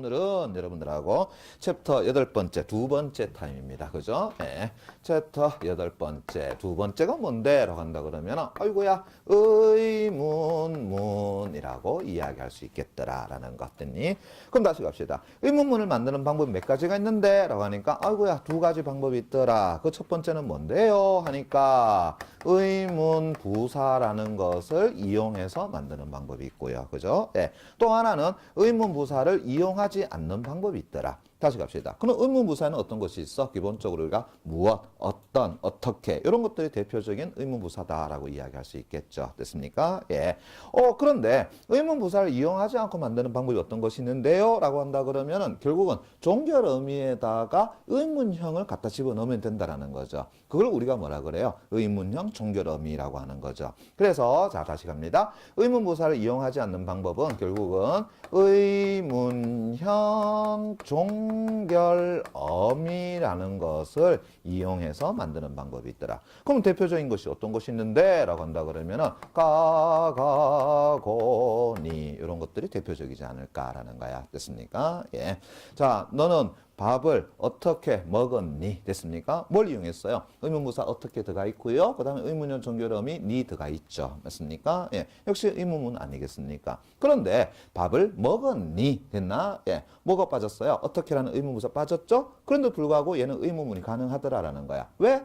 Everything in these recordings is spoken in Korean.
오늘은 여러분들하고 챕터 8번째, 두 번째 타임입니다. 그죠? 예. 챕터 8번째, 두 번째가 뭔데? 라고 한다 그러면, 아이고야, 의문문이라고 이야기할 수 있겠더라. 라는 것 같더니. 그럼 다시 갑시다. 의문문을 만드는 방법이 몇 가지가 있는데? 라고 하니까, 아이고야, 두 가지 방법이 있더라. 그 첫 번째는 뭔데요? 하니까, 의문부사라는 것을 이용해서 만드는 방법이 있고요. 그죠? 예. 또 하나는 의문부사를 이용하지 않는 방법이 있더라. 다시 갑시다. 그럼 의문부사는 어떤 것이 있어? 기본적으로 우리가 무엇, 어떤, 어떻게 이런 것들이 대표적인 의문부사다라고 이야기할 수 있겠죠. 됐습니까? 예. 그런데 의문부사를 이용하지 않고 만드는 방법이 어떤 것이 있는데요? 라고 한다 그러면은 결국은 종결 의미에다가 의문형을 갖다 집어넣으면 된다라는 거죠. 그걸 우리가 뭐라 그래요? 의문형 종결 의미라고 하는 거죠. 그래서 자 다시 갑니다. 의문부사를 이용하지 않는 방법은 결국은 의문형 종결어미라는 것을 이용해서 만드는 방법이 있더라. 그럼 대표적인 것이 어떤 것이 있는데? 라고 한다 그러면은 가고니 이런 것들이 대표적이지 않을까라는 거야. 됐습니까? 예. 자, 너는 밥을 어떻게 먹었니? 됐습니까? 뭘 이용했어요? 의문부사 어떻게 들어가 있고요. 그 다음에 의문형 종결음이 니 들어가 있죠. 맞습니까? 예. 역시 의문문 아니겠습니까? 그런데 밥을 먹었니? 됐나? 예. 뭐가 빠졌어요? 어떻게라는 의문부사 빠졌죠? 그런데 불구하고 얘는 의문문이 가능하더라라는 거야. 왜?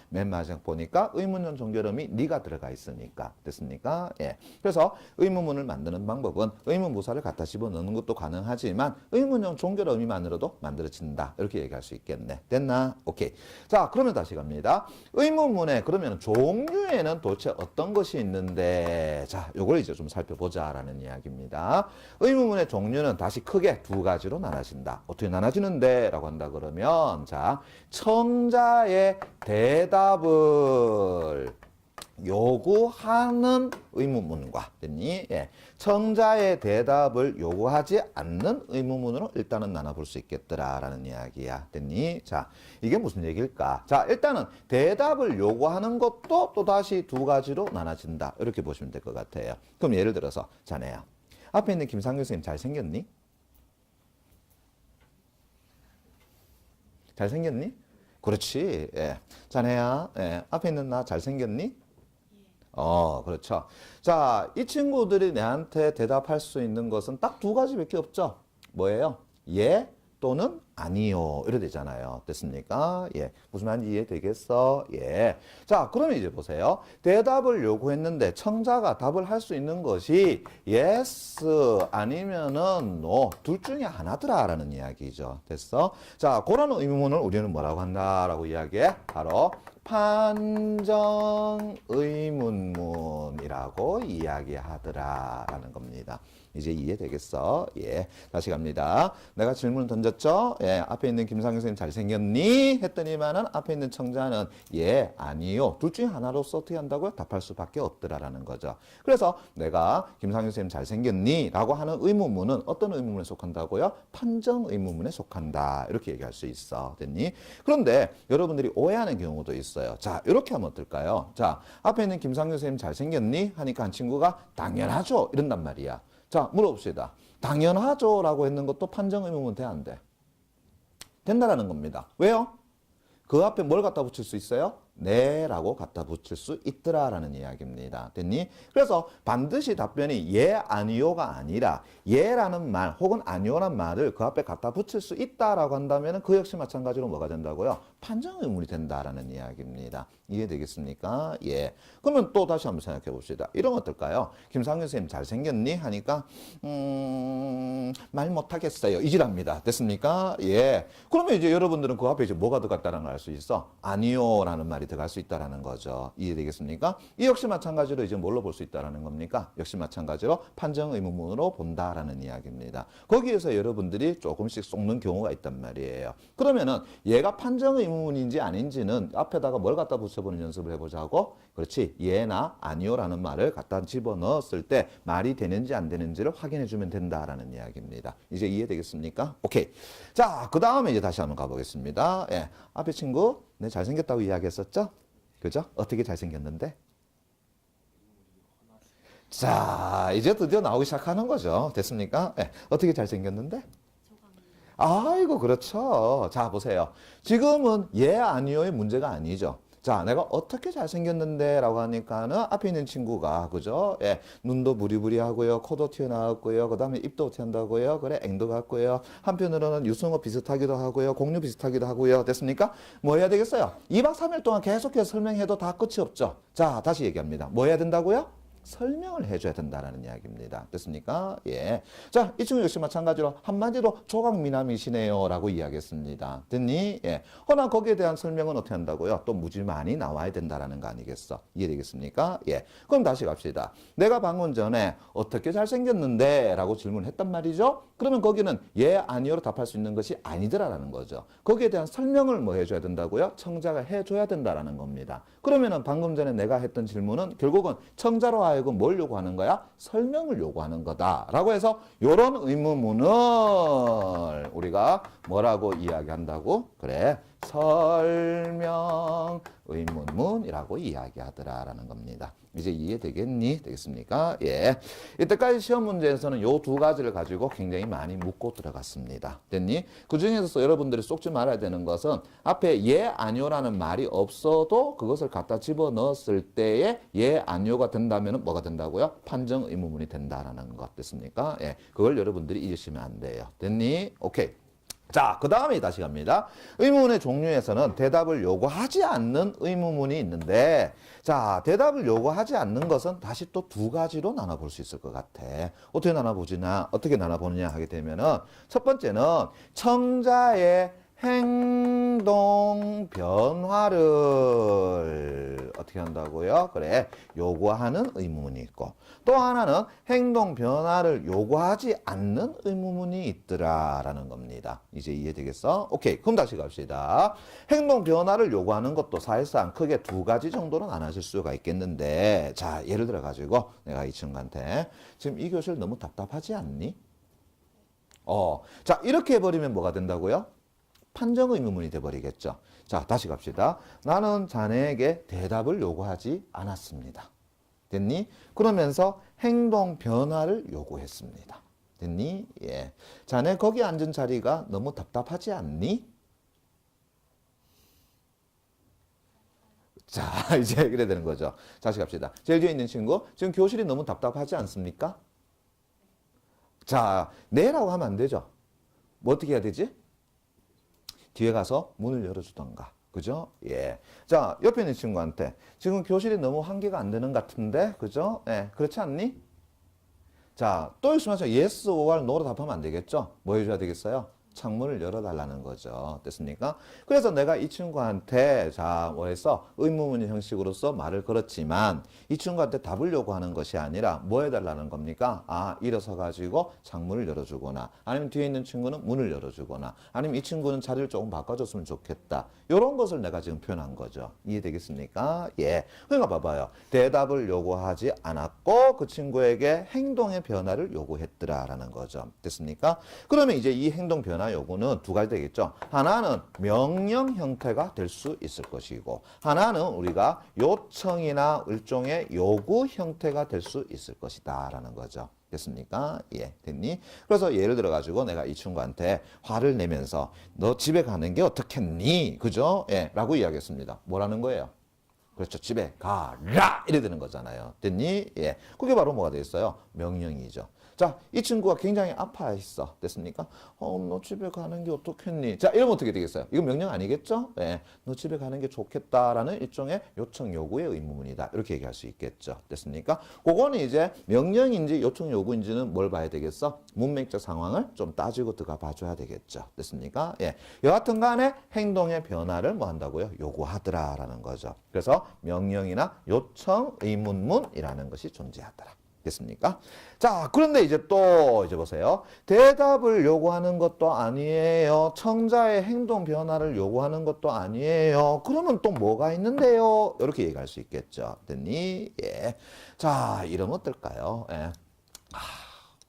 맨 마지막 보니까 의문형 종결음이 니가 들어가 있으니까. 됐습니까? 예. 그래서 의문문을 만드는 방법은 의문부사를 갖다 집어넣는 것도 가능하지만 의문형 종결음이만으로도 만들어진다. 이렇게 얘기할 수 있겠네. 됐나? 오케이. 자, 그러면 다시 갑니다. 의문문에 그러면 종류에는 도대체 어떤 것이 있는데, 자, 요걸 이제 좀 살펴보자라는 이야기입니다. 의문문의 종류는 다시 크게 두 가지로 나눠진다. 어떻게 나눠지는데? 라고 한다 그러면, 자, 청자의 대답을 요구하는 의문문과 됐니? 예. 청자의 대답을 요구하지 않는 의문문으로 일단은 나눠볼 수 있겠더라라는 이야기야. 됐니? 자, 이게 무슨 얘기일까? 자, 일단은 대답을 요구하는 것도 또다시 두 가지로 나눠진다. 이렇게 보시면 될 것 같아요. 그럼 예를 들어서 자네야. 앞에 있는 김상규 선생님 잘생겼니? 잘생겼니? 그렇지. 예. 자네야. 예. 앞에 있는 나 잘생겼니? 그렇죠. 자, 이 친구들이 내한테 대답할 수 있는 것은 딱 두 가지밖에 없죠. 뭐예요? 예 또는 아니요. 이래 되잖아요. 됐습니까? 예. 무슨 말인지 이해되겠어? 예. 자, 그러면 이제 보세요. 대답을 요구했는데 청자가 답을 할 수 있는 것이 yes 아니면은 no 둘 중에 하나더라라는 이야기죠. 됐어? 자, 그런 의문문을 우리는 뭐라고 한다라고 이야기해? 바로 판정 의문문이라고 이야기하더라라는 겁니다. 이제 이해되겠어? 예. 다시 갑니다. 내가 질문을 던졌죠? 예. 앞에 있는 김상규 선생님 잘생겼니? 했더니만은 앞에 있는 청자는 예, 아니요. 둘 중에 하나로서 어떻게 한다고요? 답할 수밖에 없더라라는 거죠. 그래서 내가 김상규 선생님 잘생겼니? 라고 하는 의문문은 어떤 의문문에 속한다고요? 판정 의문문에 속한다. 이렇게 얘기할 수 있어. 됐니? 그런데 여러분들이 오해하는 경우도 있어요. 자, 이렇게 하면 어떨까요? 자, 앞에 있는 김상규 선생님 잘생겼니? 하니까 한 친구가 당연하죠. 이런단 말이야. 자, 물어봅시다. 당연하죠 라고 했는 것도 판정 의문문 돼, 안 돼? 된다라는 겁니다. 왜요? 그 앞에 뭘 갖다 붙일 수 있어요? 네 라고 갖다 붙일 수 있더라라는 이야기입니다. 됐니? 그래서 반드시 답변이 예, 아니요가 아니라 예라는 말 혹은 아니요라는 말을 그 앞에 갖다 붙일 수 있다라고 한다면 그 역시 마찬가지로 뭐가 된다고요? 판정 의문이 된다라는 이야기입니다. 이해되겠습니까? 예. 그러면 또 다시 한번 생각해 봅시다. 이런 거 어떨까요? 김상규 선생님 잘생겼니? 하니까 말 못하겠어요. 이지랍니다. 됐습니까? 예. 그러면 이제 여러분들은 그 앞에 이제 뭐가 들어갔다는 걸 알 수 있어? 아니요라는 말이 들어갈 수 있다는 거죠. 이해되겠습니까? 이 역시 마찬가지로 이제 뭘로 볼 수 있다는 겁니까? 역시 마찬가지로 판정 의문문으로 본다라는 이야기입니다. 거기에서 여러분들이 조금씩 쏙는 경우가 있단 말이에요. 그러면은 얘가 판정 의문문인지 아닌지는 앞에다가 뭘 갖다 붙여보는 연습을 해보자고? 그렇지. 예나 아니요라는 말을 갖다 집어넣었을 때 말이 되는지 안 되는지를 확인해주면 된다라는 이야기입니다. 이제 이해되겠습니까? 오케이. 자, 그 다음에 이제 다시 한번 가보겠습니다. 예. 앞에 친구, 네, 잘생겼다고 이야기했었죠? 그죠? 어떻게 잘생겼는데? 자, 이제 드디어 나오기 시작하는 거죠. 됐습니까? 예. 어떻게 잘생겼는데? 아이고, 그렇죠. 자, 보세요. 지금은 예, 아니요의 문제가 아니죠. 자, 내가 어떻게 잘생겼는데? 라고 하니까는 앞에 있는 친구가, 그죠? 예, 눈도 부리부리하고요. 코도 튀어나왔고요. 그 다음에 입도 튄다고요. 그래, 앵도 같고요. 한편으로는 유승호 비슷하기도 하고요. 공유 비슷하기도 하고요. 됐습니까? 뭐 해야 되겠어요? 2박 3일 동안 계속해서 설명해도 다 끝이 없죠. 자, 다시 얘기합니다. 뭐 해야 된다고요? 설명을 해줘야 된다라는 이야기입니다. 됐습니까? 예. 자, 이 친구 역시 마찬가지로 한마디로 조각미남이시네요 라고 이야기했습니다. 됐니? 예. 허나 거기에 대한 설명은 어떻게 한다고요? 또 무지 많이 나와야 된다라는 거 아니겠어? 이해되겠습니까? 예. 그럼 다시 갑시다. 내가 방금 전에 어떻게 잘생겼는데? 라고 질문했단 말이죠? 그러면 거기는 예, 아니요로 답할 수 있는 것이 아니더라라는 거죠. 거기에 대한 설명을 뭐 해줘야 된다고요? 청자가 해줘야 된다라는 겁니다. 그러면은 방금 전에 내가 했던 질문은 결국은 청자로 하여금 뭘 요구하는 거야? 설명을 요구하는 거다라고 해서 이런 의문문을 우리가 뭐라고 이야기한다고? 그래, 설명 의문문이라고 이야기하더라라는 겁니다. 이제 이해되겠니? 되겠습니까? 예. 이때까지 시험 문제에서는 요 두 가지를 가지고 굉장히 많이 묻고 들어갔습니다. 됐니? 그 중에서 여러분들이 쏙지 말아야 되는 것은 앞에 예, 아니요라는 말이 없어도 그것을 갖다 집어 넣었을 때에 예, 아니요가 된다면 뭐가 된다고요? 판정 의문문이 된다라는 것 됐습니까? 예. 그걸 여러분들이 잊으시면 안 돼요. 됐니? 오케이. 자, 그 다음에 다시 갑니다. 의문문의 종류에서는 대답을 요구하지 않는 의문문이 있는데, 자, 대답을 요구하지 않는 것은 다시 또 두 가지로 나눠볼 수 있을 것 같아. 어떻게 나눠보느냐 하게 되면은, 첫 번째는 청자의 행동 변화를 어떻게 한다고요? 그래, 요구하는 의문문이 있고, 또 하나는 행동 변화를 요구하지 않는 의문문이 있더라라는 겁니다. 이제 이해되겠어? 오케이, 그럼 다시 갑시다. 행동 변화를 요구하는 것도 사실상 크게 두 가지 정도로 나눠질 수가 있겠는데, 자, 예를 들어 가지고 내가 이 친구한테 지금 이 교실 너무 답답하지 않니? 자, 이렇게 해버리면 뭐가 된다고요? 판정 의문문이 돼버리겠죠. 자, 다시 갑시다. 나는 자네에게 대답을 요구하지 않았습니다. 됐니? 그러면서 행동 변화를 요구했습니다. 됐니? 예. 자네 거기 앉은 자리가 너무 답답하지 않니? 자, 이제 그래 되는 거죠. 다시 갑시다. 제일 뒤에 있는 친구, 지금 교실이 너무 답답하지 않습니까? 자, 네라고 하면 안 되죠. 뭐 어떻게 해야 되지? 뒤에 가서 문을 열어주던가. 그죠? 예. 자, 옆에 있는 친구한테 지금 교실이 너무 환기가 안 되는 것 같은데, 그죠? 예. 그렇지 않니? 자, 또 있으면 yes or no로 답하면 안 되겠죠? 뭐 해줘야 되겠어요? 창문을 열어달라는 거죠. 됐습니까? 그래서 내가 이 친구한테 자, 뭐 해서 의문문 형식으로서 말을 걸었지만 이 친구한테 답을 요구하는 것이 아니라 뭐 해달라는 겁니까? 아, 일어서 가지고 창문을 열어주거나 아니면 뒤에 있는 친구는 문을 열어주거나 아니면 이 친구는 자리를 조금 바꿔줬으면 좋겠다. 이런 것을 내가 지금 표현한 거죠. 이해되겠습니까? 예. 그러니까 봐봐요. 대답을 요구하지 않았고 그 친구에게 행동의 변화를 요구했더라라는 거죠. 됐습니까? 그러면 이제 이 행동 변화 요구는 두 가지 되겠죠. 하나는 명령 형태가 될 수 있을 것이고 하나는 우리가 요청이나 일종의 요구 형태가 될 수 있을 것이다 라는 거죠. 됐습니까? 예, 됐니? 그래서 예를 들어 가지고 내가 이 친구한테 화를 내면서 너 집에 가는 게 어떻겠니? 그죠? 예, 라고 이야기했습니다. 뭐라는 거예요? 그렇죠. 집에 가라! 이래 되는 거잖아요. 됐니? 예. 그게 바로 뭐가 되겠어요? 명령이죠. 자, 이 친구가 굉장히 아파했어. 됐습니까? 너 집에 가는 게 어떻겠니? 자, 이러면 어떻게 되겠어요? 이건 명령 아니겠죠? 예. 너 집에 가는 게 좋겠다라는 일종의 요청 요구의 의문문이다. 이렇게 얘기할 수 있겠죠. 됐습니까? 그거는 이제 명령인지 요청 요구인지는 뭘 봐야 되겠어? 문맥적 상황을 좀 따지고 들어가 봐줘야 되겠죠. 됐습니까? 예. 여하튼 간에 행동의 변화를 뭐 한다고요? 요구하더라라는 거죠. 그래서 명령이나 요청 의문문이라는 것이 존재하더라. 됐습니까? 자, 그런데 이제 또 이제 보세요. 대답을 요구하는 것도 아니에요. 청자의 행동 변화를 요구하는 것도 아니에요. 그러면 또 뭐가 있는데요? 이렇게 얘기할 수 있겠죠. 됐니? 예. 자, 이러면 어떨까요? 예.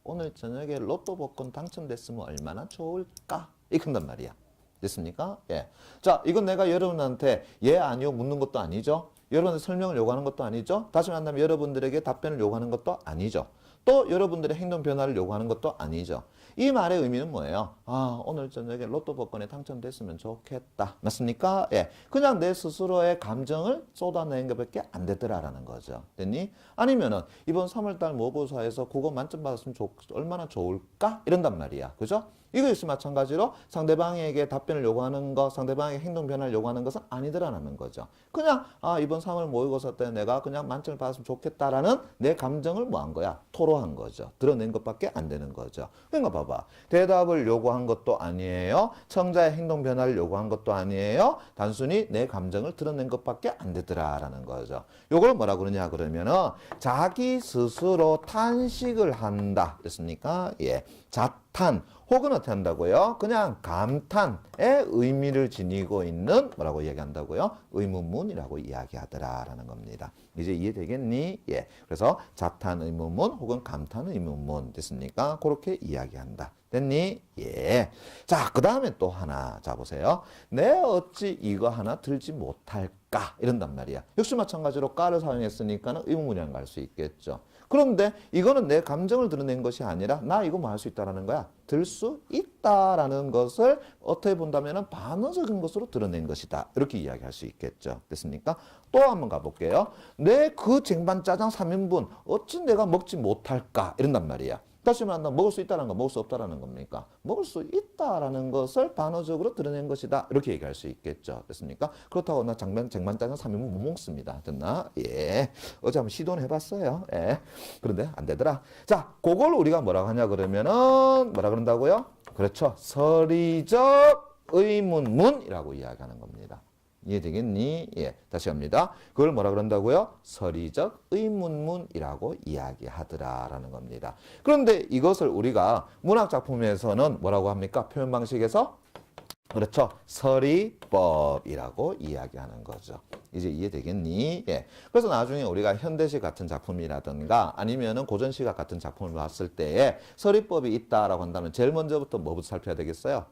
오늘 저녁에 로또 복권 당첨됐으면 얼마나 좋을까? 이건단 말이야. 됐습니까? 예. 자, 이건 내가 여러분한테 예, 아니요 묻는 것도 아니죠. 여러분한테 설명을 요구하는 것도 아니죠. 다시 말한다면 여러분들에게 답변을 요구하는 것도 아니죠. 또 여러분들의 행동 변화를 요구하는 것도 아니죠. 이 말의 의미는 뭐예요? 아, 오늘 저녁에 로또 복권에 당첨됐으면 좋겠다. 맞습니까? 예. 그냥 내 스스로의 감정을 쏟아내는 것밖에 안 되더라라는 거죠. 됐니? 아니면은 이번 3월달 모의고사에서 국어 만점 받았으면 얼마나 좋을까? 이런단 말이야. 그죠? 이것이 마찬가지로 상대방에게 답변을 요구하는 것, 상대방에게 행동 변화를 요구하는 것은 아니더라는 거죠. 그냥 이번 3월 모의고사 때 내가 그냥 만점을 받았으면 좋겠다라는 내 감정을 뭐 한 거야? 토로한 거죠. 드러낸 것밖에 안 되는 거죠. 그러니까 봐봐. 대답을 요구한 것도 아니에요. 청자의 행동 변화를 요구한 것도 아니에요. 단순히 내 감정을 드러낸 것밖에 안 되더라라는 거죠. 요걸 뭐라 그러냐 그러면은 자기 스스로 탄식을 한다. 됐습니까? 예. 자탄 혹은 어떻게 한다고요? 그냥 감탄의 의미를 지니고 있는 뭐라고 이야기한다고요? 의문문이라고 이야기하더라라는 겁니다. 이제 이해되겠니? 예. 그래서 자탄 의문문 혹은 감탄 의문문 됐습니까? 그렇게 이야기한다. 됐니? 예. 자, 그 다음에 또 하나. 자, 보세요. 내 어찌 이거 하나 들지 못할까? 이런단 말이야. 역시 마찬가지로 까를 사용했으니까는 의문문이라는 걸 알 수 있겠죠. 그런데 이거는 내 감정을 드러낸 것이 아니라 나 이거 뭐 할 수 있다라는 거야. 들 수 있다라는 것을 어떻게 본다면은 반어적인 것으로 드러낸 것이다. 이렇게 이야기할 수 있겠죠. 됐습니까? 또 한번 가볼게요. 내 그 쟁반짜장 3인분 어찌 내가 먹지 못할까? 이런단 말이야. 다시 말한다면 먹을 수 있다는 거, 먹을 수 없다라는 겁니까? 먹을 수 있다라는 것을 반어적으로 드러낸 것이다. 이렇게 얘기할 수 있겠죠. 됐습니까? 그렇다고 나 쟁반짜장 3인분 못 먹습니다. 됐나? 예. 어제 한번 시도는 해봤어요. 예. 그런데 안 되더라. 자, 그걸 우리가 뭐라고 하냐 그러면은 뭐라 그런다고요? 그렇죠. 서리적 의문문이라고 이야기하는 겁니다. 이해되겠니? 예. 다시 합니다. 그걸 뭐라 그런다고요? 서리적 의문문이라고 이야기하더라라는 겁니다. 그런데 이것을 우리가 문학작품에서는 뭐라고 합니까? 표현 방식에서? 그렇죠. 서리법이라고 이야기하는 거죠. 이제 이해되겠니? 예. 그래서 나중에 우리가 현대시 같은 작품이라든가 아니면은 고전시각 같은 작품을 봤을 때에 서리법이 있다라고 한다면 제일 먼저부터 뭐부터 살펴야 되겠어요?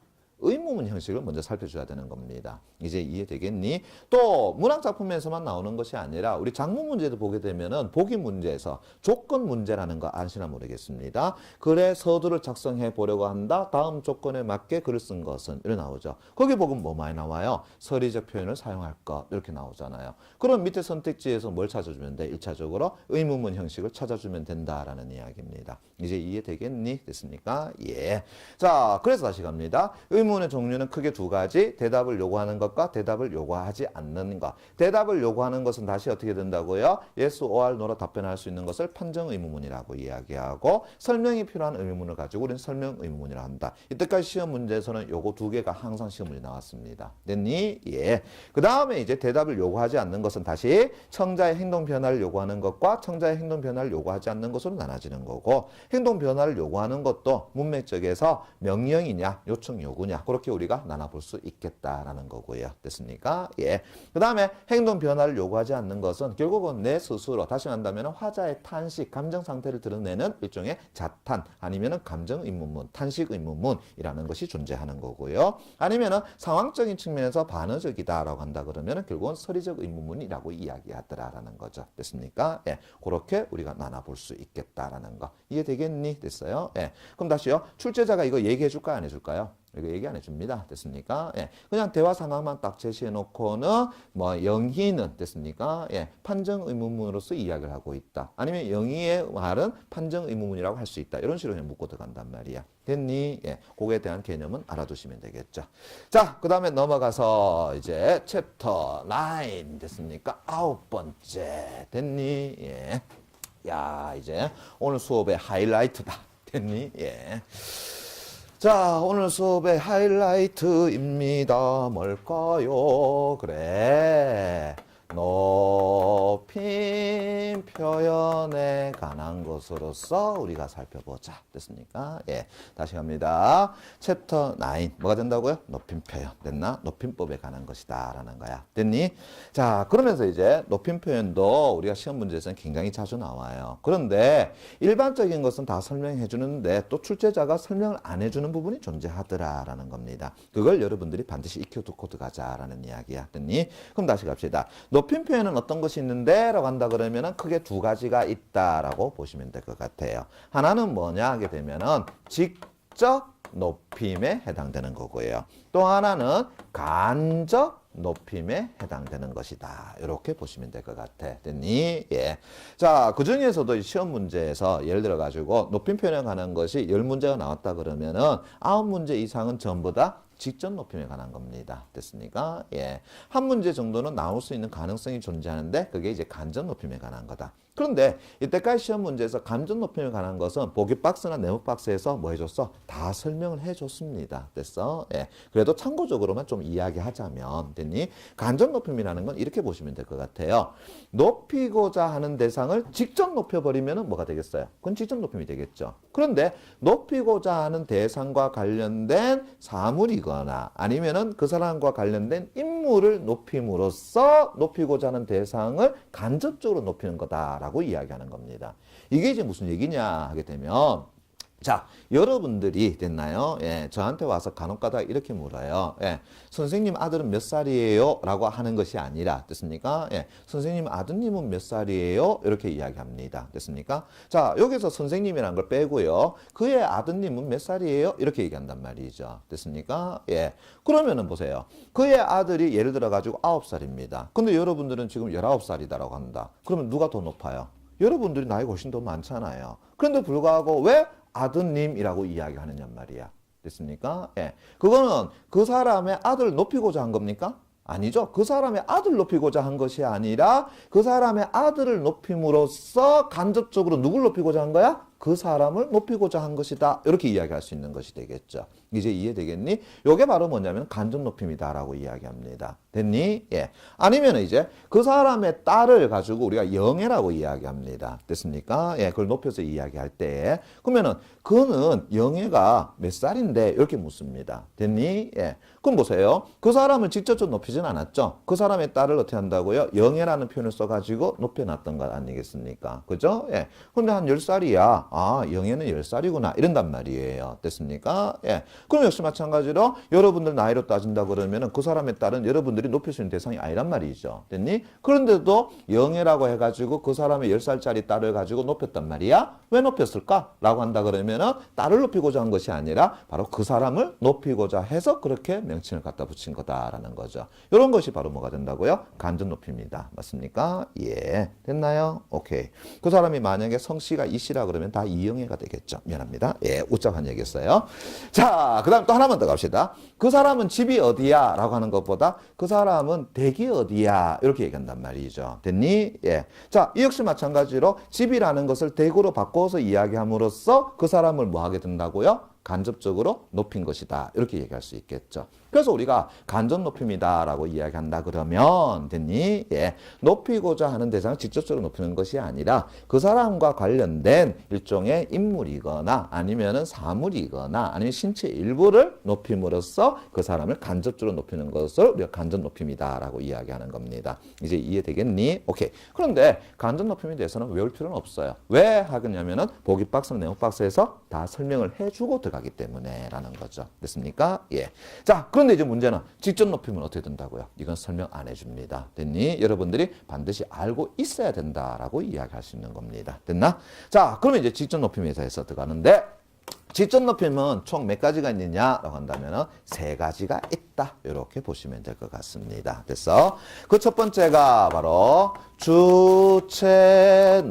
의문문 형식을 먼저 살펴줘야 되는 겁니다. 이제 이해되겠니? 또 문학작품에서만 나오는 것이 아니라 우리 작문 문제도 보게 되면은 보기 문제에서 조건 문제라는 거 아시나 모르겠습니다. 글의 서두를 작성해 보려고 한다. 다음 조건에 맞게 글을 쓴 것은 이렇게 나오죠. 거기 보면 뭐 많이 나와요? 서리적 표현을 사용할 것 이렇게 나오잖아요. 그럼 밑에 선택지에서 뭘 찾아주면 돼? 1차적으로 의문문 형식을 찾아주면 된다라는 이야기입니다. 이제 이해되겠니? 됐습니까? 예. 자, 그래서 다시 갑니다. 의문의 종류는 크게 두 가지. 대답을 요구하는 것과 대답을 요구하지 않는 것. 대답을 요구하는 것은 다시 어떻게 된다고요? yes, or, no로 답변할 수 있는 것을 판정 의문문이라고 이야기하고 설명이 필요한 의문문을 가지고 우리는 설명 의문문이라고 한다. 이때까지 시험 문제에서는 요거 두 개가 항상 시험 문제 나왔습니다. 됐니? 예. 그 다음에 이제 대답을 요구하지 않는 것은 다시 청자의 행동 변화를 요구하는 것과 청자의 행동 변화를 요구하지 않는 것으로 나눠지는 거고 행동 변화를 요구하는 것도 문맥적에서 명령이냐 요청 요구냐 그렇게 우리가 나눠볼 수 있겠다라는 거고요. 됐습니까? 예. 그 다음에 행동 변화를 요구하지 않는 것은 결국은 내 스스로 다시 한다면 화자의 탄식, 감정 상태를 드러내는 일종의 자탄 아니면 감정 의문문, 탄식 의문문이라는 것이 존재하는 거고요. 아니면 상황적인 측면에서 반어적이다라고 한다 그러면 결국은 서리적 의문문이라고 이야기하더라라는 거죠. 됐습니까? 예. 그렇게 우리가 나눠볼 수 있겠다라는 거. 이해되겠니? 됐어요? 예. 그럼 다시요. 출제자가 이거 얘기해 줄까요? 안 해줄까요? 이거 얘기 안 해줍니다. 됐습니까? 예. 그냥 대화 상황만 딱 제시해 놓고는 뭐 영희는 됐습니까? 예. 판정 의문문으로서 이야기를 하고 있다. 아니면 영희의 말은 판정 의문문이라고 할 수 있다. 이런 식으로 그냥 묶고 들어간단 말이야. 됐니? 예. 그거에 대한 개념은 알아두시면 되겠죠. 자, 그 다음에 넘어가서 이제 챕터 9 됐습니까? 9번째. 됐니? 예. 야, 이제 오늘 수업의 하이라이트다. 됐니? 예. 자, 오늘 수업의 하이라이트입니다. 뭘까요? 그래. 높임 표현에 관한 것으로서 우리가 살펴보자. 됐습니까? 예. 다시 갑니다. 챕터 9. 뭐가 된다고요? 높임 표현. 됐나? 높임법에 관한 것이다. 라는 거야. 됐니? 자, 그러면서 이제 높임 표현도 우리가 시험 문제에서는 굉장히 자주 나와요. 그런데 일반적인 것은 다 설명해 주는데 또 출제자가 설명을 안 해주는 부분이 존재하더라. 라는 겁니다. 그걸 여러분들이 반드시 익혀두고 들어가자. 라는 이야기야. 됐니? 그럼 다시 갑시다. 높임 표현은 어떤 것이 있는데? 라고 한다 그러면은 크게 두 가지가 있다라고 보시면 될 것 같아요. 하나는 뭐냐 하게 되면은 직접 높임에 해당되는 거고요. 또 하나는 간접 높임에 해당되는 것이다. 이렇게 보시면 될 것 같아. 됐니? 예. 자, 그 중에서도 시험 문제에서 예를 들어 가지고 높임 표현에 관한 것이 10문제가 나왔다 그러면은 9문제 이상은 전부 다 직접 높임에 관한 겁니다. 됐습니까? 예. 한 문제 정도는 나올 수 있는 가능성이 존재하는데 그게 이제 간접 높임에 관한 거다. 그런데 이때까지 시험 문제에서 간접 높임에 관한 것은 보기 박스나 네모 박스에서 뭐 해줬어? 다 설명을 해줬습니다. 됐어? 예. 그래도 참고적으로만 좀 이야기하자면 됐니? 간접 높임이라는 건 이렇게 보시면 될 것 같아요. 높이고자 하는 대상을 직접 높여버리면 뭐가 되겠어요? 그건 직접 높임이 되겠죠. 그런데 높이고자 하는 대상과 관련된 사물이거나 아니면은 그 사람과 관련된 인물을 높임으로써 높이고자 하는 대상을 간접적으로 높이는 거다라고 이야기하는 겁니다. 이게 이제 무슨 얘기냐 하게 되면 자, 여러분들이 됐나요? 예, 저한테 와서 간혹가다가 이렇게 물어요. 예, 선생님 아들은 몇 살이에요? 라고 하는 것이 아니라, 됐습니까? 예, 선생님 아드님은 몇 살이에요? 이렇게 이야기합니다. 됐습니까? 자, 여기서 선생님이라는 걸 빼고요. 그의 아드님은 몇 살이에요? 이렇게 얘기한단 말이죠. 됐습니까? 예, 그러면은 보세요. 그의 아들이 예를 들어 가지고 9살입니다. 근데 여러분들은 지금 19살이다라고 한다. 그러면 누가 더 높아요? 여러분들이 나이가 훨씬 더 많잖아요. 그런데 불구하고 왜 아드님이라고 이야기하느냐 말이야. 됐습니까? 예. 그거는 그 사람의 아들을 높이고자 한 겁니까? 아니죠. 그 사람의 아들 높이고자 한 것이 아니라 그 사람의 아들을 높임으로써 간접적으로 누굴 높이고자 한 거야? 그 사람을 높이고자 한 것이다. 이렇게 이야기할 수 있는 것이 되겠죠. 이제 이해되겠니? 이게 바로 뭐냐면 간접 높임이다라고 이야기합니다. 됐니? 예. 아니면 이제 그 사람의 딸을 가지고 우리가 영애라고 이야기합니다. 됐습니까? 예. 그걸 높여서 이야기할 때 그러면은 그는 영애가 몇 살인데 이렇게 묻습니다. 됐니? 예. 그럼 보세요. 그 사람을 직접 좀 높이진 않았죠. 그 사람의 딸을 어떻게 한다고요? 영애라는 표현을 써가지고 높여놨던 것 아니겠습니까? 그죠? 예. 근데 한 10살이야. 아, 영애는 10살이구나. 이런단 말이에요. 됐습니까? 예. 그럼 역시 마찬가지로 여러분들 나이로 따진다 그러면은 그 사람의 딸은 여러분들이 높일 수 있는 대상이 아니란 말이죠. 됐니? 그런데도 영애라고 해가지고 그 사람의 10살짜리 딸을 가지고 높였단 말이야. 왜 높였을까? 라고 한다 그러면은 딸을 높이고자 한 것이 아니라 바로 그 사람을 높이고자 해서 그렇게 명칭을 갖다 붙인 거다라는 거죠. 이런 것이 바로 뭐가 된다고요? 간접 높임입니다. 맞습니까? 예. 됐나요? 오케이. 그 사람이 만약에 성씨가 이씨라 그러면 다 이영애가 되겠죠. 미안합니다. 예, 웃자한 얘기였어요. 자, 그 다음 또 하나만 더 갑시다. 그 사람은 집이 어디야? 라고 하는 것보다 그 사람은 댁이 어디야? 이렇게 얘기한단 말이죠. 됐니? 예. 자, 이 역시 마찬가지로 집이라는 것을 댁으로 바꿔서 이야기함으로써 그 사람을 뭐 하게 된다고요? 간접적으로 높인 것이다. 이렇게 얘기할 수 있겠죠. 그래서 우리가 간접 높임이다라고 이야기한다 그러면 됐니? 예. 높이고자 하는 대상을 직접적으로 높이는 것이 아니라 그 사람과 관련된 일종의 인물이거나 아니면은 사물이거나 아니면 신체 일부를 높임으로써 그 사람을 간접적으로 높이는 것을 우리가 간접 높임이다라고 이야기하는 겁니다. 이제 이해되겠니? 오케이. 그런데 간접 높임에 대해서는 외울 필요는 없어요. 왜 하겠냐면은 보기 박스나 네모 박스에서 다 설명을 해주고 들어가기 때문에라는 거죠. 됐습니까? 예. 자, 그런데 이제 문제는 직접 높이면 어떻게 된다고요? 이건 설명 안 해줍니다. 됐니? 여러분들이 반드시 알고 있어야 된다라고 이야기할 수 있는 겁니다. 됐나? 자, 그러면 이제 직접 높임에 대해서 들어가는데 직접 높임은 총 몇 가지가 있느냐라고 한다면 세 가지가 있다. 이렇게 보시면 될 것 같습니다. 됐어? 그 첫 번째가 바로 주체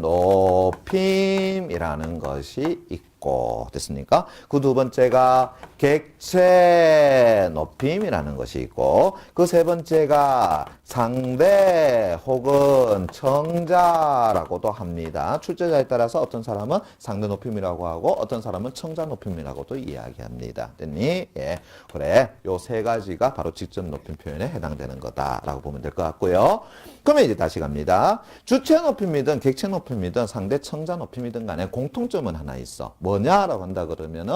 높임이라는 것이 있고 됐습니까? 그 두 번째가 객체 높임이라는 것이 있고 그 세 번째가 상대 혹은 청자라고도 합니다. 출제자에 따라서 어떤 사람은 상대 높임이라고 하고 어떤 사람은 청자 높임이라고도 이야기합니다. 됐니? 예. 그래. 요 세 가지가 바로 직접 높임 표현에 해당되는 거다라고 보면 될 것 같고요. 그러면 이제 다시 갑니다. 주체 높임이든 객체 높임이든 상대 청자 높임이든 간에 공통점은 하나 있어. 뭐냐라고 한다 그러면은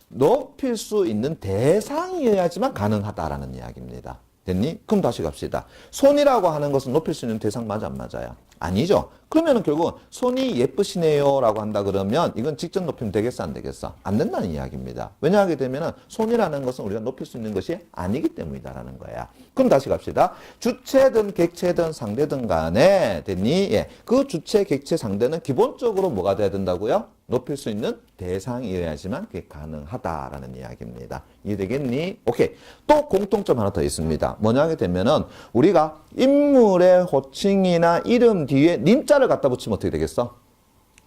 높일 수 있는 대상이어야지만 가능하다라는 이야기입니다. 됐니? 그럼 다시 갑시다. 손이라고 하는 것은 높일 수 있는 대상 맞아 안 맞아요? 아니죠. 그러면은 결국 손이 예쁘시네요라고 한다 그러면 이건 직접 높이면 되겠어 안 되겠어? 안 된다는 이야기입니다. 왜냐하게 되면은 손이라는 것은 우리가 높일 수 있는 것이 아니기 때문이다라는 거야. 그럼 다시 갑시다. 주체든 객체든 상대든 간에 됐니? 예. 그 주체, 객체, 상대는 기본적으로 뭐가 돼야 된다고요? 높일 수 있는 대상이어야지만 그게 가능하다라는 이야기입니다. 이해되겠니? 오케이. 또 공통점 하나 더 있습니다. 뭐냐 하게 되면은 우리가 인물의 호칭이나 이름 뒤에 님자를 갖다 붙이면 어떻게 되겠어?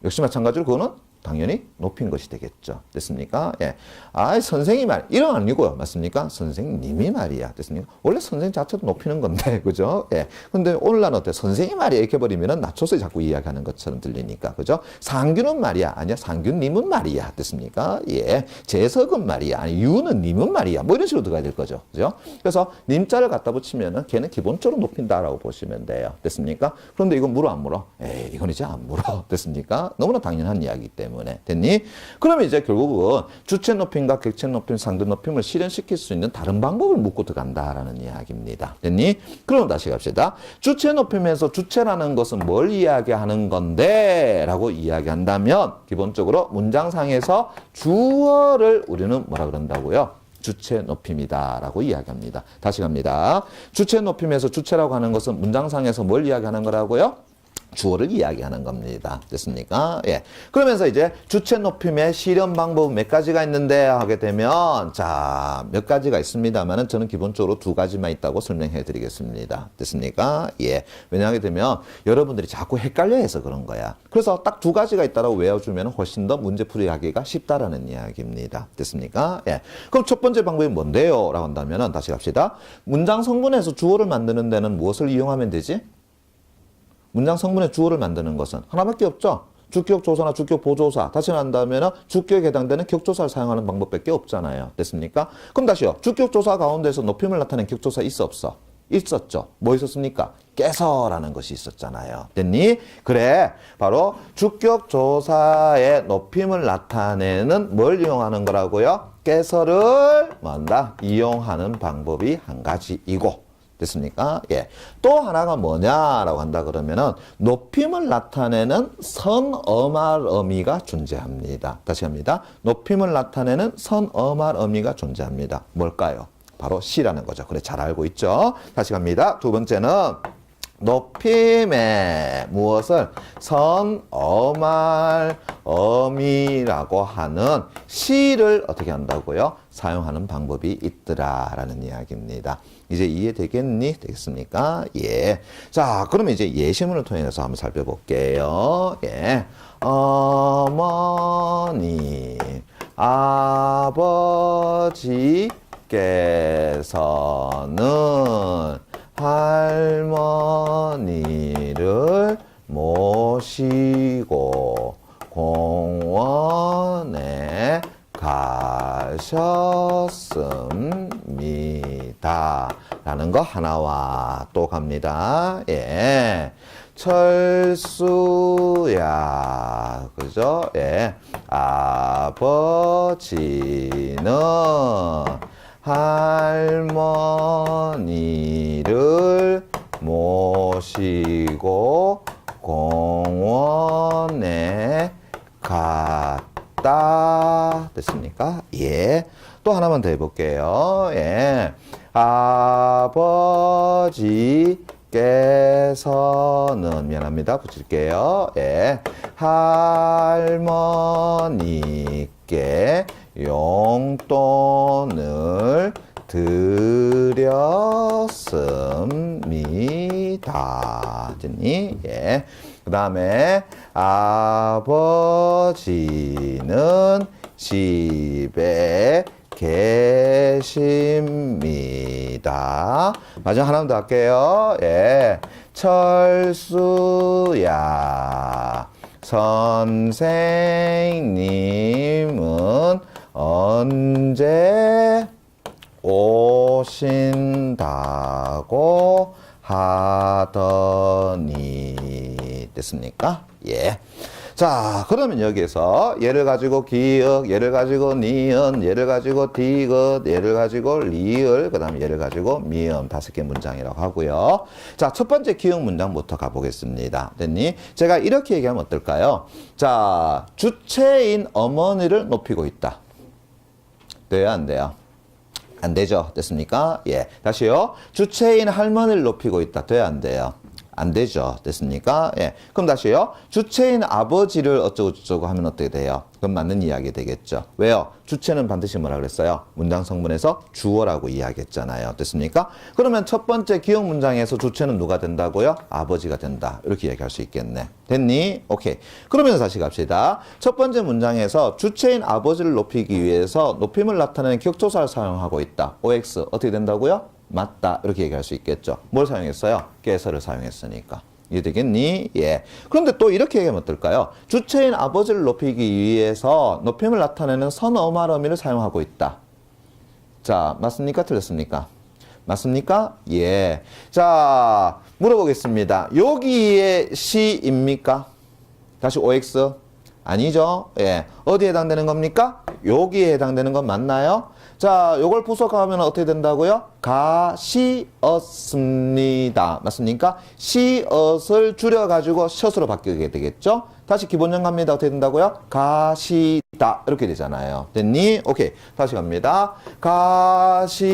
역시 마찬가지로 그거는 당연히 높인 것이 되겠죠. 됐습니까? 예. 아, 선생이 말, 이름 아니고요. 맞습니까? 선생님이 말이야. 됐습니까? 원래 선생 자체도 높이는 건데, 그죠? 예. 근데 오늘날은 어때? 선생이 말이야. 이렇게 버리면은 낮춰서 자꾸 이야기하는 것처럼 들리니까, 그죠? 상규는 말이야. 아니야. 상규님은 말이야. 됐습니까? 예. 재석은 말이야. 아니, 유는 님은 말이야. 뭐 이런 식으로 들어가야 될 거죠. 그죠? 그래서 님자를 갖다 붙이면은 걔는 기본적으로 높인다라고 보시면 돼요. 됐습니까? 그런데 이건 물어, 안 물어? 에이, 이건 이제 안 물어. 됐습니까? 너무나 당연한 이야기이기 때문에. 됐니? 그러면 이제 결국은 주체 높임과 객체 높임, 상대 높임을 실현시킬 수 있는 다른 방법을 묻고 들어간다라는 이야기입니다. 됐니? 그럼 다시 갑시다. 주체 높임에서 주체라는 것은 뭘 이야기하는 건데? 라고 이야기한다면 기본적으로 문장상에서 주어를 우리는 뭐라 그런다고요? 주체 높임이다 라고 이야기합니다. 다시 갑니다. 주체 높임에서 주체라고 하는 것은 문장상에서 뭘 이야기하는 거라고요? 주어를 이야기하는 겁니다. 됐습니까? 예. 그러면서 이제 주체 높임의 실현 방법은 몇 가지가 있는데 하게 되면 자, 몇 가지가 있습니다만은 저는 기본적으로 두 가지만 있다고 설명해 드리겠습니다. 됐습니까? 예. 왜냐하게 되면 여러분들이 자꾸 헷갈려 해서 그런 거야. 그래서 딱 두 가지가 있다라고 외워주면 훨씬 더 문제풀이 하기가 쉽다라는 이야기입니다. 됐습니까? 예. 그럼 첫 번째 방법이 뭔데요? 라고 한다면은 다시 갑시다. 문장 성분에서 주어를 만드는 데는 무엇을 이용하면 되지? 문장 성분의 주어를 만드는 것은 하나밖에 없죠. 주격 조사나 주격 보조사. 다시 한다면 주격에 해당되는 격조사를 사용하는 방법밖에 없잖아요. 됐습니까? 그럼 다시요. 주격 조사 가운데서 높임을 나타낸 격조사 있어 없어? 있었죠. 뭐 있었습니까? 깨서라는 것이 있었잖아요. 됐니? 그래. 바로 주격 조사의 높임을 나타내는 뭘 이용하는 거라고요? 깨서를 뭔다? 이용하는 방법이 한 가지이고. 됐습니까? 예. 또 하나가 뭐냐라고 한다 그러면은 높임을 나타내는 선어말 어미가 존재합니다. 다시 합니다. 높임을 나타내는 선어말 어미가 존재합니다. 뭘까요? 바로 시라는 거죠. 그래, 잘 알고 있죠? 다시 갑니다. 두 번째는 높임에 무엇을 선어말 어미라고 하는 시를 어떻게 한다고요? 사용하는 방법이 있더라라는 이야기입니다. 이제 이해되겠니? 되겠습니까? 예. 자, 그러면 이제 예시문을 통해서 한번 살펴볼게요. 예. 어머니, 아버지께서는 할머니를 모시고 공원에 가셨습니다. 라는 거 하나와 또 갑니다. 예. 철수야. 그죠? 예. 아버지는 할머니를 모시고 공원에 갔다. 됐습니까? 예. 또 하나만 더 해볼게요. 예. 아버지께서는 미안합니다. 붙일게요. 예. 할머니께 용돈을 드렸습니다. 됐니? 예. 그 다음에 아버지는 집에 계십니다. 마지막 하나 더 할게요. 예. 철수야. 선생님은 언제 오신다고 하더니 됐습니까? 예. 자, 그러면 여기에서 얘를 가지고 기역, 얘를 가지고 니은, 얘를 가지고 디귿, 얘를 가지고 리을, 그 다음에 얘를 가지고 미음 5개 문장이라고 하고요. 자, 첫 번째 기역 문장부터 가보겠습니다. 됐니? 제가 이렇게 얘기하면 어떨까요? 자, 주체인 어머니를 높이고 있다. 돼요, 안 돼요? 안 되죠. 됐습니까? 예. 다시요. 주체인 할머니를 높이고 있다. 돼요, 안 돼요? 안 되죠. 됐습니까? 예. 그럼 다시요. 주체인 아버지를 어쩌고저쩌고 하면 어떻게 돼요? 그럼 맞는 이야기 되겠죠. 왜요? 주체는 반드시 뭐라 그랬어요? 문장 성분에서 주어라고 이야기했잖아요. 됐습니까? 그러면 첫 번째 기역 문장에서 주체는 누가 된다고요? 아버지가 된다. 이렇게 이야기할 수 있겠네. 됐니? 오케이. 그러면 다시 갑시다. 첫 번째 문장에서 주체인 아버지를 높이기 위해서 높임을 나타내는 격조사를 사용하고 있다. OX 어떻게 된다고요? 맞다. 이렇게 얘기할 수 있겠죠. 뭘 사용했어요? 깨서를 사용했으니까. 이해되겠니? 예. 그런데 또 이렇게 얘기하면 어떨까요? 주체인 아버지를 높이기 위해서 높임을 나타내는 선어말어미를 사용하고 있다. 자, 맞습니까? 틀렸습니까? 맞습니까? 예. 자, 물어보겠습니다. 여기에 시입니까? 다시 OX? 아니죠. 예. 어디에 해당되는 겁니까? 여기에 해당되는 건 맞나요? 자, 요걸 부속하면 어떻게 된다고요? 가시었습니다. 맞습니까? 시엇을 줄여가지고 셔스로 바뀌게 되겠죠? 다시 기본형 갑니다. 어떻게 된다고요? 가시다. 이렇게 되잖아요. 됐니? 오케이. 다시 갑니다.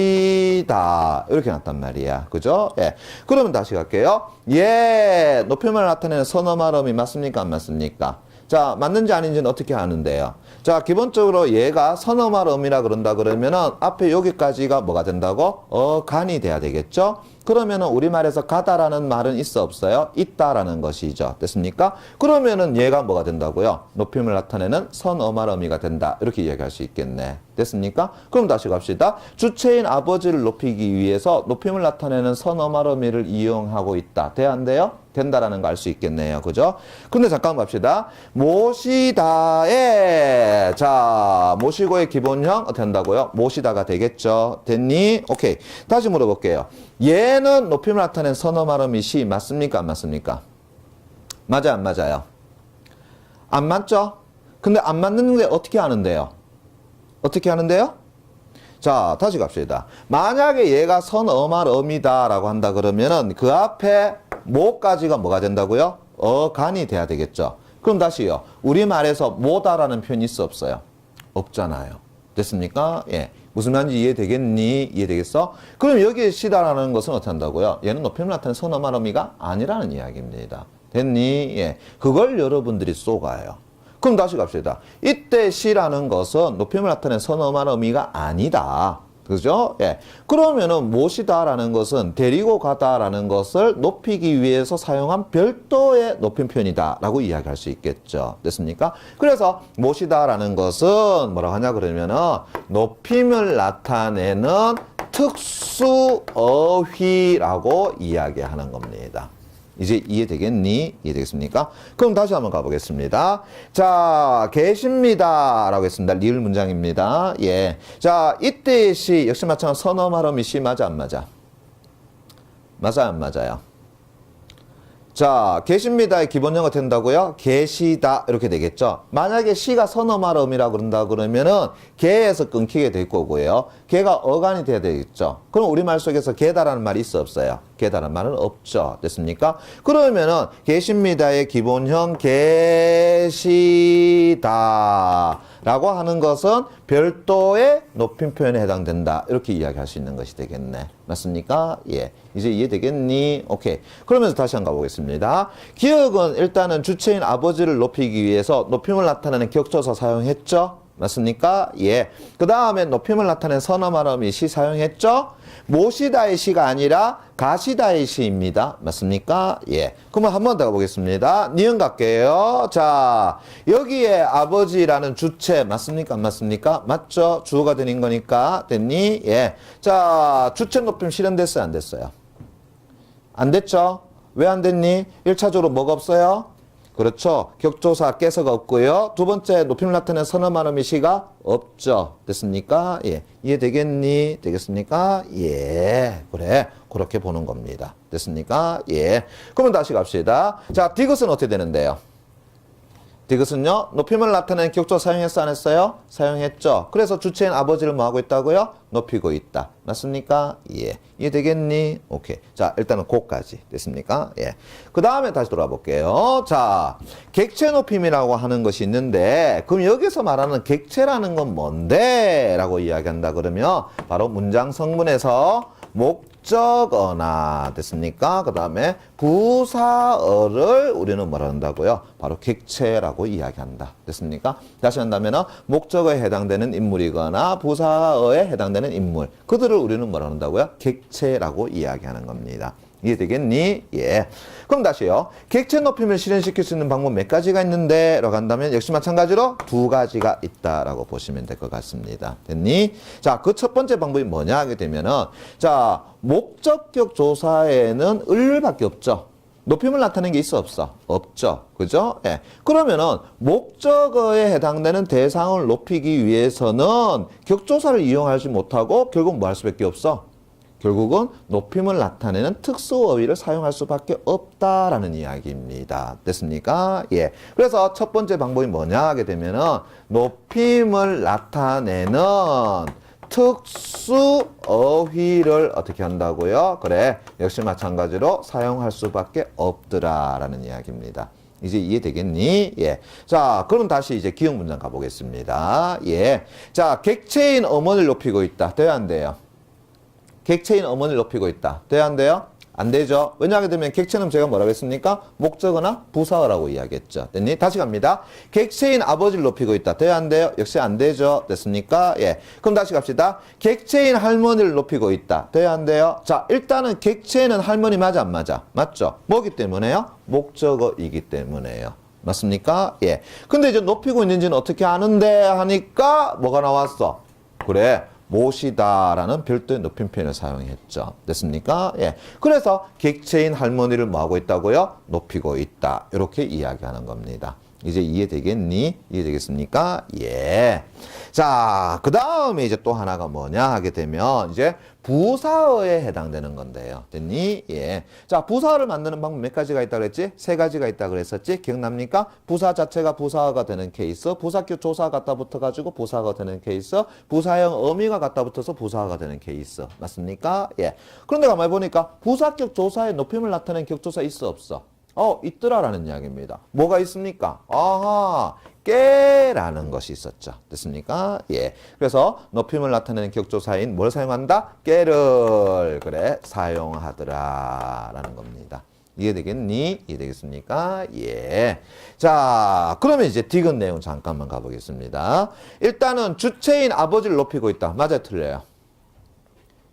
가시다. 이렇게 났단 말이야. 그죠? 예. 그러면 다시 갈게요. 예. 높임을 나타내는 선어말음이 맞습니까? 안 맞습니까? 자, 맞는지 아닌지는 어떻게 아는데요? 자, 기본적으로 얘가 선어말음이라 그런다 그러면은 앞에 여기까지가 뭐가 된다고? 어간이 돼야 되겠죠? 그러면은 우리말에서 가다라는 말은 있어 없어요? 있다라는 것이죠. 됐습니까? 그러면은 얘가 뭐가 된다고요? 높임을 나타내는 선어말음이가 된다. 이렇게 이야기할 수 있겠네. 됐습니까? 그럼 다시 갑시다. 주체인 아버지를 높이기 위해서 높임을 나타내는 선어말음이를 이용하고 있다. 돼야 안 돼요? 된다라는 거 알 수 있겠네요. 그죠? 근데 잠깐 갑시다. 모시다에, 자, 모시고의 기본형 된다고요? 모시다가 되겠죠? 됐니? 오케이. 다시 물어볼게요. 얘는 높임을 나타낸 선어말음이 시 맞습니까? 안 맞습니까? 맞아요? 안 맞아요? 안 맞죠? 근데 안 맞는데 어떻게 하는데요? 어떻게 하는데요? 자, 다시 갑시다. 만약에 얘가 선어말음이다라고 한다 그러면은 그 앞에 뭐까지가 뭐가 된다고요? 어간이 돼야 되겠죠. 그럼 다시요. 우리말에서 뭐다라는 표현이 있어 없어요? 없잖아요. 됐습니까? 예. 무슨 말인지 이해되겠니? 이해되겠어? 그럼 여기에 시다라는 것은 어떻게 한다고요? 얘는 높임을 나타내는 선어말음이가 아니라는 이야기입니다. 됐니? 예. 그걸 여러분들이 쏘가요. 그럼 다시 갑시다. 이때 시라는 것은 높임을 나타내는 선어말음이가 아니다. 그죠? 예. 그러면은 무엇이다라는 것은 데리고 가다라는 것을 높이기 위해서 사용한 별도의 높임 표현이다라고 이야기할 수 있겠죠. 됐습니까? 그래서 무엇이다라는 것은 뭐라고 하냐 그러면은 높임을 나타내는 특수어휘라고 이야기하는 겁니다. 이제 이해되겠니? 이해되겠습니까? 그럼 다시 한번 가보겠습니다. 자, 계십니다. 라고 했습니다. 리을 문장입니다. 예. 자, 이때의 시, 역시 마찬가지로 선어말음이 시 맞아, 안 맞아? 맞아요, 안 맞아요? 자, 계십니다의 기본형어 된다고요? 계시다 이렇게 되겠죠. 만약에 시가 선어말음이라 그런다 그러면은 개에서 끊기게 될 거고요. 개가 어간이 돼야 되겠죠. 그럼 우리말 속에서 개다라는 말이 있어 없어요? 개다라는 말은 없죠. 됐습니까? 그러면은 계십니다의 기본형 계시다 라고 하는 것은 별도의 높임 표현에 해당된다. 이렇게 이야기할 수 있는 것이 되겠네. 맞습니까? 예. 이제 이해되겠니? 오케이. 그러면서 다시 한번 가보겠습니다. 기역은 일단은 주체인 아버지를 높이기 위해서 높임을 나타내는 격조사 사용했죠? 맞습니까? 예. 그 다음에 높임을 나타낸 선어말음이 시 사용했죠? 모시다의 시가 아니라 가시다의 시입니다. 맞습니까? 예. 그러면 한 번 더 가보겠습니다. 니은 갈게요. 자, 여기에 아버지라는 주체 맞습니까? 안 맞습니까? 맞죠? 주어가 되는 거니까. 됐니? 예. 자, 주체 높임 실현됐어요? 안 됐어요? 안 됐죠? 왜 안 됐니? 1차적으로 뭐가 없어요? 그렇죠. 격조사 깨서가 없고요. 두 번째 높임을 나타내는 선어말음이 시가 없죠. 됐습니까? 예. 이해되겠니? 되겠습니까? 예. 그래. 그렇게 보는 겁니다. 됐습니까? 예. 그러면 다시 갑시다. 자, 디귿은 어떻게 되는데요? 디귿은요, 높임을 나타내는 격조사 사용했어, 안 했어요? 사용했죠. 그래서 주체인 아버지를 뭐 하고 있다고요? 높이고 있다. 맞습니까? 예. 이해되겠니? 오케이. 자, 일단은 고까지 됐습니까? 예. 그 다음에 다시 돌아와 볼게요. 자, 객체 높임이라고 하는 것이 있는데, 그럼 여기서 말하는 객체라는 건 뭔데? 라고 이야기한다 그러면, 바로 문장 성분에서 목적어나 됐습니까? 그 다음에 부사어를 우리는 뭐라 한다고요? 바로 객체라고 이야기한다. 됐습니까? 다시 한다면 목적어에 해당되는 인물이거나 부사어에 해당되는 인물, 그들을 우리는 뭐라 한다고요? 객체라고 이야기하는 겁니다. 이해되겠니? 예. 그럼 다시요. 객체 높임을 실현시킬 수 있는 방법 몇 가지가 있는데 라고 한다면 역시 마찬가지로 두 가지가 있다라고 보시면 될 것 같습니다. 됐니? 자, 그 첫 번째 방법이 뭐냐 하게 되면은, 자, 목적격 조사에는 을밖에 없죠. 높임을 나타내는 게 있어 없어? 없죠. 그죠? 예. 그러면은 목적어에 해당되는 대상을 높이기 위해서는 격조사를 이용하지 못하고 결국 뭐 할 수밖에 없어? 결국은 높임을 나타내는 특수어휘를 사용할 수밖에 없다라는 이야기입니다. 됐습니까? 예. 그래서 첫 번째 방법이 뭐냐 하게 되면은 높임을 나타내는 특수어휘를 어떻게 한다고요? 그래. 역시 마찬가지로 사용할 수밖에 없더라라는 이야기입니다. 이제 이해되겠니? 예. 자, 그럼 다시 이제 기억 문장 가보겠습니다. 예. 자, 객체인 어머니를 높이고 있다. 돼야 안 돼요? 객체인 어머니를 높이고 있다. 돼야 안 돼요? 안 되죠. 왜냐하게 되면 객체는 제가 뭐라고 했습니까? 목적어나 부사어라고 이야기했죠. 됐니? 다시 갑니다. 객체인 아버지를 높이고 있다. 돼야 안 돼요? 역시 안 되죠. 됐습니까? 예. 그럼 다시 갑시다. 객체인 할머니를 높이고 있다. 돼야 안 돼요? 자, 일단은 객체는 할머니 맞아 안 맞아? 맞죠? 뭐기 때문에요? 목적어이기 때문에요. 맞습니까? 예. 근데 이제 높이고 있는지는 어떻게 아는데 하니까 뭐가 나왔어? 그래. 모시다라는 별도의 높임 표현을 사용했죠. 됐습니까? 예. 그래서 객체인 할머니를 뭐 하고 있다고요? 높이고 있다. 이렇게 이야기하는 겁니다. 이제 이해되겠니? 이해되겠습니까? 예. 자, 그 다음에 이제 또 하나가 뭐냐 하게 되면 이제 부사어에 해당되는 건데요. 됐니? 예. 자, 부사어를 만드는 방법 몇 가지가 있다고 그랬지? 세 가지가 있다고 그랬었지? 기억납니까? 부사 자체가 부사어가 되는 케이스, 부사격 조사 갖다 붙어가지고 부사어가 되는 케이스, 부사형 어미가 갖다 붙어서 부사어가 되는 케이스. 맞습니까? 예. 그런데 가만히 보니까 부사격 조사에 높임을 나타내는 격조사 있어 없어? 있더라라는 이야기입니다. 뭐가 있습니까? 아하, 깨라는 것이 있었죠. 됐습니까? 예. 그래서 높임을 나타내는 격조사인 뭘 사용한다? 깨를, 그래, 사용하더라라는 겁니다. 이해되겠니? 이해되겠습니까? 예. 자, 그러면 이제 디귿 내용 잠깐만 가보겠습니다. 일단은 주체인 아버지를 높이고 있다. 맞아요? 틀려요?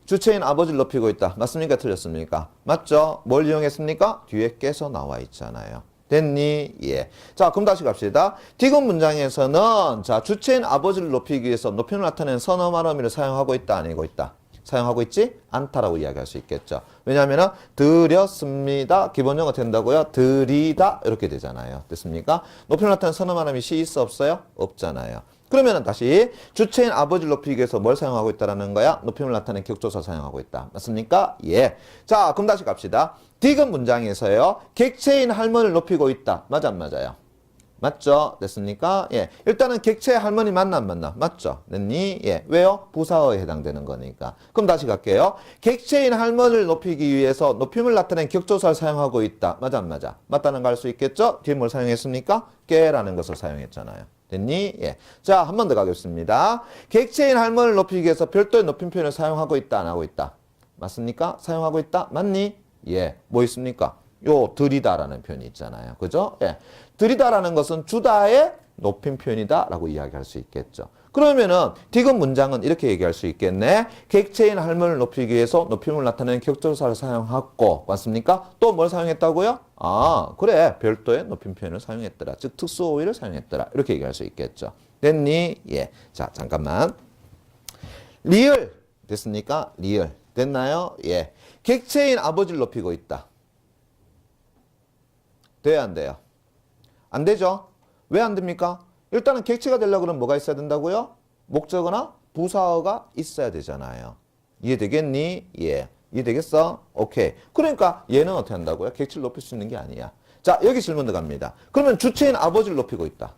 주체인 아버지를 높이고 있다. 맞습니까? 틀렸습니까? 맞죠? 뭘 이용했습니까? 뒤에 깨서 나와 있잖아요. 됐니? 예. 자, 그럼 다시 갑시다. 디귿 문장에서는 자, 주체인 아버지를 높이기 위해서 높임을 나타내는 선어 말어미를 사용하고 있다, 아니고 있다? 사용하고 있지 않다라고 이야기할 수 있겠죠. 왜냐하면 드렸습니다. 기본형어 된다고요. 드리다 이렇게 되잖아요. 됐습니까? 높임을 나타내는 선어 말어미 시 있어 없어요? 없잖아요. 그러면은 다시 주체인 아버지를 높이기 위해서 뭘 사용하고 있다라는 거야? 높임을 나타내는 격조사 사용하고 있다. 맞습니까? 예. 자, 그럼 다시 갑시다. 디귿 문장에서요. 객체인 할머니를 높이고 있다. 맞아 안 맞아요? 맞죠? 됐습니까? 예. 일단은 객체의 할머니 맞나 안 맞나? 맞죠? 됐니? 예. 왜요? 부사어에 해당되는 거니까. 그럼 다시 갈게요. 객체인 할머니를 높이기 위해서 높임을 나타낸 격조사를 사용하고 있다. 맞아 안 맞아? 맞다는 거 알 수 있겠죠? 뒤에 뭘 사용했습니까? 깨라는 것을 사용했잖아요. 됐니? 예. 자, 한 번 더 가겠습니다. 객체인 할머니를 높이기 위해서 별도의 높임 표현을 사용하고 있다, 안 하고 있다? 맞습니까? 사용하고 있다? 맞니? 예. 뭐 있습니까? 요 드리다라는 표현이 있잖아요. 그죠? 예. 드리다라는 것은 주다의 높임 표현이다라고 이야기할 수 있겠죠. 그러면은 디귿 문장은 이렇게 얘기할 수 있겠네. 객체인 할머니를 높이기 위해서 높임을 나타내는 격조사를 사용했고, 맞습니까? 또 뭘 사용했다고요? 아, 그래. 별도의 높임 표현을 사용했더라. 즉 특수어휘를 사용했더라. 이렇게 얘기할 수 있겠죠. 됐니? 예. 자, 잠깐만. 리을 됐습니까? 리을 됐나요? 예. 객체인 아버지를 높이고 있다. 돼야 안 돼요? 안 되죠? 왜 안 됩니까? 일단은 객체가 되려고 그러면 뭐가 있어야 된다고요? 목적어나 부사어가 있어야 되잖아요. 이해되겠니? 예. 이해되겠어? 오케이. 그러니까 얘는 어떻게 한다고요? 객체를 높일 수 있는 게 아니야. 자, 여기 질문 들어갑니다. 그러면 주체인 아버지를 높이고 있다.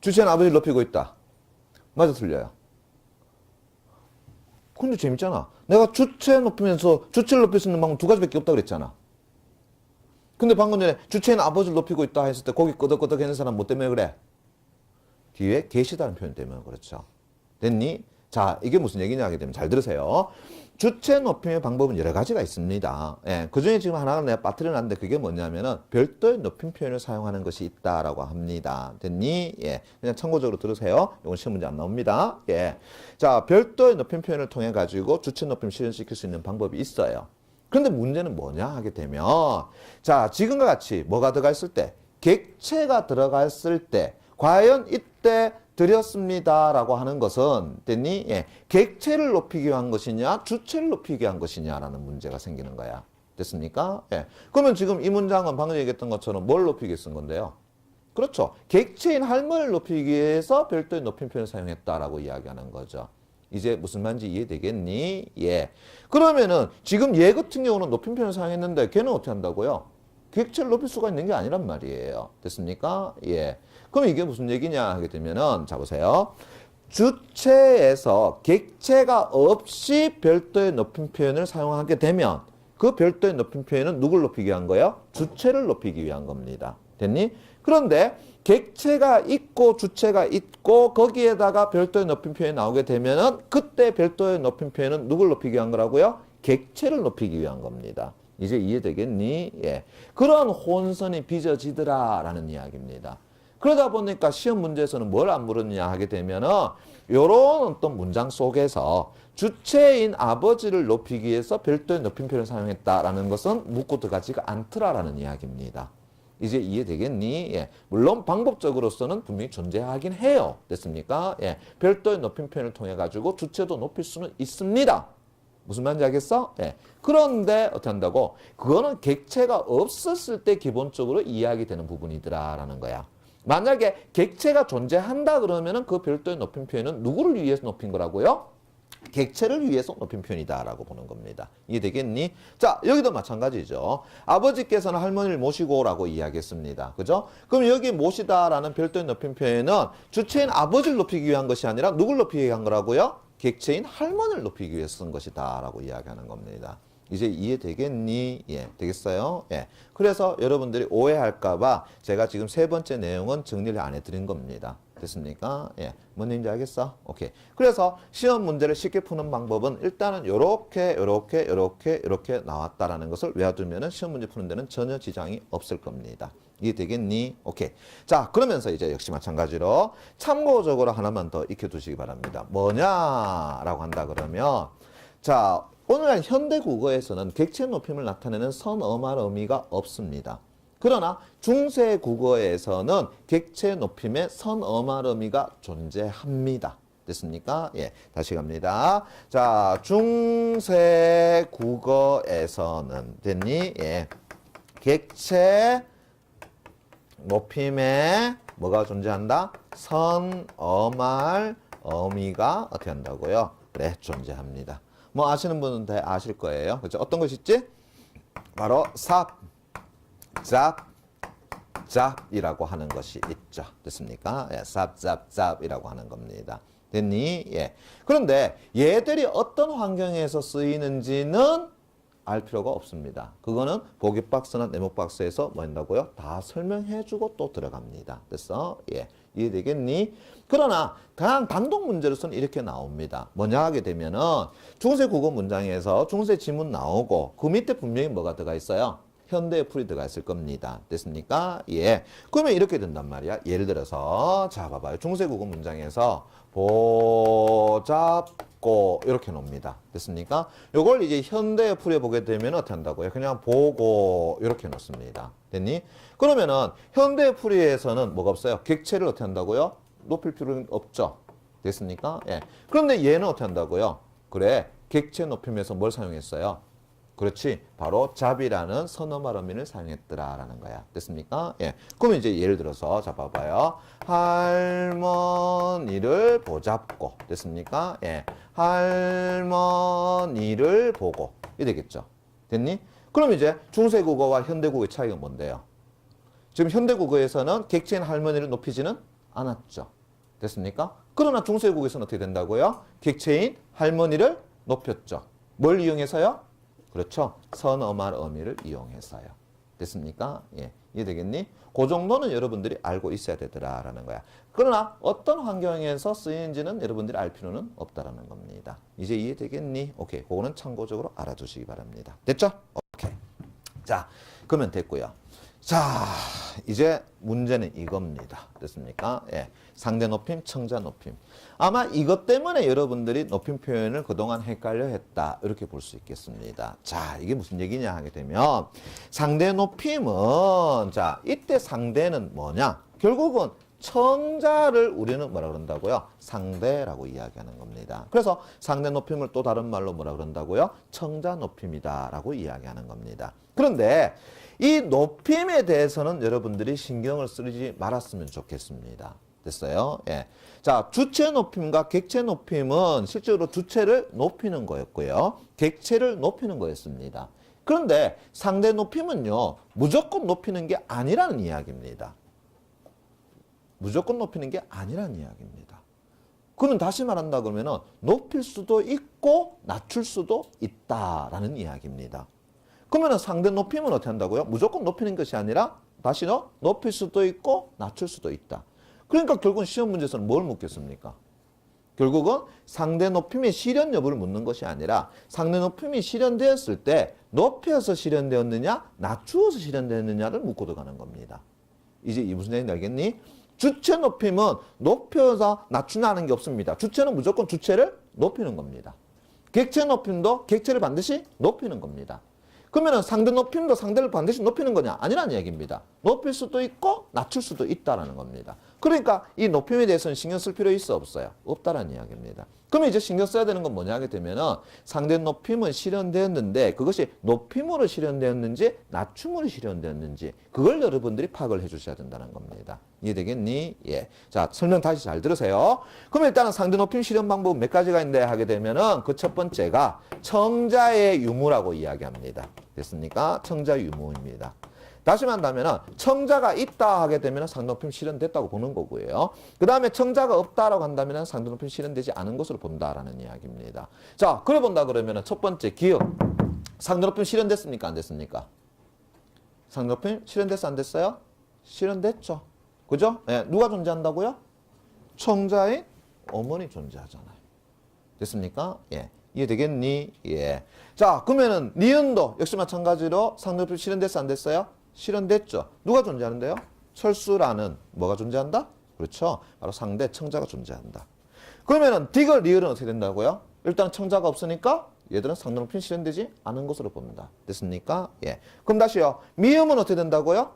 주체인 아버지를 높이고 있다. 맞아, 틀려요? 근데 재밌잖아. 내가 주체 높이면서 주체를 높일 수 있는 방법 두 가지밖에 없다고 그랬잖아. 근데 방금 전에 주체인 아버지를 높이고 있다 했을 때 고기 끄덕끄덕 하는 사람 뭐 때문에 그래? 뒤에 계시다는 표현 때문에 그렇죠. 됐니? 자, 이게 무슨 얘기냐 하게 되면 잘 들으세요. 주체 높임의 방법은 여러 가지가 있습니다. 예, 그 중에 지금 하나가 내가 빠뜨려 놨는데 그게 뭐냐면은 별도의 높임 표현을 사용하는 것이 있다라고 합니다. 됐니? 예, 그냥 참고적으로 들으세요. 이건 시험 문제 안 나옵니다. 예, 자, 별도의 높임 표현을 통해 가지고 주체 높임 실현시킬 수 있는 방법이 있어요. 그런데 문제는 뭐냐 하게 되면 자, 지금과 같이 뭐가 들어갔을 때 객체가 들어갔을 때 과연 이때 드렸습니다라고 하는 것은 됐니? 예. 객체를 높이기 위한 것이냐 주체를 높이기 위한 것이냐라는 문제가 생기는 거야. 됐습니까? 예. 그러면 지금 이 문장은 방금 얘기했던 것처럼 뭘 높이기 위해 쓴 건데요? 그렇죠. 객체인 할머니를 높이기 위해서 별도의 높임 표현을 사용했다라고 이야기하는 거죠. 이제 무슨 말인지 이해되겠니? 예. 그러면은 지금 얘 같은 경우는 높임 표현을 사용했는데 걔는 어떻게 한다고요? 객체를 높일 수가 있는 게 아니란 말이에요. 됐습니까? 예. 그럼 이게 무슨 얘기냐 하게 되면은 자 보세요. 주체에서 객체가 없이 별도의 높임 표현을 사용하게 되면 그 별도의 높임 표현은 누굴 높이기 위한 거예요? 주체를 높이기 위한 겁니다. 됐니? 그런데 객체가 있고 주체가 있고 거기에다가 별도의 높임 표현이 나오게 되면은 그때 별도의 높임 표현은 누굴 높이기 위한 거라고요? 객체를 높이기 위한 겁니다. 이제 이해되겠니? 예. 그런 혼선이 빚어지더라라는 이야기입니다. 그러다 보니까 시험 문제에서는 뭘 안 물었냐 하게 되면은 요런 어떤 문장 속에서 주체인 아버지를 높이기 위해서 별도의 높임 표현을 사용했다라는 것은 묻고 들어가지가 않더라라는 이야기입니다. 이제 이해되겠니? 예. 물론 방법적으로서는 분명히 존재하긴 해요. 됐습니까? 예. 별도의 높임 표현을 통해 가지고 주체도 높일 수는 있습니다. 무슨 말인지 알겠어? 예. 그런데 어떻게 한다고? 그거는 객체가 없었을 때 기본적으로 이야기되는 부분이더라라는 거야. 만약에 객체가 존재한다 그러면은 그 별도의 높임 표현은 누구를 위해서 높인 거라고요? 객체를 위해서 높임 표현이다라고 보는 겁니다. 이해되겠니? 자, 여기도 마찬가지죠. 아버지께서는 할머니를 모시고라고 이야기했습니다. 그죠? 그럼 여기 모시다라는 별도의 높임 표현은 주체인 아버지를 높이기 위한 것이 아니라 누굴 높이기 위한 거라고요? 객체인 할머니를 높이기 위해서 쓴 것이다 라고 이야기하는 겁니다. 이제 이해되겠니? 예, 되겠어요? 예. 그래서 여러분들이 오해할까봐 제가 지금 세 번째 내용은 정리를 안 해드린 겁니다. 됐습니까? 예. 뭔 얘기인지 알겠어? 오케이. 그래서 시험 문제를 쉽게 푸는 방법은 일단은 요렇게 나왔다라는 것을 외워두면은 시험 문제 푸는 데는 전혀 지장이 없을 겁니다. 이해되겠니? 오케이. 자, 그러면서 이제 역시 마찬가지로 참고적으로 하나만 더 익혀두시기 바랍니다. 뭐냐라고 한다 그러면 자, 오늘날 현대 국어에서는 객체 높임을 나타내는 선어말 의미가 없습니다. 그러나 중세 국어에서는 객체 높임의 선어말 의미가 존재합니다. 됐습니까? 예, 다시 갑니다. 자, 중세 국어에서는 됐니? 예, 객체 높임에 뭐가 존재한다? 선어말 어미가 어떻게 한다고요? 그래, 존재합니다. 뭐 아시는 분은 다 아실 거예요. 그렇죠? 어떤 것이 있지? 바로 삽, 잡, 잡이라고 하는 것이 있죠. 됐습니까? 예, 삽, 잡, 잡이라고 하는 겁니다. 됐니? 예. 그런데 얘들이 어떤 환경에서 쓰이는지는 알 필요가 없습니다. 그거는 보기 박스나 네모 박스에서 뭐 한다고요? 다 설명해주고 또 들어갑니다. 됐어? 예. 이해되겠니? 그러나 그냥 단독 문제로서는 이렇게 나옵니다. 뭐냐 하게 되면은 중세 국어 문장에서 중세 지문 나오고 그 밑에 분명히 뭐가 들어가 있어요? 현대의 풀이 들어가 있을 겁니다. 됐습니까? 예. 그러면 이렇게 된단 말이야. 예를 들어서 자 봐봐요. 중세 국어 문장에서 보잡고 이렇게 놓습니다. 됐습니까? 요걸 이제 현대의 풀에 보게 되면 어떻게 한다고요? 그냥 보고 이렇게 놓습니다. 됐니? 그러면은 현대의 풀이에서는 뭐가 없어요? 객체를 어떻게 한다고요? 높일 필요는 없죠. 됐습니까? 예. 그런데 얘는 어떻게 한다고요? 그래. 객체 높임에서 뭘 사용했어요? 그렇지. 바로 잡이라는 선어말 어민을 사용했더라라는 거야. 됐습니까? 예. 그러면 이제 예를 들어서 자 봐봐요. 할머니를 보잡고 됐습니까? 예. 할머니를 보고 이 되겠죠. 됐니? 그럼 이제 중세국어와 현대국어의 차이가 뭔데요? 지금 현대국어에서는 객체인 할머니를 높이지는 않았죠. 됐습니까? 그러나 중세국어에서는 어떻게 된다고요? 객체인 할머니를 높였죠. 뭘 이용해서요? 그렇죠. 선어말 어미를 이용해서요. 됐습니까? 예. 이해되겠니? 그 정도는 여러분들이 알고 있어야 되더라라는 거야. 그러나 어떤 환경에서 쓰이는지는 여러분들이 알 필요는 없다라는 겁니다. 이제 이해되겠니? 오케이. 그거는 참고적으로 알아두시기 바랍니다. 됐죠? 오케이. 자, 그러면 됐고요. 자, 이제 문제는 이겁니다. 됐습니까? 예. 상대 높임, 청자 높임. 아마 이것 때문에 여러분들이 높임 표현을 그동안 헷갈려 했다. 이렇게 볼 수 있겠습니다. 자, 이게 무슨 얘기냐 하게 되면 상대 높임은 자, 이때 상대는 뭐냐? 결국은 청자를 우리는 뭐라 그런다고요? 상대라고 이야기하는 겁니다. 그래서 상대 높임을 또 다른 말로 뭐라 그런다고요? 청자 높임이다라고 이야기하는 겁니다. 그런데 이 높임에 대해서는 여러분들이 신경을 쓰지 말았으면 좋겠습니다. 됐어요? 예. 자, 주체 높임과 객체 높임은 실제로 주체를 높이는 거였고요. 객체를 높이는 거였습니다. 그런데 상대 높임은요, 무조건 높이는 게 아니라는 이야기입니다. 무조건 높이는 게 아니라는 이야기입니다. 그는 다시 말한다 그러면은 높일 수도 있고 낮출 수도 있다라는 이야기입니다. 그러면 상대 높임은 어떻게 한다고요? 무조건 높이는 것이 아니라 다시 높일 수도 있고 낮출 수도 있다. 그러니까 결국은 시험 문제에서는 뭘 묻겠습니까? 결국은 상대 높임의 실현 여부를 묻는 것이 아니라 상대 높임이 실현되었을 때 높여서 실현되었느냐 낮추어서 실현되었느냐를 묻고 들어가는 겁니다. 이제 이 무슨 얘기인지 알겠니? 주체 높임은 높여서 낮추는 게 없습니다. 주체는 무조건 주체를 높이는 겁니다. 객체 높임도 객체를 반드시 높이는 겁니다. 그러면 상대 높임도 상대를 반드시 높이는 거냐? 아니라는 얘기입니다. 높일 수도 있고 낮출 수도 있다라는 겁니다. 그러니까 이 높임에 대해서는 신경 쓸 필요 있어 없어요? 없다라는 이야기입니다. 그러면 이제 신경 써야 되는 건 뭐냐 하게 되면은 상대 높임은 실현되었는데 그것이 높임으로 실현되었는지 낮춤으로 실현되었는지 그걸 여러분들이 파악을 해주셔야 된다는 겁니다. 이해되겠니? 예. 자, 설명 다시 잘 들으세요. 그럼 일단은 상대 높임 실현 방법은 몇 가지가 있는데 하게 되면은 그 첫 번째가 청자의 유무라고 이야기합니다. 됐습니까? 청자 유무입니다. 다시 말한다면 청자가 있다 하게 되면 상대높임 실현됐다고 보는 거고요. 그 다음에 청자가 없다라고 한다면 상대높임 실현되지 않은 것으로 본다라는 이야기입니다. 자, 그래 본다 그러면 첫 번째 기억. 상대높임 실현됐습니까? 안 됐습니까? 상대높임 실현됐어? 안 됐어요? 실현됐죠. 그죠? 예, 누가 존재한다고요? 청자인 어머니 존재하잖아요. 됐습니까? 예. 이해되겠니? 예. 자, 그러면은 니은도 역시 마찬가지로 상대높임 실현됐어? 안 됐어요? 실현됐죠. 누가 존재하는데요? 철수라는 뭐가 존재한다? 그렇죠. 바로 상대 청자가 존재한다. 그러면은 디귿 리을은 어떻게 된다고요? 일단 청자가 없으니까 얘들은 상대 높임 실현되지 않은 것으로 봅니다. 됐습니까? 예. 그럼 다시요. 미음은 어떻게 된다고요?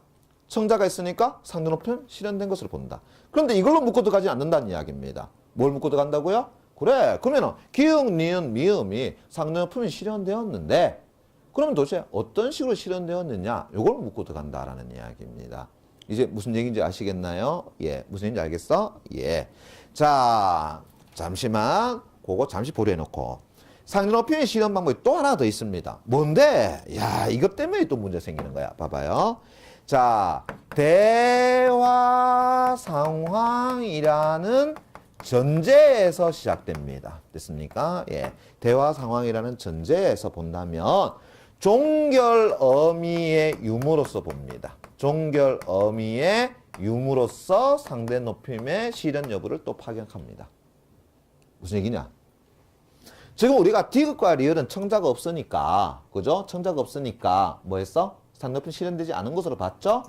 청자가 있으니까 상대 높임 실현된 것으로 본다. 그런데 이걸로 묶고 들어가지 않는다는 이야기입니다. 뭘 묶고 들어간다고요? 그래. 그러면은 기역, 니은, 미음이 상대 높임이 실현되었는데 그러면 도대체 어떤 식으로 실현되었느냐? 이걸 묻고 들어간다라는 이야기입니다. 이제 무슨 얘기인지 아시겠나요? 예, 무슨 얘기인지 알겠어? 예. 자, 잠시만. 그거 잠시 보류해놓고. 상대 높임의 실현 방법이 또 하나 더 있습니다. 뭔데? 야, 이것 때문에 또 문제 생기는 거야. 봐봐요. 자, 대화 상황이라는 전제에서 시작됩니다. 됐습니까? 예. 대화 상황이라는 전제에서 본다면 종결 어미의 유무로서 봅니다. 종결 어미의 유무로서 상대 높임의 실현 여부를 또 파악합니다. 무슨 얘기냐? 지금 우리가 디귿과 리을은 청자가 없으니까, 그죠? 청자가 없으니까 뭐 했어? 상대 높임 실현되지 않은 것으로 봤죠?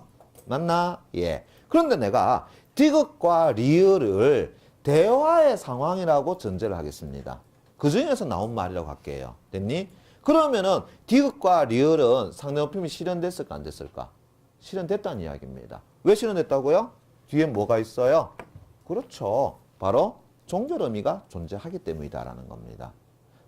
맞나? 예. 그런데 내가 디귿과 리을을 대화의 상황이라고 전제를 하겠습니다. 그 중에서 나온 말이라고 할게요. 됐니? 그러면은 디귿과 리을은 상대 높임이 실현됐을까 안 됐을까? 실현됐다는 이야기입니다. 왜 실현됐다고요? 뒤에 뭐가 있어요? 그렇죠. 바로 종결 의미가 존재하기 때문이다라는 겁니다.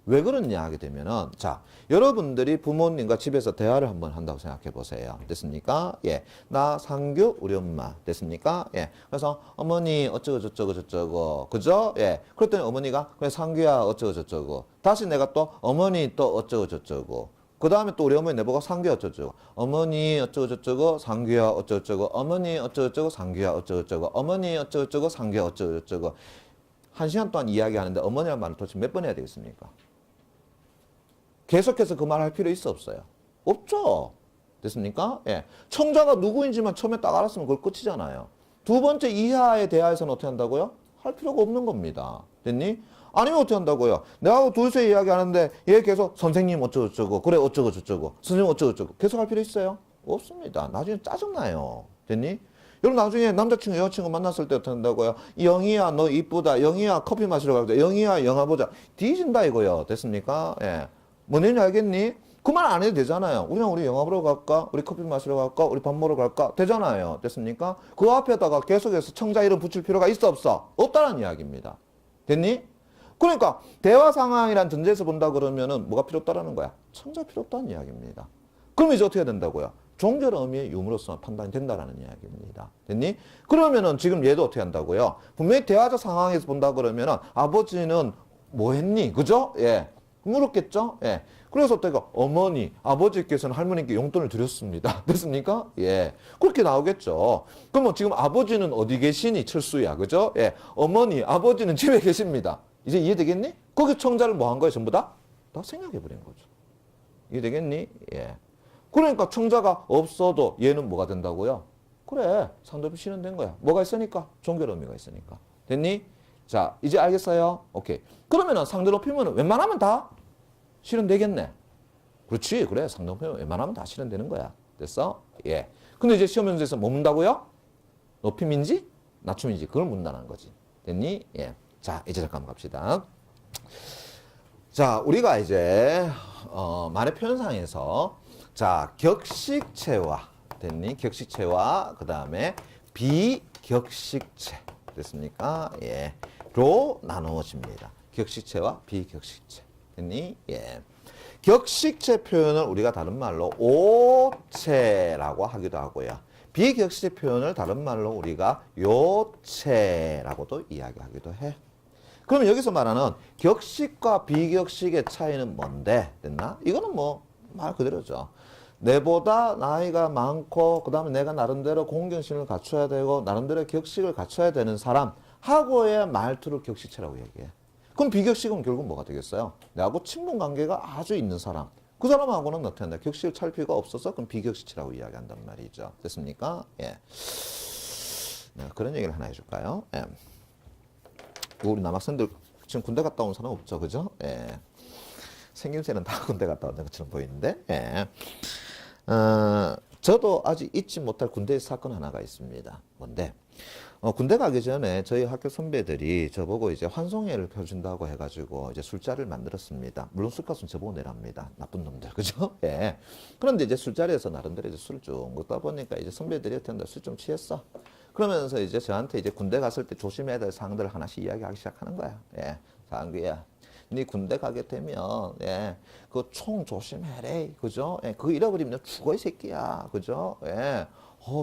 왜 그러냐 하게 되면은 자, 여러분들이 부모님과 집에서 대화를 한번 한다고 생각해 보세요. 됐습니까? 예. 나 상규 우리 엄마. 됐습니까? 예. 그래서 어머니 어쩌고 저쩌고 저쩌고. 그죠? 예. 그랬더니 어머니가 그래 상규야 어쩌고 저쩌고. 다시 내가 또 어머니 또 어쩌고 저쩌고. 그 다음에 또 우리 어머니 내보고 상규야 어쩌고저쩌고. 어머니 어쩌고저쩌고 상규야 어쩌고저쩌고. 어머니 어쩌고저쩌고 상규야 어쩌고저쩌고. 어머니 어쩌고저쩌고 상규야 어쩌고저쩌고. 1시간 동안 이야기하는데 어머니란 말을 도대체 몇 번 해야 되겠습니까? 계속해서 그 말 할 필요 있어 없어요? 없죠. 됐습니까? 예. 청자가 누구인지만 처음에 딱 알았으면 그걸 끝이잖아요. 두 번째 이하에 대하여서는 어떻게 한다고요? 할 필요가 없는 겁니다. 됐니? 아니면 어떻게 한다고요? 내가 둘이서 이야기하는데 얘 계속 선생님 어쩌고저쩌고 그래 어쩌고저쩌고 선생님 어쩌고저쩌고 계속 할 필요 있어요? 없습니다. 나중에 짜증나요. 됐니? 여러분 나중에 남자친구 여자친구 만났을 때 어떻게 한다고요? 영희야 너 이쁘다. 영희야 커피 마시러 가자. 영희야 영화 보자. 뒤진다 이거요. 됐습니까? 예. 뭔지 알겠니? 그 말 안 해도 되잖아요. 그냥 우리 영화 보러 갈까? 우리 커피 마시러 갈까? 우리 밥 먹으러 갈까? 되잖아요. 됐습니까? 그 앞에다가 계속해서 청자 이름 붙일 필요가 있어 없어? 없다는 이야기입니다. 됐니? 그러니까 대화 상황이란 전제에서 본다 그러면은 뭐가 필요 없다라는 거야? 청자 필요 없다는 이야기입니다. 그럼 이제 어떻게 된다고요? 종결 의미의 유무로서 판단이 된다라는 이야기입니다. 됐니? 그러면은 지금 얘도 어떻게 한다고요? 분명히 대화적 상황에서 본다 그러면은 아버지는 뭐 했니? 그죠? 예. 물었겠죠? 예. 그래서 어때가 어머니, 아버지께서는 할머니께 용돈을 드렸습니다. 됐습니까? 예. 그렇게 나오겠죠. 그러면 지금 아버지는 어디 계시니? 철수야. 그죠? 예. 어머니, 아버지는 집에 계십니다. 이제 이해되겠니? 거기 청자를 뭐 한 거예요? 전부 다? 다 생각해버린 거죠. 이해되겠니? 예. 그러니까 청자가 없어도 얘는 뭐가 된다고요? 그래. 상대편 실현된 거야. 뭐가 있으니까? 종결 의미가 있으니까. 됐니? 자, 이제 알겠어요? 오케이. 그러면은 상대 높이면은 웬만하면 다 실현되겠네. 그렇지. 그래. 상대 높이면 웬만하면 다 실현되는 거야. 됐어? 예. 근데 이제 시험 문제에서 뭐 문다고요? 높임인지 낮춤인지 그걸 문다는 거지. 됐니? 예. 자, 이제 잠깐 갑시다. 자, 우리가 이제 말의 표현상에서 자, 격식체와 됐니? 격식체와 그다음에 비격식체 됐습니까? 예. 로 나누어집니다. 격식체와 비격식체. 됐니? 예. 격식체 표현을 우리가 다른 말로 오체라고 하기도 하고요. 비격식체 표현을 다른 말로 우리가 요체라고도 이야기하기도 해. 그러면 여기서 말하는 격식과 비격식의 차이는 뭔데? 됐나? 이거는 뭐 말 그대로죠. 내보다 나이가 많고 그 다음에 내가 나름대로 공경심을 갖춰야 되고 나름대로 격식을 갖춰야 되는 사람하고의 말투를 격식체라고 얘기해. 그럼 비격식은 결국 뭐가 되겠어요? 내하고 친분 관계가 아주 있는 사람. 그 사람하고는 어떻게 한다? 격식을 찰 필요가 없어서 그럼 비격식체라고 이야기한단 말이죠. 됐습니까? 예. 네, 그런 얘기를 하나 해줄까요? 예. 우리 남학생들 지금 군대 갔다 온 사람 없죠? 그죠? 예. 생김새는 다 군대 갔다 온 것처럼 보이는데, 예. 저도 아직 잊지 못할 군대의 사건 하나가 있습니다. 뭔데? 군대 가기 전에 저희 학교 선배들이 저보고 이제 환송회를 펴준다고 해가지고 이제 술자리를 만들었습니다. 물론 술값은 저보고 내랍니다. 나쁜 놈들. 그죠? 예. 그런데 이제 술자리에서 나름대로 이제 술을 쭉 먹다 보니까 이제 선배들이 어떻게 술 좀 취했어. 그러면서 이제 저한테 이제 군대 갔을 때 조심해야 될 사항들을 하나씩 이야기하기 시작하는 거야. 예. 상규야. 네 군대 가게 되면 예, 그 총 조심해래, 그죠? 예, 그거 잃어버리면 죽어 이 새끼야, 그죠? 예,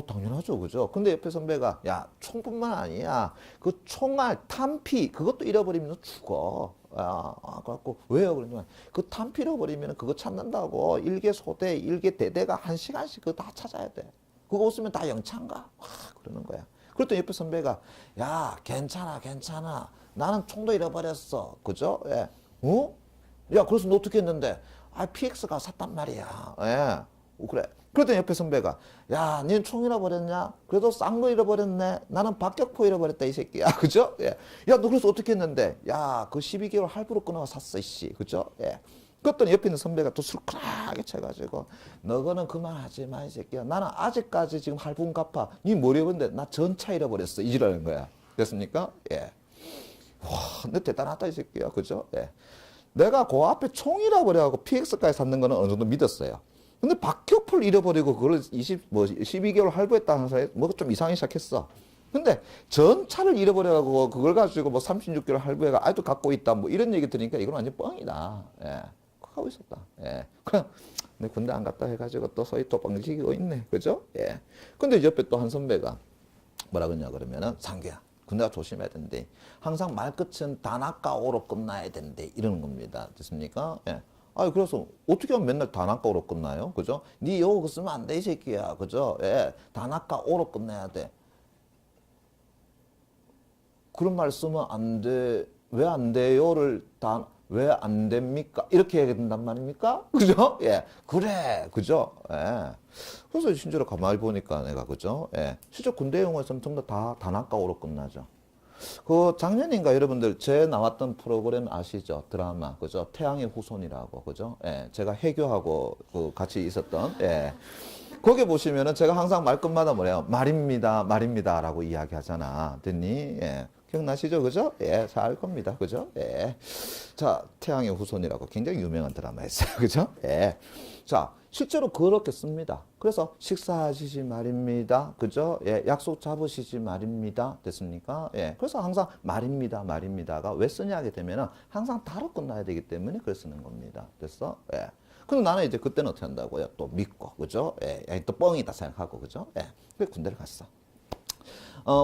당연하죠, 그죠? 근데 옆에 선배가 야 총뿐만 아니야, 그 총알 탄피 그것도 잃어버리면 죽어. 그래갖고 왜요? 그러면 그 탄피 잃어버리면 그거 찾는다고 일개 소대, 일개 대대가 1시간씩 그거 다 찾아야 돼. 그거 없으면 다 영창가. 그러는 거야. 그랬더니 옆에 선배가 야 괜찮아, 괜찮아. 나는 총도 잃어버렸어. 그죠? 예. 야, 그래서 너 어떻게 했는데? PX가 샀단 말이야. 예. 그래. 그랬더니 옆에 선배가, 야, 니는 총 잃어버렸냐? 그래도 싼 거 잃어버렸네. 나는 박격포 잃어버렸다, 이 새끼야. 그죠? 예. 야, 너 그래서 어떻게 했는데? 야, 그 12개월 할부로 끊어가 샀어, 이씨. 그죠? 예. 그랬더니 옆에 있는 선배가 또 술크하게 쳐가지고, 너거는 그만하지 마, 이 새끼야. 나는 아직까지 지금 할부금 갚아. 니 뭐 잃어버렸는데? 나 전차 잃어버렸어. 이지라는 거야. 됐습니까? 예. 와, 너 대단하다, 이 새끼야. 그죠? 예. 내가 그 앞에 총이라고 그래갖고 PX까지 샀는 거는 어느 정도 믿었어요. 근데 박격포를 잃어버리고 그걸 12개월 할부했다는 사람이 뭐 좀 이상하기 시작했어. 근데 전차를 잃어버려갖고 그걸 가지고 뭐 36개월 할부해가 아직도 갖고 있다. 뭐 이런 얘기 들으니까 이건 완전 뻥이다. 예. 하고 있었다. 예. 그냥 내 군대 안 갔다 해가지고 또 소위 또 뻥지기고 있네. 그죠? 예. 근데 옆에 또 한 선배가 뭐라 그러냐 그러면은 상규야. 군대가 조심해야 된대. 항상 말끝은 단아까오로 끝나야 된대. 이러는 겁니다. 됐습니까? 예. 아, 그래서 어떻게 하면 맨날 단아까오로 끝나요? 그죠? 니 요거 쓰면 안 돼, 이 새끼야. 그죠? 예. 단아까오로 끝내야 돼. 그런 말 쓰면 안 돼. 왜 안 돼요를 왜 안 됩니까? 이렇게 해야 된단 말입니까? 그죠? 예. 그래. 그죠? 예. 그래서 실제로 가만히 보니까 내가, 그죠? 예. 실제 군대 용어에서는 전부 다 단아까오로 끝나죠. 그 작년인가 여러분들 제 나왔던 프로그램 아시죠? 드라마. 그죠? 태양의 후손이라고. 그죠? 예. 제가 해교하고 그 같이 있었던, 예. 거기 보시면은 제가 항상 말끝마다 뭐래요? 말입니다, 말입니다. 라고 이야기하잖아. 됐니? 예. 기억나시죠? 그죠? 예, 잘 알 겁니다. 그죠? 예. 자, 태양의 후손이라고 굉장히 유명한 드라마였어요. 그죠? 예. 자, 실제로 그렇게 씁니다. 그래서 식사하시지 말입니다. 그죠? 예, 약속 잡으시지 말입니다. 됐습니까? 예. 그래서 항상 말입니다, 말입니다가 왜 쓰냐 하게 되면은 항상 다로 끝나야 되기 때문에 그걸 쓰는 겁니다. 됐어? 예. 근데 나는 이제 그때는 어떻게 한다고요? 또 믿고, 그죠? 예, 또 뻥이다 생각하고, 그죠? 예. 그래서 군대를 갔어.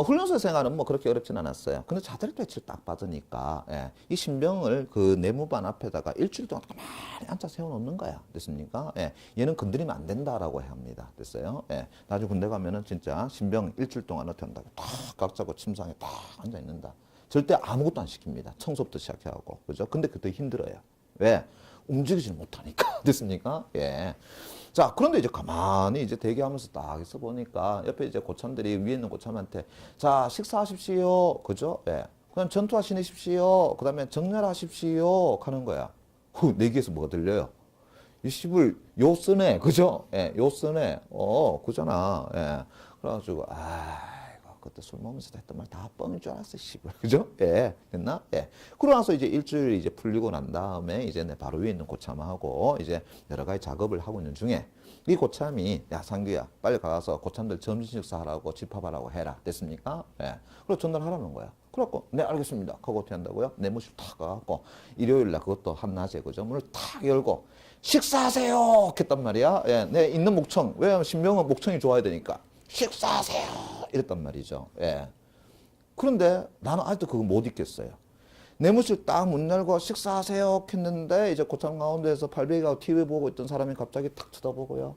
훈련소 생활은 뭐 그렇게 어렵진 않았어요. 근데 자살이 배치를 딱 받으니까, 예, 이 신병을 그 내무반 앞에다가 일주일 동안 가만히 앉아 세워놓는 거야. 됐습니까? 예, 얘는 건드리면 안 된다라고 합니다. 됐어요? 예, 나중에 군대 가면은 진짜 신병 일주일 동안 어떻게 한다고 딱 각자고 침상에 딱 앉아 있는다. 절대 아무것도 안 시킵니다. 청소부터 시작해하고. 그죠? 근데 그때 힘들어요. 왜? 움직이질 못하니까. 됐습니까? 예. 자, 그런데 이제 가만히 이제 대기하면서 딱 있어 보니까 옆에 이제 고참들이 위에 있는 고참한테 자, 식사하십시오. 그죠? 예. 그냥 전투하시십시오. 그 다음에 정렬하십시오. 하는 거야. 내 귀에서 뭐가 들려요? 이 씨불 요 쓰네. 그죠? 예, 요 쓰네. 그잖아. 예. 그래가지고, 그때 술 먹으면서 했던 말 다 뻥인 줄 알았어, 씨발. 그죠? 예. 됐나? 예. 그러고 나서 이제 일주일 이제 풀리고 난 다음에 이제 내 바로 위에 있는 고참하고 이제 여러 가지 작업을 하고 있는 중에 이 고참이 야, 상규야, 빨리 가서 고참들 점심 식사하라고 집합하라고 해라. 됐습니까? 예. 그리고 전화를 하라는 거야. 그래갖고, 네, 알겠습니다. 그거 어떻게 한다고요? 내무실 탁 가갖고 일요일 날 그것도 한낮에 그죠? 문을 탁 열고 식사하세요! 했단 말이야. 예. 내 있는 목청. 왜냐면 신병은 목청이 좋아야 되니까. 식사하세요! 이랬단 말이죠. 예. 그런데 나는 아직도 그거 못 잊겠어요. 내무실 딱 문 열고 식사하세요 했는데 이제 고창 가운데에서 발베개하고 TV 보고 있던 사람이 갑자기 탁 쳐다보고요.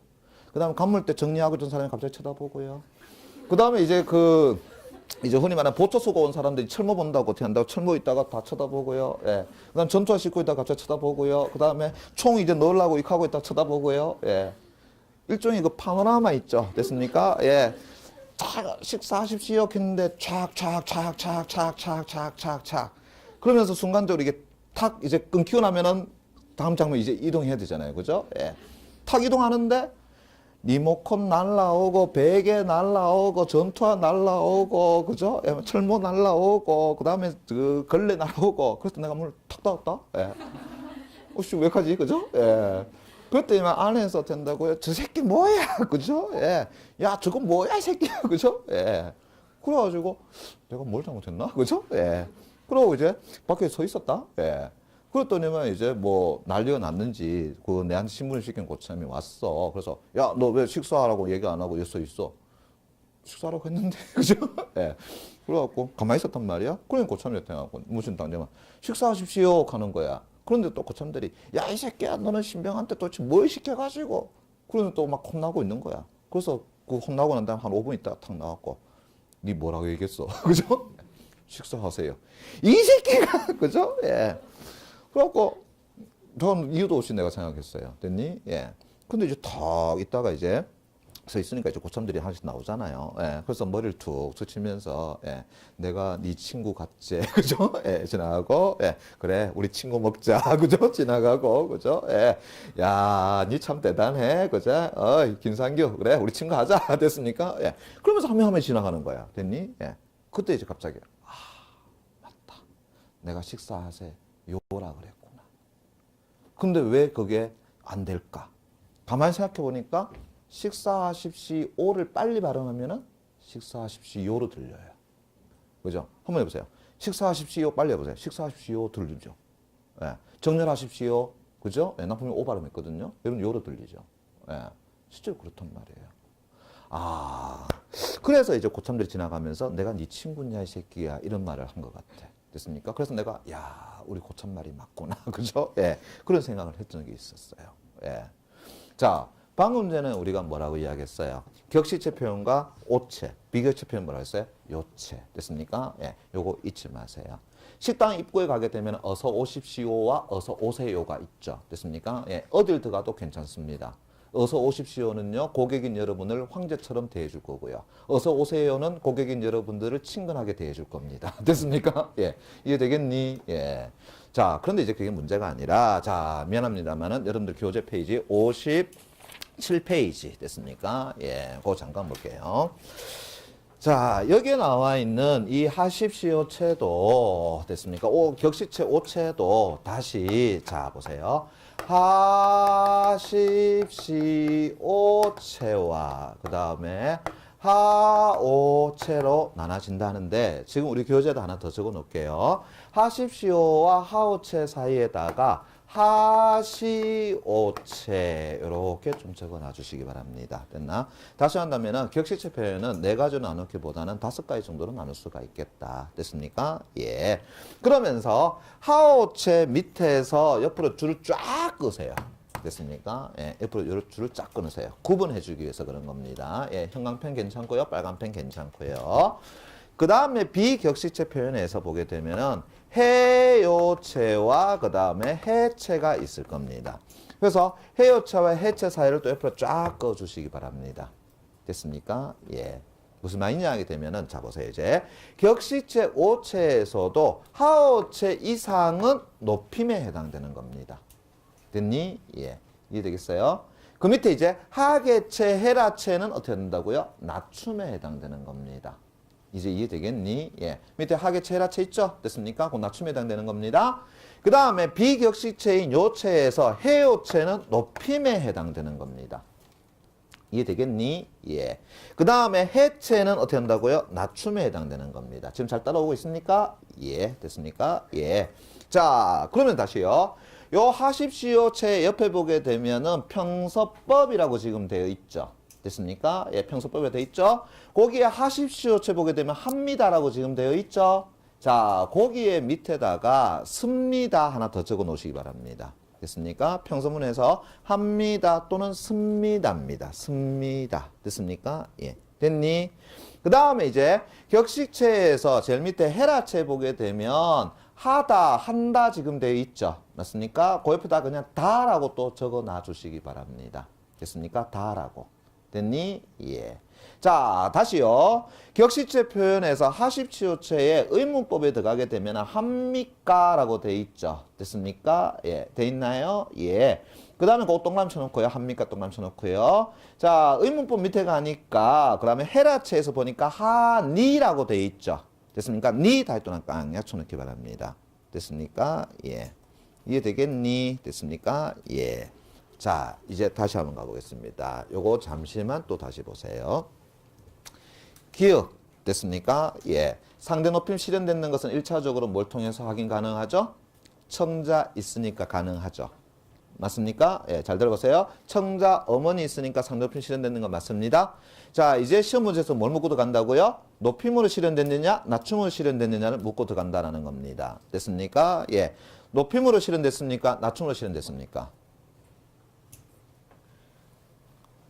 그 다음에 간물 때 정리하고 있던 사람이 갑자기 쳐다보고요. 그 다음에 이제 이제 흔히 말하는 보초 쓰고 온 사람들이 철모 본다고 어떻게 한다고 철모 있다가 다 쳐다보고요. 예. 그 다음 전투화 싣고 있다가 갑자기 쳐다보고요. 그 다음에 총 이제 넣으려고 익하고 있다가 쳐다보고요. 예. 일종의 그 파노라마 있죠. 됐습니까? 예. 딱 식사하십시오 했는데 착 그러면서 순간적으로 이게 탁 이제 끊기고 나면은 다음 장면 이제 이동해야 되잖아요. 그죠? 예. 탁 이동하는데 리모컨 날라오고 베개 날라오고 전투화 날라오고 그죠? 예. 철모 날라오고 그다음에 그 걸레 날라오고 그래서 내가 문을 탁 닫았다. 예. 혹시 왜 가지? 그죠? 예. 그랬더니만 안에서 된다고요. 저 새끼 뭐야? 그죠? 예. 야, 저거 뭐야, 이 새끼야? 그죠? 예. 그래가지고, 내가 뭘 잘못했나? 그죠? 예. 그러고 이제 밖에 서 있었다? 예. 그랬더니만 이제 뭐 난리가 났는지, 내한테 신문을 시킨 고참이 왔어. 그래서, 야, 너 왜 식사하라고 얘기 안 하고 여기 서 있어? 식사하라고 했는데, 그죠? 예. 그래갖고, 가만히 있었단 말이야? 그러니 고참이 나타나고, 무슨 당장은, 식사하십시오. 하는 거야. 그런데 또 고참들이 야, 이 새끼야, 너는 신병한테 도대체 뭘 시켜가지고 그러면 또 막 혼나고 있는 거야. 그래서 그 혼나고 난 다음에 한 5분 있다가 탁 나왔고 니 뭐라고 얘기했어? 그죠? 식사하세요. 이 새끼가 그죠? 예. 그래갖고 전 이유도 없이 내가 생각했어요. 됐니? 예. 근데 이제 탁 있다가 이제 서 있으니까 이제 고참들이 하나씩 나오잖아요. 예. 그래서 머리를 툭 스치면서, 예. 내가 네 친구 같지? 그죠? 예. 지나가고, 예. 그래, 우리 친구 먹자. 그죠? 지나가고, 그죠? 예. 야, 니 참 대단해. 그죠? 김상규. 그래, 우리 친구 하자. 됐습니까? 예. 그러면서 한 명 한 명 지나가는 거야. 됐니? 예. 그때 이제 갑자기, 맞다. 내가 식사하세. 요라 그랬구나. 근데 왜 그게 안 될까? 가만히 생각해 보니까 식사하십시오를 빨리 발음하면은 식사하십시오로 들려요. 그죠? 한번 해보세요. 식사하십시오 빨리 해보세요. 식사하십시오 들리죠. 예. 정렬하십시오. 그죠? 예, 나 분명히 오 발음했거든요. 여러분 요로 들리죠. 예. 실제로 그렇단 말이에요. 그래서 이제 고참들이 지나가면서 내가 네 친구냐 이 새끼야 이런 말을 한 것 같아. 됐습니까? 그래서 내가 야, 우리 고참말이 맞구나. 그죠? 예. 그런 생각을 했던 적이 있었어요. 예. 자, 방금 전에 우리가 뭐라고 이야기했어요? 격시체 표현과 오체, 비격체 표현 뭐라고 했어요? 요체. 됐습니까? 예. 요거 잊지 마세요. 식당 입구에 가게 되면 어서 오십시오와 어서 오세요가 있죠. 됐습니까? 예. 어딜 들어가도 괜찮습니다. 어서 오십시오는요, 고객인 여러분을 황제처럼 대해줄 거고요. 어서 오세요는 고객인 여러분들을 친근하게 대해줄 겁니다. 됐습니까? 예. 이해되겠니? 예. 자, 그런데 이제 그게 문제가 아니라, 자, 미안합니다만은 여러분들 교재 페이지 57페이지 됐습니까? 예. 그거 잠깐 볼게요. 자, 여기에 나와 있는 이 하십시오체도 됐습니까? 격시체 오체도 다시, 자, 보세요. 하십시오체와 그 다음에 하오체로 나눠진다는데 지금 우리 교재도 하나 더 적어 놓을게요. 하십시오와 하오체 사이에다가 하시오체 이렇게 좀 적어 놔주시기 바랍니다. 됐나? 다시 한다면은 격시체 표현은 네 가지로 나누기보다는 5가지 정도로 나눌 수가 있겠다. 됐습니까? 예. 그러면서 하오체 밑에서 옆으로 줄을 쫙 끄세요. 됐습니까? 예, 옆으로 줄을 쫙 끊으세요. 구분해주기 위해서 그런 겁니다. 예, 형광펜 괜찮고요, 빨간펜 괜찮고요. 그 다음에 비격시체 표현에서 보게 되면은 해요체와 그 다음에 해체가 있을 겁니다. 그래서 해요체와 해체 사이를 또 옆으로 쫙 꺼주시기 바랍니다. 됐습니까? 예. 무슨 말이냐 하게 되면은, 자, 보세요. 이제 격시체 오체에서도 하오체 이상은 높임에 해당되는 겁니다. 됐니? 예. 이해되겠어요? 그 밑에 이제 하계체, 헤라체는 어떻게 된다고요? 낮춤에 해당되는 겁니다. 이제 이해되겠니? 예. 밑에 하계체, 헤라체 있죠? 됐습니까? 그 낮춤에 해당되는 겁니다. 그 다음에 비격시체인 요체에서 해요체는 높임에 해당되는 겁니다. 이해되겠니? 예. 그 다음에 해체는 어떻게 한다고요? 낮춤에 해당되는 겁니다. 지금 잘 따라오고 있습니까? 예. 됐습니까? 예. 자, 그러면 다시요. 요 하십시오체 옆에 보게 되면은 평서법이라고 지금 되어 있죠. 됐습니까? 예, 평서법에 되어 있죠. 거기에 하십시오체 보게 되면 합니다라고 지금 되어 있죠. 자, 거기에 밑에다가 습니다 하나 더 적어 놓으시기 바랍니다. 됐습니까? 평서문에서 합니다 또는 습니다입니다. 습니다. 됐습니까? 예. 됐니? 그 다음에 이제 격식체에서 제일 밑에 헤라체 보게 되면 하다, 한다 지금 되어 있죠. 맞습니까? 그 옆에다 그냥 다라고 또 적어 놔주시기 바랍니다. 됐습니까? 다라고. 됐니? 예. 자, 다시요. 격시체 표현에서 하십시오체의 의문법에 들어가게 되면 합니까? 라고 돼 있죠. 됐습니까? 예. 돼 있나요? 예. 그 다음에 그거 동그라미 쳐놓고요. 합니까? 동그라미 쳐놓고요. 자, 의문법 밑에 가니까, 그 다음에 헤라체에서 보니까 하니라고 돼 있죠. 됐습니까? 니 다시 또는 깡약 쳐놓기 바랍니다. 됐습니까? 예. 이해되겠니? 됐습니까? 예. 자, 이제 다시 한번 가보겠습니다. 요거 잠시만 또 다시 보세요. 기억, 됐습니까? 예. 상대 높임 실현되는 것은 1차적으로 뭘 통해서 확인 가능하죠? 청자 있으니까 가능하죠. 맞습니까? 예, 잘 들어보세요. 청자 어머니 있으니까 상대 높임 실현되는 거 맞습니다. 자, 이제 시험 문제에서 뭘 묻고 들어간다고요? 높임으로 실현됐느냐, 낮춤으로 실현됐느냐를 묻고 들어간다는 겁니다. 됐습니까? 예. 높임으로 실현됐습니까? 낮춤으로 실현됐습니까?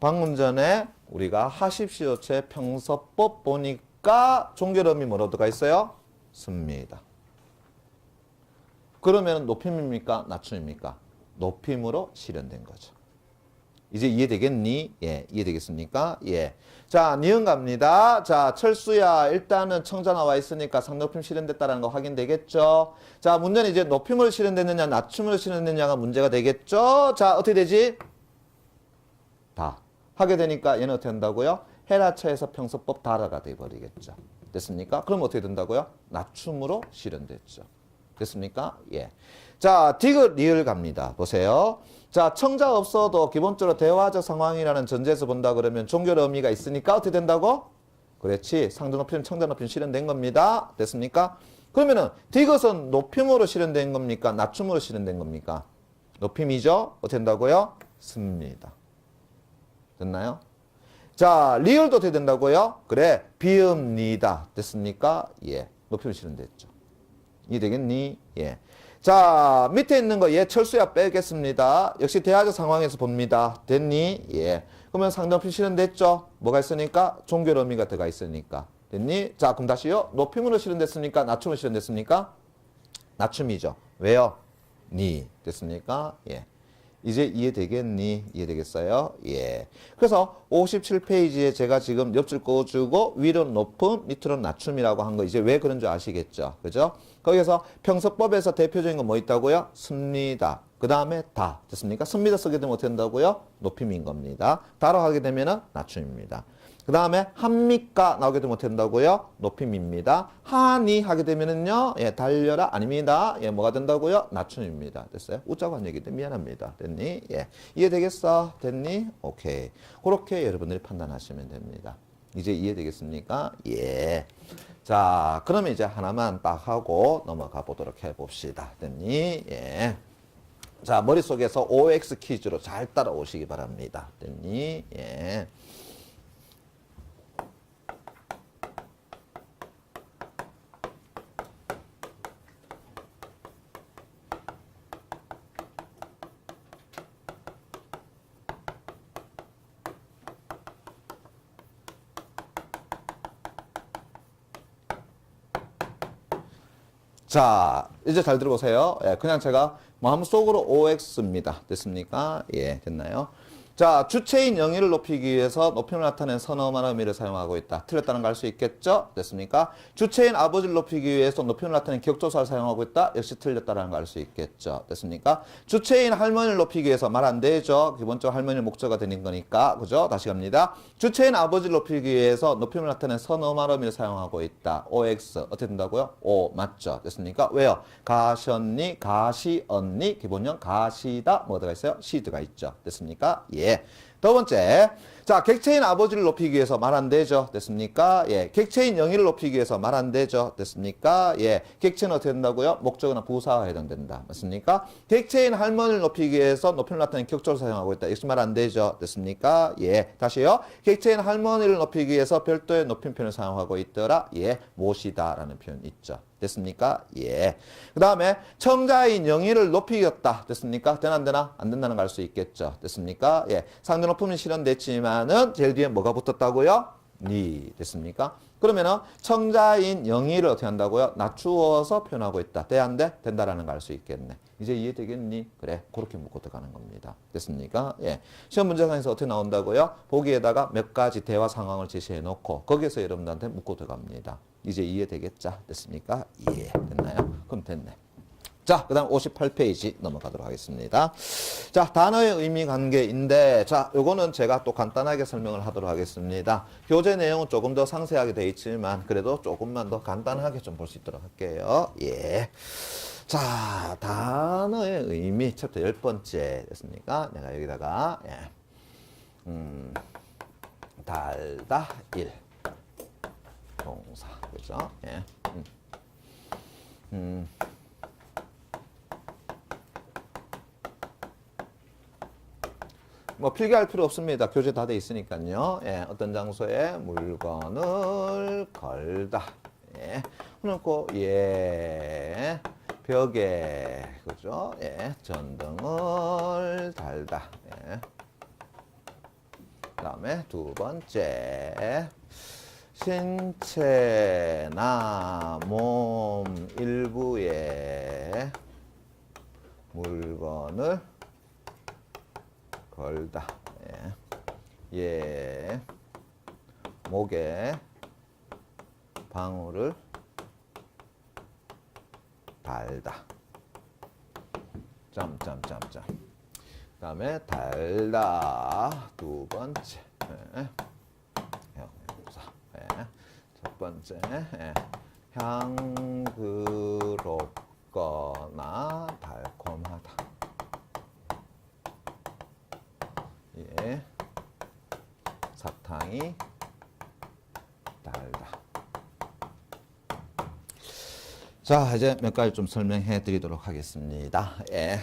방금 전에 우리가 하십시오체 평서법 보니까 종결음이 뭐로 들어가 있어요? 습니다. 그러면 높임입니까? 낮춤입니까? 높임으로 실현된 거죠. 이제 이해되겠니? 예, 이해되겠습니까? 예. 자, 니은 갑니다. 자, 철수야, 일단은 청자 나와 있으니까 상높임 실현됐다는 거 확인되겠죠? 자, 문제는 이제 높임으로 실현됐느냐, 낮춤으로 실현됐느냐가 문제가 되겠죠? 자, 어떻게 되지? 다. 하게 되니까 얘는 어떻게 된다고요? 헤라체에서 평서법 다라가 돼버리겠죠. 됐습니까? 그럼 어떻게 된다고요? 낮춤으로 실현됐죠. 됐습니까? 예. 자, 디귿 리을 갑니다. 보세요. 자, 청자 없어도 기본적으로 대화적 상황이라는 전제에서 본다 그러면 종결 의미가 있으니까 어떻게 된다고? 그렇지. 상대 높임, 청자 높임 실현된 겁니다. 됐습니까? 그러면은 디귿은 높임으로 실현된 겁니까? 낮춤으로 실현된 겁니까? 높임이죠? 어떻게 된다고요? 습니다. 됐나요? 자, 리을도 어떻게 된다고요? 그래, 비읍니다. 됐습니까? 예. 높임으로 실현됐죠. 이해되겠니? 예. 자, 밑에 있는 거 얘 철수야 빼겠습니다. 역시 대화적 상황에서 봅니다. 됐니? 예. 그러면 상대편 실현됐죠? 뭐가 있으니까? 종결 의미가 들어가 있으니까. 됐니? 자, 그럼 다시요. 높임으로 실현됐습니까? 낮춤으로 실현됐습니까? 낮춤이죠. 왜요? 니. 됐습니까? 예. 이제 이해되겠니? 이해되겠어요? 예. 그래서 57페이지에 제가 지금 옆줄 꺼주고 위로 높음, 밑으로 낮춤이라고 한 거 이제 왜 그런 줄 아시겠죠? 그죠? 거기서 평서법에서 대표적인 거 뭐 있다고요? 습니다. 그 다음에 다. 됐습니까? 습니다 쓰게 되면 어떻게 된다고요? 높임인 겁니다. 다로 하게 되면은 낮춤입니다. 그 다음에 합니까 나오게 되면 어떻게 된다고요? 높임입니다. 하니 하게 되면은요, 예, 달려라 아닙니다. 예, 뭐가 된다고요? 낮춤입니다. 됐어요? 웃자고 한 얘기인데 미안합니다. 됐니? 예, 이해되겠어? 됐니? 오케이. 그렇게 여러분들이 판단하시면 됩니다. 이제 이해되겠습니까? 예. 자, 그러면 이제 하나만 딱 하고 넘어가 보도록 해봅시다. 됐니? 예. 자, 머릿속에서 OX 퀴즈로 잘 따라오시기 바랍니다. 됐니? 예. 자, 이제 잘 들어보세요. 예, 그냥 제가 마음속으로 OX입니다. 됐습니까? 예, 됐나요? 자, 주체인 영의를 높이기 위해서 높임을 나타낸 선어만 의미를 사용하고 있다. 틀렸다는 거 알 수 있겠죠? 됐습니까? 주체인 아버지를 높이기 위해서 높임을 나타낸 격조사를 사용하고 있다. 역시 틀렸다는 거 알 수 있겠죠? 됐습니까? 주체인 할머니를 높이기 위해서 말 안 되죠? 기본적으로 할머니는 목적어가 되는 거니까. 그죠? 다시 갑니다. 주체인 아버지를 높이기 위해서 높임을 나타낸 선어만 의미를 사용하고 있다. OX. 어떻게 된다고요? O. 맞죠? 됐습니까? 왜요? 가셨니? 가시언니? 기본형 가시다. 뭐 들어가 있어요? 시 들어가 있죠? 됐습니까? 예. 두 번째. 자, 객체인 아버지를 높이기 위해서 말 안 되죠? 됐습니까? 예. 객체인 영의를 높이기 위해서 말 안 되죠? 됐습니까? 예. 객체는 어떻게 된다고요? 목적어나 부사가 해당된다. 맞습니까? 객체인 할머니를 높이기 위해서 높임을 나타내는 격조를 사용하고 있다. 역시 말 안 되죠? 됐습니까? 예. 다시요. 객체인 할머니를 높이기 위해서 별도의 높임표현을 사용하고 있더라. 예. 못이다. 라는 표현 있죠. 됐습니까? 예. 그 다음에 청자인 영의를 높이겠다. 됐습니까? 되나 안 되나? 안 된다는 걸 알 수 있겠죠. 됐습니까? 예. 상대 높음은 실현됐지만은 제일 뒤에 뭐가 붙었다고요? 니. 됐습니까? 그러면은 청자인 영의를 어떻게 한다고요? 낮추어서 표현하고 있다. 돼? 안 돼? 된다라는 걸 알 수 있겠네. 이제 이해되겠니? 그래. 그렇게 묶고 들어가는 겁니다. 됐습니까? 예. 시험 문제상에서 어떻게 나온다고요? 보기에다가 몇 가지 대화 상황을 제시해 놓고 거기에서 여러분들한테 묶고 들어갑니다. 이제 이해되겠죠? 됐습니까? 예. 됐나요? 그럼 됐네. 자, 그 다음 58페이지 넘어가도록 하겠습니다. 자, 단어의 의미 관계인데, 자, 요거는 제가 또 간단하게 설명을 하도록 하겠습니다. 교재 내용은 조금 더 상세하게 되어 있지만, 그래도 조금만 더 간단하게 좀 볼 수 있도록 할게요. 예. 자, 단어의 의미, 챕터 10번째 됐습니까? 내가 여기다가, 예. 달다, 일. 동사, 그죠? 예. 뭐 필기할 필요 없습니다. 교재 다 돼 있으니까요. 예, 어떤 장소에 물건을 걸다. 예, 그놓고 예, 벽에 그죠? 예, 전등을 달다. 예. 그다음에 두 번째 신체나 몸 일부에 물건을 걸다. 예. 예. 목에 방울을 달다. 점점점점. 그 다음에 달다. 두 번째. 예. 예. 첫 번째. 예. 향그럽거나 달콤하다. 예. 사탕이 달다. 자, 이제 몇 가지 좀 설명해 드리도록 하겠습니다. 예.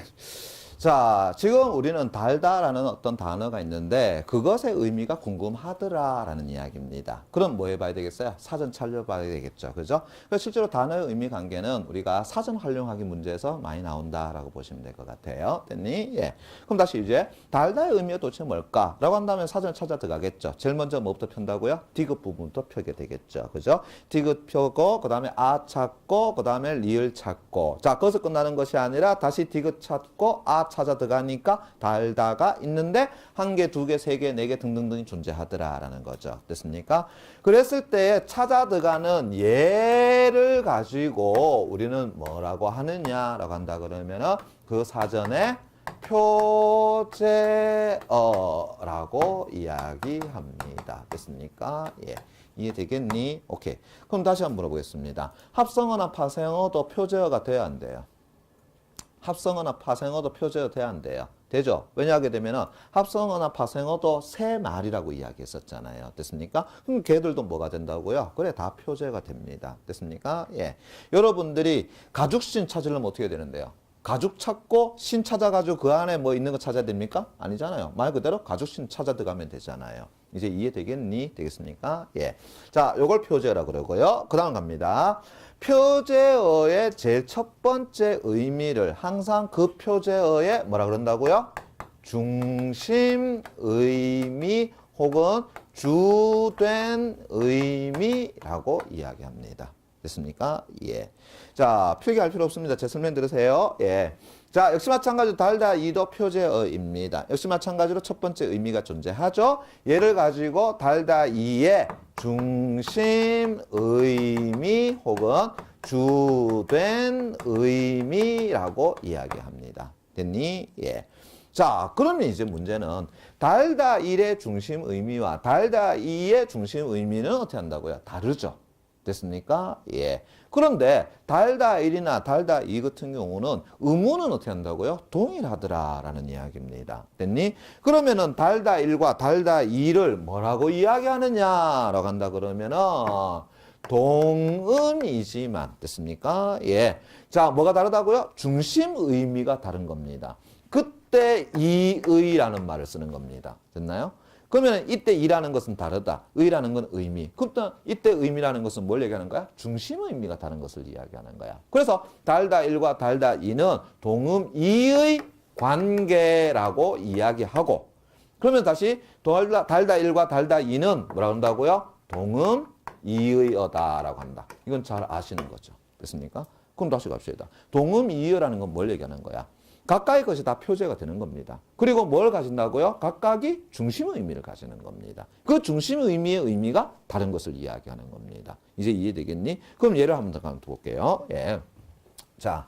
자, 지금 우리는 달다라는 어떤 단어가 있는데 그것의 의미가 궁금하더라라는 이야기입니다. 그럼 뭐 해봐야 되겠어요? 사전 찾아봐야 되겠죠. 그죠? 그래서 실제로 단어의 의미 관계는 우리가 사전 활용하기 문제에서 많이 나온다라고 보시면 될 것 같아요. 됐니? 예. 그럼 다시 이제 달다의 의미가 도대체 뭘까라고 한다면 사전을 찾아 들어가겠죠. 제일 먼저 뭐부터 편다고요? 디귿 부분부터 펴게 되겠죠. 그죠? 디귿 펴고 그 다음에 아 찾고 그 다음에 리을 찾고 자, 거기서 끝나는 것이 아니라 다시 디귿 찾고 아 찾아 들어가니까 달다가 있는데 한 개, 두 개, 세 개, 네 개 등등등이 존재하더라라는 거죠. 됐습니까? 그랬을 때 찾아 들어가는 예를 가지고 우리는 뭐라고 하느냐라고 한다 그러면은 그 사전에 표제어라고 이야기합니다. 됐습니까? 예. 이해되겠니? 오케이. 그럼 다시 한번 물어보겠습니다. 합성어나 파생어도 표제어가 돼야 안 돼요? 합성어나 파생어도 표제어 돼야 안 돼요? 되죠? 왜냐하게 되면은 합성어나 파생어도 세 말이라고 이야기했었잖아요. 됐습니까? 그럼 걔들도 뭐가 된다고요? 그래, 다 표제가 됩니다. 됐습니까? 예. 여러분들이 가죽신 찾으려면 어떻게 되는데요? 가죽 찾고 신 찾아가지고 그 안에 뭐 있는 거 찾아야 됩니까? 아니잖아요. 말 그대로 가죽신 찾아 들어가면 되잖아요. 이제 이해되겠니? 되겠습니까? 예. 자, 요걸 표제어라 그러고요. 그 다음 갑니다. 표제어의 제일 첫 번째 의미를 항상 그 표제어의 뭐라 그런다고요? 중심 의미 혹은 주된 의미라고 이야기합니다. 됐습니까? 예. 자, 필기할 필요 없습니다. 제 설명 들으세요. 예. 자, 역시 마찬가지로 달다 이도 표제어입니다. 역시 마찬가지로 첫 번째 의미가 존재하죠. 얘를 가지고 달다 이의 중심 의미 혹은 주된 의미라고 이야기합니다. 됐니? 예. 자, 그러면 이제 문제는 달다 1의 중심 의미와 달다 2의 중심 의미는 어떻게 한다고요? 다르죠. 됐습니까? 예. 그런데 달다 1이나 달다 2 같은 경우는 의무는 어떻게 한다고요? 동일하더라라는 이야기입니다. 됐니? 그러면은 달다 1과 달다 2를 뭐라고 이야기하느냐라고 한다 그러면은 동음이지만 됐습니까? 예. 자, 뭐가 다르다고요? 중심 의미가 다른 겁니다. 그때 이의라는 말을 쓰는 겁니다. 됐나요? 그러면 이때 이라는 것은 다르다. 의라는 건 의미. 그럼 이때 의미라는 것은 뭘 얘기하는 거야? 중심 의미가 다른 것을 이야기하는 거야. 그래서 달다 1과 달다 2는 동음 이의 관계라고 이야기하고 그러면 다시 달다 1과 달다 2는 뭐라고 한다고요? 동음 이의어다라고 한다. 이건 잘 아시는 거죠. 됐습니까? 그럼 다시 갑시다. 동음 이의어라는 건 뭘 얘기하는 거야? 각각의 것이 다 표제가 되는 겁니다. 그리고 뭘 가진다고요? 각각이 중심 의미를 가지는 겁니다. 그 중심 의미의 의미가 다른 것을 이야기하는 겁니다. 이제 이해되겠니? 그럼 예를 한번 더 볼게요. 예. 자,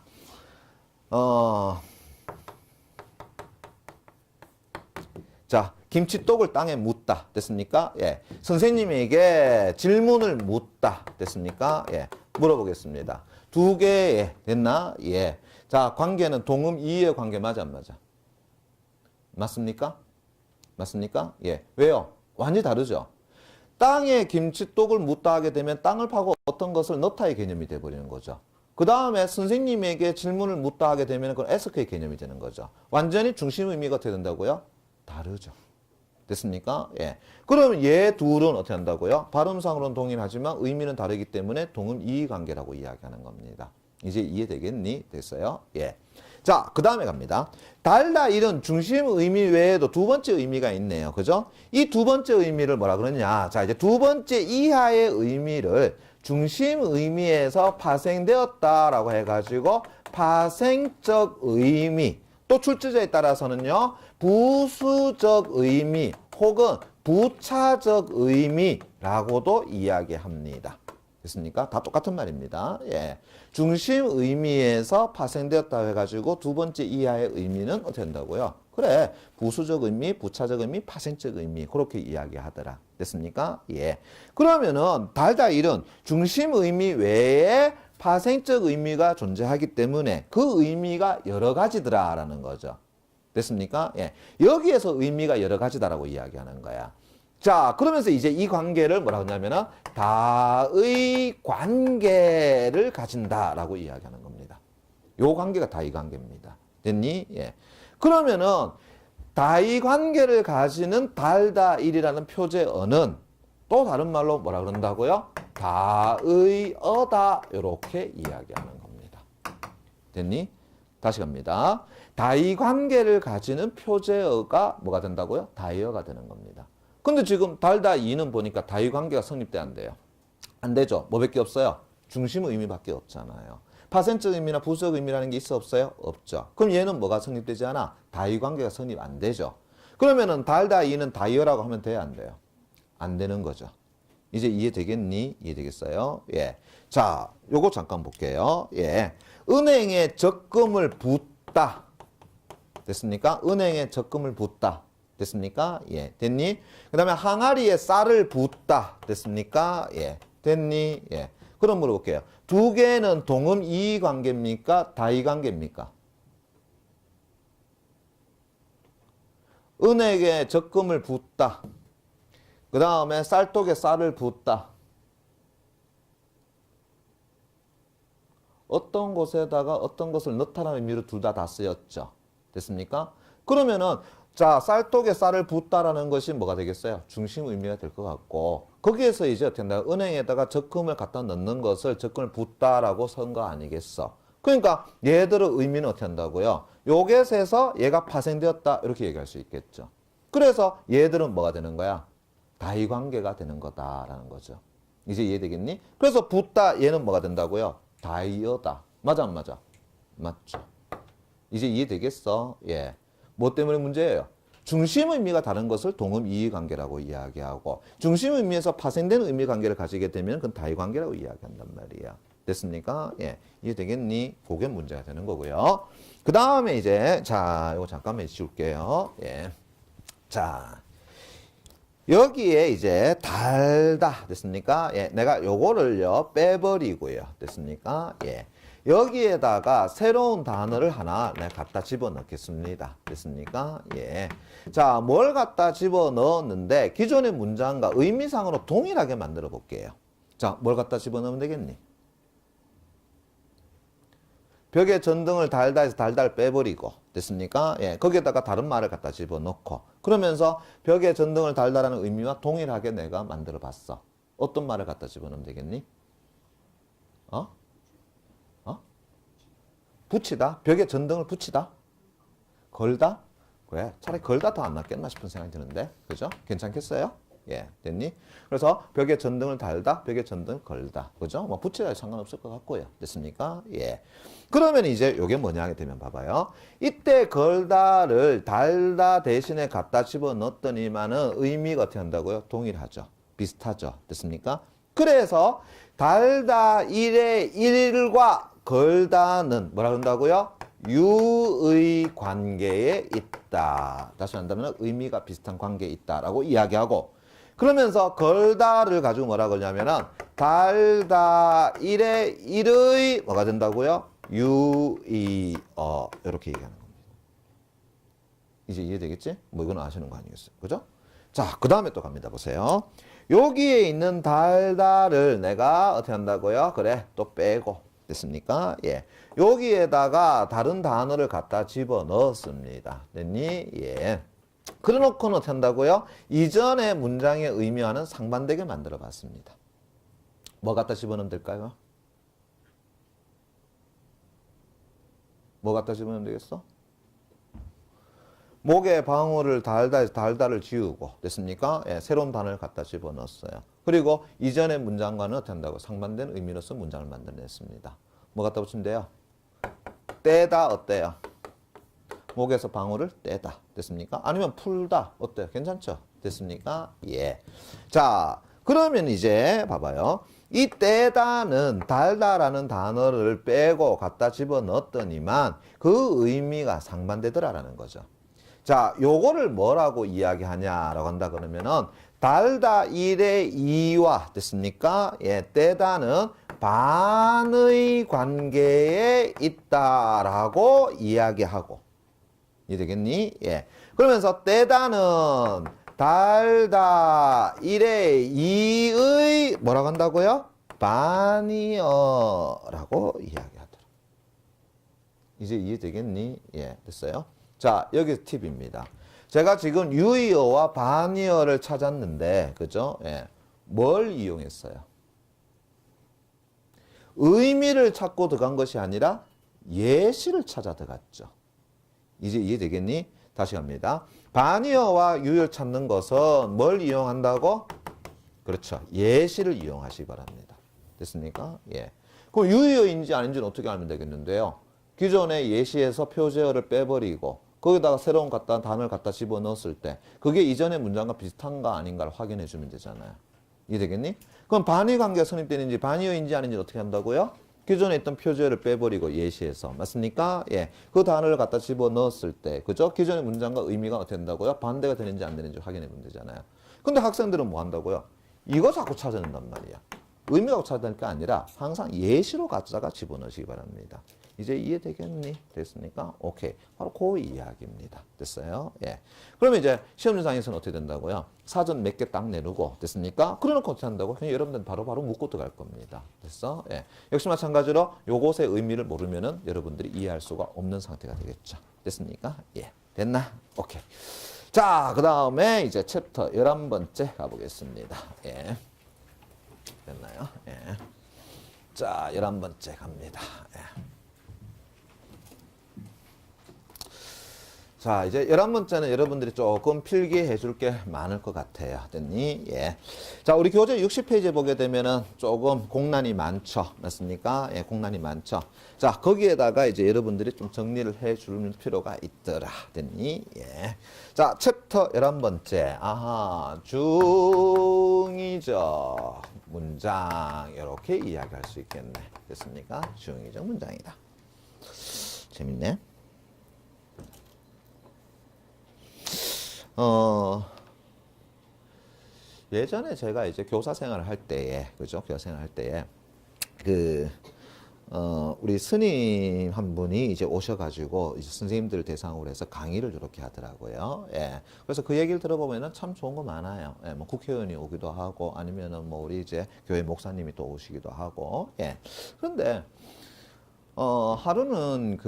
자, 김치독을 땅에 묻다. 됐습니까? 예. 선생님에게 질문을 묻다. 됐습니까? 예. 물어보겠습니다. 두 개의, 됐나? 예. 자, 관계는 동음 이의 관계 맞아 안 맞아? 맞습니까? 맞습니까? 예. 왜요? 완전히 다르죠? 땅에 김치독을 묻다 하게 되면 땅을 파고 어떤 것을 넣다의 개념이 돼버리는 거죠. 그 다음에 선생님에게 질문을 묻다 하게 되면 그건 SK 개념이 되는 거죠. 완전히 중심 의미가 어떻게 된다고요? 다르죠. 됐습니까? 예. 그러면 얘 둘은 어떻게 한다고요? 발음상으로는 동일하지만 의미는 다르기 때문에 동음 이의 관계라고 이야기하는 겁니다. 이제 이해되겠니? 됐어요? 예. 자, 그 다음에 갑니다. 달다 이런 중심 의미 외에도 두 번째 의미가 있네요. 그죠? 이 두 번째 의미를 뭐라 그러냐? 자, 이제 두 번째 이하의 의미를 중심 의미에서 파생되었다라고 해가지고 파생적 의미 또 출제자에 따라서는요 부수적 의미 혹은 부차적 의미라고도 이야기합니다. 됐습니까? 다 똑같은 말입니다. 예. 중심 의미에서 파생되었다 해가지고 두 번째 이하의 의미는 어떻게 된다고요? 그래, 부수적 의미, 부차적 의미, 파생적 의미 그렇게 이야기하더라. 됐습니까? 예. 그러면은 달다 일은 중심 의미 외에 파생적 의미가 존재하기 때문에 그 의미가 여러 가지더라라는 거죠. 됐습니까? 예. 여기에서 의미가 여러 가지다라고 이야기하는 거야. 자, 그러면서 이제 이 관계를 뭐라고 하냐면은 다의 관계를 가진다라고 이야기하는 겁니다. 요 관계가 다의 관계입니다. 됐니? 예. 그러면은 다이 관계를 가지는 달다 일이라는 표제어는 또 다른 말로 뭐라 그런다고요? 다의어다 이렇게 이야기하는 겁니다. 됐니? 다시 갑니다. 다이 관계를 가지는 표제어가 뭐가 된다고요? 다의어가 되는 겁니다. 근데 지금 달다 이는 보니까 다이 관계가 성립돼 안 돼요? 안 되죠. 뭐밖에 없어요? 중심 의미밖에 없잖아요. 파생적 의미나 부수적 의미라는 게 있어 없어요? 없죠. 그럼 얘는 뭐가 성립되지 않아? 다이 관계가 성립 안 되죠. 그러면은 달다 이는 다이어라고 하면 돼야 안 돼요? 안 되는 거죠. 이제 이해되겠니? 이해되겠어요? 예. 자, 요거 잠깐 볼게요. 예. 은행에 적금을 붓다. 됐습니까? 은행에 적금을 붓다. 됐습니까? 예. 됐니? 그 다음에 항아리에 쌀을 붓다. 됐습니까? 예. 됐니? 예. 그럼 물어볼게요. 두 개는 동음 이의 관계입니까? 다의 관계입니까? 은행에 적금을 붓다. 그 다음에 쌀독에 쌀을 붓다. 어떤 곳에다가 어떤 것을 넣다라는 의미로 둘 다 쓰였죠. 됐습니까? 그러면은 자, 쌀독에 쌀을 붓다라는 것이 뭐가 되겠어요? 중심 의미가 될 것 같고 거기에서 이제 어떻게 한다? 은행에다가 적금을 갖다 넣는 것을 적금을 붓다라고 쓴 거 아니겠어? 그러니까 얘들의 의미는 어떻게 한다고요? 요것에서 얘가 파생되었다 이렇게 얘기할 수 있겠죠. 그래서 얘들은 뭐가 되는 거야? 다의 관계가 되는 거다라는 거죠. 이제 이해되겠니? 그래서 붓다 얘는 뭐가 된다고요? 다이어다. 맞아 안 맞아? 맞죠. 이제 이해되겠어? 예. 뭐 때문에 문제예요? 중심 의미가 다른 것을 동음 이의 관계라고 이야기하고 중심 의미에서 파생된 의미 관계를 가지게 되면 그건 다의 관계라고 이야기한단 말이야. 됐습니까? 예. 이해되겠니? 그게 문제가 되는 거고요. 그 다음에 이제 자, 이거 잠깐만 지울게요. 예. 자. 여기에 이제 달다. 됐습니까? 예. 내가 요거를요 빼버리고요. 됐습니까? 예. 여기에다가 새로운 단어를 하나 내가 갖다 집어넣겠습니다. 됐습니까? 예. 자, 뭘 갖다 집어넣었는데 기존의 문장과 의미상으로 동일하게 만들어 볼게요. 자, 뭘 갖다 집어넣으면 되겠니? 벽에 전등을 달다 해서 달달 빼버리고 됐습니까? 예, 거기에다가 다른 말을 갖다 집어넣고 그러면서 벽에 전등을 달다라는 의미와 동일하게 내가 만들어 봤어. 어떤 말을 갖다 집어넣으면 되겠니? 붙이다? 벽에 전등을 붙이다? 걸다? 왜? 차라리 걸다 더 안 낫겠나 싶은 생각이 드는데 그죠? 괜찮겠어요? 예, 됐니? 그래서 벽에 전등을 달다, 벽에 전등을 걸다. 그죠? 뭐 붙이다 상관없을 것 같고요. 됐습니까? 예. 그러면 이제 요게 뭐냐 하게 되면 봐봐요. 이때 걸다를 달다 대신에 갖다 집어넣었더니만은 의미가 어떻게 한다고요? 동일하죠. 비슷하죠. 됐습니까? 그래서 달다 일의 일과 걸다는 뭐라 그런다고요? 유의 관계에 있다. 다시 한다면 의미가 비슷한 관계에 있다라고 이야기하고 그러면서 걸다를 가지고 뭐라 그러냐면은 달다 일의 일의 뭐가 된다고요? 유의어 이렇게 얘기하는 겁니다. 이제 이해되겠지? 뭐 이건 아시는 거 아니겠어요? 그죠? 자, 그 다음에 또 갑니다. 보세요. 여기에 있는 달다를 내가 어떻게 한다고요? 그래, 또 빼고 됐습니까? 예. 여기에다가 다른 단어를 갖다 집어 넣었습니다. 됐니? 예. 그래 놓고는 어떻게 한다고요? 이전의 문장의 의미와는 상반되게 만들어 봤습니다. 뭐 갖다 집어넣으면 될까요? 뭐 갖다 집어넣으면 되겠어? 목에 방울을 달다 해서 달다를 지우고 됐습니까? 예, 새로운 단어를 갖다 집어넣었어요. 그리고 이전의 문장과는 어떻게 한다고? 상반된 의미로서 문장을 만들어냈습니다. 뭐 갖다 붙이면 돼요? 떼다 어때요? 목에서 방울을 떼다 됐습니까? 아니면 풀다 어때요? 괜찮죠? 됐습니까? 예. 자, 그러면 이제 봐봐요. 이 떼다는 달다라는 단어를 빼고 갖다 집어넣었더니만 그 의미가 상반되더라라는 거죠. 자, 요거를 뭐라고 이야기하냐라고 한다 그러면은 달다 일의 이와 됐습니까? 예, 떼다는 반의 관계에 있다라고 이야기하고 이해되겠니? 예. 그러면서 떼다는 달다 일의 이의 뭐라고 한다고요? 반이어라고 이야기하더라. 이제 이해되겠니? 예, 됐어요. 자, 여기 팁입니다. 제가 지금 유의어와 반의어를 찾았는데, 그죠? 예. 뭘 이용했어요? 의미를 찾고 들어간 것이 아니라 예시를 찾아 들어갔죠. 이제 이해되겠니? 다시 갑니다. 반의어와 유의어를 찾는 것은 뭘 이용한다고? 그렇죠. 예시를 이용하시기 바랍니다. 됐습니까? 예. 그럼 유의어인지 아닌지는 어떻게 알면 되겠는데요. 기존의 예시에서 표제어를 빼버리고 거기다가 새로운 단어를 갖다 집어넣었을 때 그게 이전의 문장과 비슷한가 아닌가를 확인해 주면 되잖아요. 이해되겠니? 그럼 반의 관계가 성립되는지 반의어인지 아닌지 어떻게 한다고요? 기존에 있던 표제어를 빼버리고 예시에서 맞습니까? 예, 그 단어를 갖다 집어넣었을 때 그죠? 기존의 문장과 의미가 어떻게 된다고요? 반대가 되는지 안 되는지 확인해 보면 되잖아요. 근데 학생들은 뭐 한다고요? 이거 자꾸 찾아낸단 말이야. 의미가 찾아낼 게 아니라 항상 예시로 갖다가 집어넣으시기 바랍니다. 이제 이해되겠니? 됐습니까? 오케이. 바로 그 이야기입니다. 됐어요? 예. 그러면 이제 시험장에서는 어떻게 된다고요? 사전 몇 개 딱 내놓고, 됐습니까? 그러놓고 어떻게 한다고? 그냥 여러분들은 바로바로 묻고 들어갈 겁니다. 됐어? 예. 역시 마찬가지로 요것의 의미를 모르면은 여러분들이 이해할 수가 없는 상태가 되겠죠. 됐습니까? 예. 됐나? 오케이. 자, 그 다음에 이제 챕터 11번째 가보겠습니다. 예. 됐나요? 예. 자, 11번째 갑니다. 예. 자, 이제 11번째는 여러분들이 조금 필기해 줄 게 많을 것 같아요. 됐니? 예. 자, 우리 교재 60페이지에 보게 되면은 조금 공란이 많죠. 맞습니까? 예, 공란이 많죠. 자, 거기에다가 이제 여러분들이 좀 정리를 해 줄 필요가 있더라. 됐니? 예. 자, 챕터 11번째. 아하, 중의적 문장. 이렇게 이야기할 수 있겠네. 됐습니까? 중의적 문장이다. 재밌네. 예전에 제가 이제 교사 생활을 할 때에, 그죠? 교사 생활 할 때에, 우리 스님 한 분이 이제 오셔가지고, 이제 선생님들을 대상으로 해서 강의를 이렇게 하더라고요. 예. 그래서 그 얘기를 들어보면은 참 좋은 거 많아요. 예. 뭐 국회의원이 오기도 하고, 아니면은 뭐 우리 이제 교회 목사님이 또 오시기도 하고, 예. 그런데, 하루는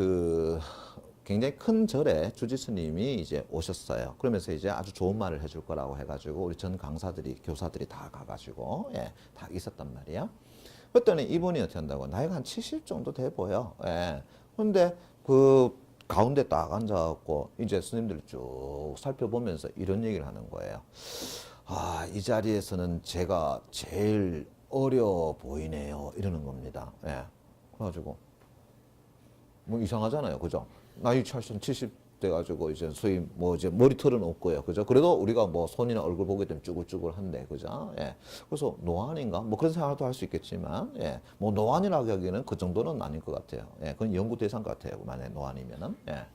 굉장히 큰 절에 주지스님이 이제 오셨어요. 그러면서 이제 아주 좋은 말을 해줄 거라고 해가지고 우리 전 강사들이, 교사들이 다 가가지고, 예, 다 있었단 말이야. 그랬더니 이분이 어떻게 한다고? 나이가 한 70 정도 돼 보여. 예. 근데 그 가운데 딱 앉아갖고 이제 스님들 쭉 살펴보면서 이런 얘기를 하는 거예요. 아, 이 자리에서는 제가 제일 어려 보이네요. 이러는 겁니다. 예. 그래가지고, 뭐 이상하잖아요. 그죠? 나이 70 돼가지고 이제 소위 뭐 이제 머리털은 없고요. 그죠? 그래도 우리가 뭐 손이나 얼굴 보게 되면 쭈글쭈글한데. 그죠? 예. 그래서 노안인가? 뭐 그런 생각도 할 수 있겠지만, 예. 뭐 노안이라고 하기에는 그 정도는 아닐 것 같아요. 예. 그건 연구 대상 같아요. 만약에 노안이면은. 예.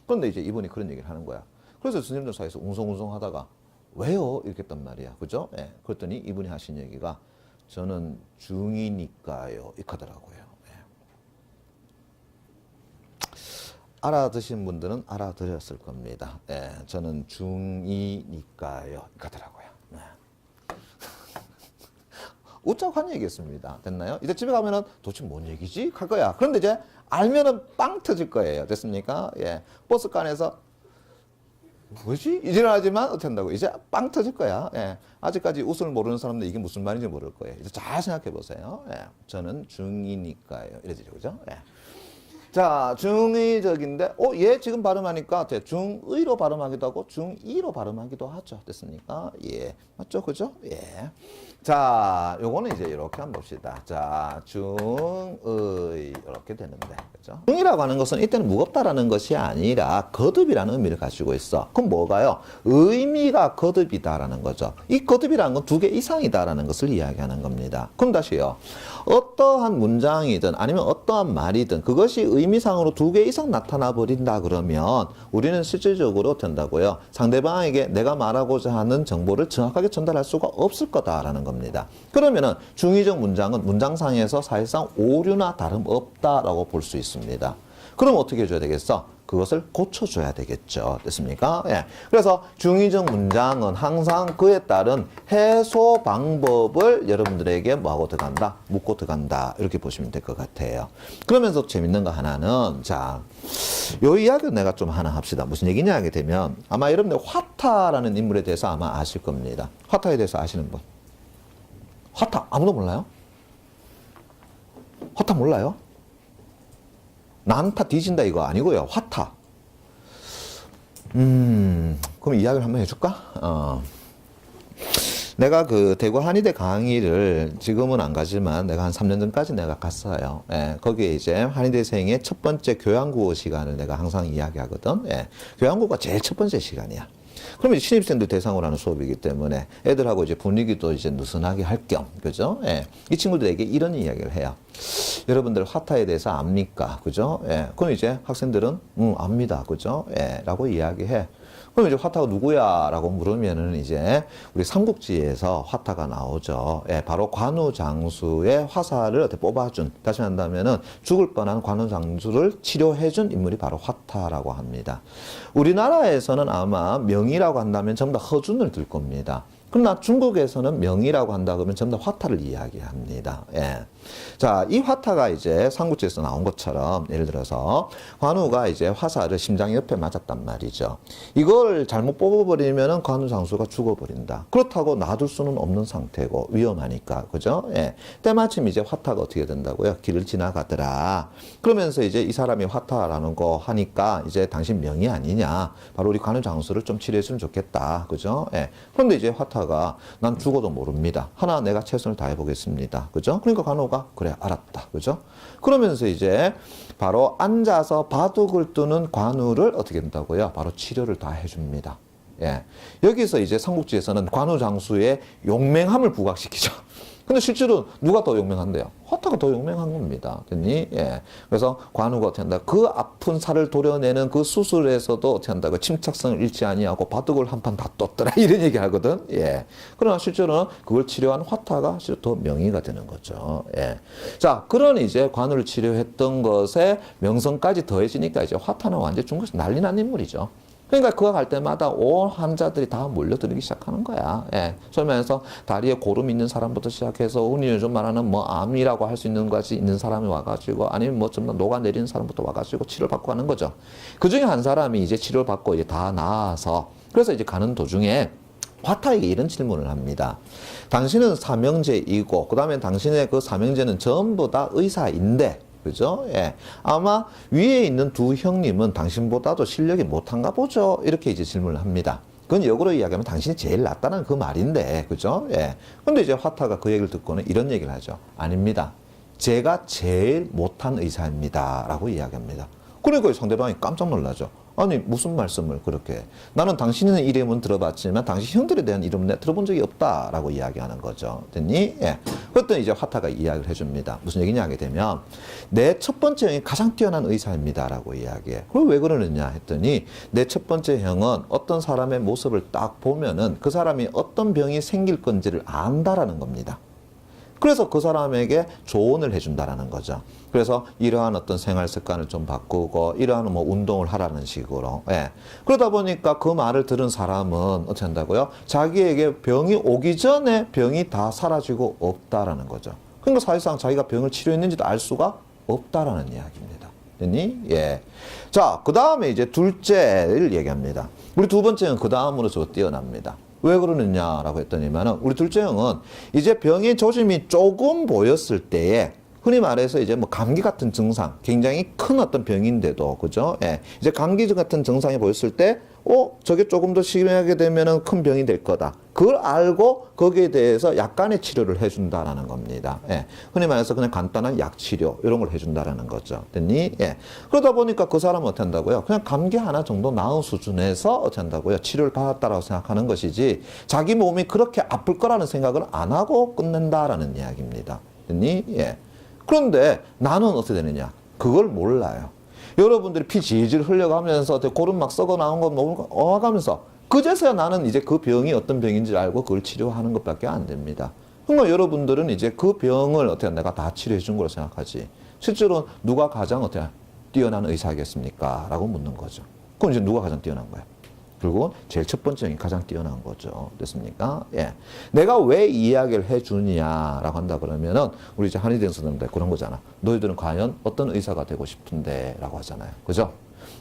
그런데 이제 이분이 그런 얘기를 하는 거야. 그래서 스님들 사이에서 웅성웅성 하다가 왜요? 이렇게 했단 말이야. 그죠? 예. 그랬더니 이분이 하신 얘기가 저는 중이니까요. 이렇게 하더라고요. 알아드신 분들은 알아들었을 겁니다. 예, 저는 중이니까요. 가더라고요. 네. 웃자고 한 얘기였습니다. 됐나요? 이제 집에 가면은 도대체 뭔 얘기지? 할 거야. 그런데 이제 알면은 빵 터질 거예요. 됐습니까? 예. 버스 안에서 뭐지? 이질하지만 어떻게 한다고? 이제 빵 터질 거야. 예. 아직까지 웃음을 모르는 사람들 이게 무슨 말인지 모를 거예요. 이제 잘 생각해 보세요. 예. 저는 중이니까요. 이래지죠. 그죠? 예. 자, 중의적인데, 얘 지금 발음하니까 중의로 발음하기도 하고 중이로 발음하기도 하죠. 됐습니까? 예. 맞죠? 그죠? 예. 자, 요거는 이제 이렇게 한번 봅시다. 자, 중의. 이렇게 되는데. 그죠? 중이라고 하는 것은 이때는 무겁다라는 것이 아니라 거듭이라는 의미를 가지고 있어. 그럼 뭐가요? 의미가 거듭이다라는 거죠. 이 거듭이라는 건 두 개 이상이다라는 것을 이야기하는 겁니다. 그럼 다시요. 어떠한 문장이든 아니면 어떠한 말이든 그것이 의미상으로 두 개 이상 나타나 버린다 그러면 우리는 실질적으로 된다고요. 상대방에게 내가 말하고자 하는 정보를 정확하게 전달할 수가 없을 거다라는 겁니다. 그러면은 중의적 문장은 문장상에서 사실상 오류나 다름없다라고 볼 수 있습니다. 그럼 어떻게 해줘야 되겠어? 그것을 고쳐줘야 되겠죠. 됐습니까? 예. 그래서 중의적 문장은 항상 그에 따른 해소 방법을 여러분들에게 뭐하고 들어간다? 묻고 들어간다. 이렇게 보시면 될 것 같아요. 그러면서 재밌는 거 하나는, 자, 요 이야기를 내가 좀 하나 합시다. 무슨 얘기냐 하게 되면 아마 여러분들 화타라는 인물에 대해서 아마 아실 겁니다. 화타에 대해서 아시는 분? 화타 아무도 몰라요? 화타 몰라요? 난타 뒤진다 이거 아니고요. 화타. 그럼 이야기를 한번 해줄까? 내가 그 대구 한의대 강의를 지금은 안 가지만 내가 한 3년 전까지 내가 갔어요. 예, 거기에 이제 한의대생의 첫 번째 교양국어 시간을 내가 항상 이야기하거든. 예, 교양국어가 제일 첫 번째 시간이야. 그러면 이제 신입생들 대상으로 하는 수업이기 때문에 애들하고 이제 분위기도 이제 느슨하게 할 겸, 그죠? 예. 이 친구들에게 이런 이야기를 해요. 여러분들 화타에 대해서 압니까? 그죠? 예. 그럼 이제 학생들은, 압니다. 그죠? 예. 라고 이야기해. 그럼 이제 화타가 누구야? 라고 물으면은 이제 우리 삼국지에서 화타가 나오죠. 예, 바로 관우장수의 화살을 어떻게 뽑아준, 다시 한다면은 죽을 뻔한 관우장수를 치료해준 인물이 바로 화타라고 합니다. 우리나라에서는 아마 명이라고 한다면 전부 다 허준을 들 겁니다. 그러나 중국에서는 명이라고 한다 그러면 전부 다 화타를 이야기합니다. 예. 자, 이 화타가 이제 삼국지에서 나온 것처럼 예를 들어서 관우가 이제 화살을 심장 옆에 맞았단 말이죠. 이걸 잘못 뽑아버리면은 관우 장수가 죽어버린다. 그렇다고 놔둘 수는 없는 상태고 위험하니까, 그죠? 예. 때마침 이제 화타가 어떻게 된다고요? 길을 지나가더라. 그러면서 이제 이 사람이 화타라는 거 하니까 이제 당신 명이 아니냐. 바로 우리 관우 장수를 좀 치료했으면 좋겠다. 그죠? 예. 그런데 이제 화타가 난 죽어도 모릅니다. 하나 내가 최선을 다해보겠습니다. 그죠? 그러니까 관우가 그래 알았다. 그죠? 그러면서 이제 바로 앉아서 바둑을 두는 관우를 어떻게 된다고요? 바로 치료를 다 해줍니다. 예. 여기서 이제 삼국지에서는 관우 장수의 용맹함을 부각시키죠. 근데 실제로 누가 더 용맹한데요? 화타가 더 용맹한 겁니다. 됐니? 예. 그래서 관우가 어떻게 한다? 그 아픈 살을 도려내는 그 수술에서도 어떻게 한다? 그 침착성을 잃지 아니하고 바둑을 한 판 다 떴더라. 이런 얘기 하거든. 예. 그러나 실제로는 그걸 치료한 화타가 실제 더 명의가 되는 거죠. 예. 자, 그런 이제 관우를 치료했던 것에 명성까지 더해지니까 이제 화타는 완전 중국에서 난리 난 인물이죠. 그러니까 그가 갈 때마다 온 환자들이 다 몰려들기 시작하는 거야. 예. 소위 말해서 다리에 고름 있는 사람부터 시작해서 흔히 요즘 말하는 뭐 암이라고 할 수 있는 것이 있는 사람이 와가지고 아니면 뭐 좀 더 녹아내리는 사람부터 와가지고 치료를 받고 하는 거죠. 그 중에 한 사람이 이제 치료를 받고 이제 다 나아서 그래서 이제 가는 도중에 화타에게 이런 질문을 합니다. 당신은 삼형제이고 그 다음에 당신의 그 삼형제는 전부 다 의사인데 그죠? 예. 아마 위에 있는 두 형님은 당신보다도 실력이 못한가 보죠? 이렇게 이제 질문을 합니다. 그건 역으로 이야기하면 당신이 제일 낫다는 그 말인데, 그죠? 예. 근데 이제 화타가 그 얘기를 듣고는 이런 얘기를 하죠. 아닙니다. 제가 제일 못한 의사입니다. 라고 이야기합니다. 그러니까 상대방이 깜짝 놀라죠. 아니 무슨 말씀을 그렇게 해. 나는 당신의 이름은 들어봤지만 당신 형들에 대한 이름은 내가 들어본 적이 없다라고 이야기하는 거죠. 됐니? 예. 그랬더니 이제 화타가 이야기를 해줍니다. 무슨 얘기냐 하게 되면 내 첫 번째 형이 가장 뛰어난 의사입니다라고 이야기해. 그럼 왜 그러느냐 했더니 내 첫 번째 형은 어떤 사람의 모습을 딱 보면은 그 사람이 어떤 병이 생길 건지를 안다라는 겁니다. 그래서 그 사람에게 조언을 해준다라는 거죠. 그래서 이러한 어떤 생활 습관을 좀 바꾸고 이러한 뭐 운동을 하라는 식으로. 예. 그러다 보니까 그 말을 들은 사람은 어떻게 한다고요? 자기에게 병이 오기 전에 병이 다 사라지고 없다라는 거죠. 그러니까 사실상 자기가 병을 치료했는지도 알 수가 없다라는 이야기입니다. 됐니? 예. 자, 그 다음에 이제 둘째를 얘기합니다. 우리 두 번째는 그 다음으로 저 뛰어납니다. 왜 그러느냐라고 했더니만은 우리 둘째 형은 이제 병의 조짐이 조금 보였을 때에 흔히 말해서 이제 뭐 감기 같은 증상, 굉장히 큰 어떤 병인데도, 그죠? 예. 이제 감기 같은 증상이 보였을 때, 저게 조금 더 심하게 되면은 큰 병이 될 거다. 그걸 알고 거기에 대해서 약간의 치료를 해준다라는 겁니다. 예. 흔히 말해서 그냥 간단한 약 치료, 이런 걸 해준다라는 거죠. 됐니? 예. 그러다 보니까 그 사람은 어떻게 한다고요? 그냥 감기 하나 정도 나은 수준에서 어떻게 한다고요? 치료를 받았다라고 생각하는 것이지, 자기 몸이 그렇게 아플 거라는 생각을 안 하고 끝낸다라는 이야기입니다. 됐니? 예. 그런데 나는 어떻게 되느냐? 그걸 몰라요. 여러분들이 피 질질 흘려가면서 고름 막 썩어 나온 거 먹어가면서 그제서야 나는 이제 그 병이 어떤 병인지 알고 그걸 치료하는 것밖에 안 됩니다. 그러니까 여러분들은 이제 그 병을 어떻게 내가 다 치료해 준 거로 생각하지. 실제로 누가 가장 어떻게 뛰어난 의사겠습니까? 라고 묻는 거죠. 그럼 이제 누가 가장 뛰어난 거예요? 결국은 제일 첫 번째는 가장 뛰어난 거죠. 됐습니까? 예. 내가 왜 이 이야기를 해주냐라고 한다 그러면은 우리 이제 한의대 선생님들 그런 거잖아. 너희들은 과연 어떤 의사가 되고 싶은데? 라고 하잖아요. 그죠?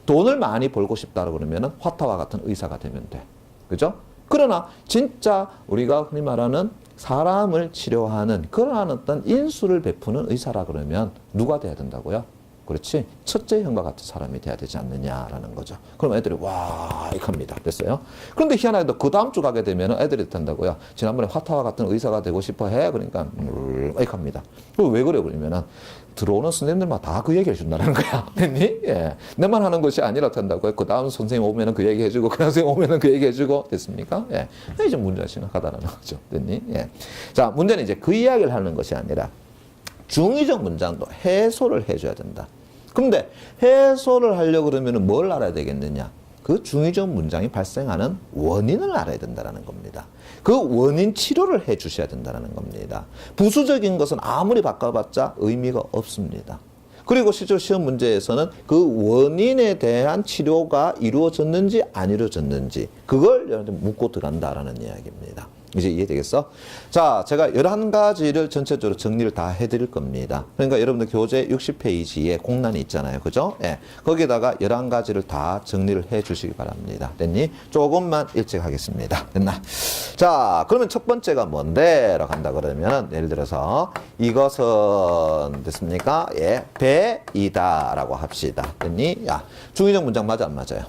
돈을 많이 벌고 싶다 그러면은 화타와 같은 의사가 되면 돼. 그죠? 그러나 진짜 우리가 흔히 말하는 사람을 치료하는 그러한 어떤 인수를 베푸는 의사라 그러면 누가 돼야 된다고요? 그렇지. 첫째 형과 같은 사람이 돼야 되지 않느냐라는 거죠. 그럼 애들이 와 이렇게 합니다. 됐어요? 그런데 희한하게도 그 다음 주 가게 되면 애들이 된다고요. 지난번에 화타와 같은 의사가 되고 싶어 해. 그러니까 이렇게 합니다. 왜 그래 그러면은 들어오는 선생님들만 다 그 얘기 해준다는 거야. 됐니? 예. 내만 하는 것이 아니라 된다고요. 그 다음 선생님 오면은 그 얘기 해주고, 그 다음 선생님 오면은 그 얘기 해주고, 됐습니까? 예. 이제 문제가 심각하다는 거죠. 됐니? 예. 자, 문제는 이제 그 이야기를 하는 것이 아니라 중의적 문장도 해소를 해줘야 된다. 근데 해소를 하려고 그러면 뭘 알아야 되겠느냐? 그 중의적 문장이 발생하는 원인을 알아야 된다는 겁니다. 그 원인 치료를 해 주셔야 된다는 겁니다. 부수적인 것은 아무리 바꿔봤자 의미가 없습니다. 그리고 실제 시험 문제에서는 그 원인에 대한 치료가 이루어졌는지 안 이루어졌는지 그걸 여러분들 묻고 들어간다라는 이야기입니다. 이제 이해되겠어? 자, 제가 11가지를 전체적으로 정리를 다 해드릴 겁니다. 그러니까 여러분들 교재 60페이지에 공란이 있잖아요. 그죠? 예. 거기다가 11가지를 다 정리를 해 주시기 바랍니다. 됐니? 조금만 일찍 하겠습니다. 됐나? 자, 그러면 첫 번째가 뭔데? 라고 한다 그러면, 예를 들어서, 이것은, 됐습니까? 예. 배이다. 라고 합시다. 됐니? 야, 중의적 문장 맞아, 안 맞아요?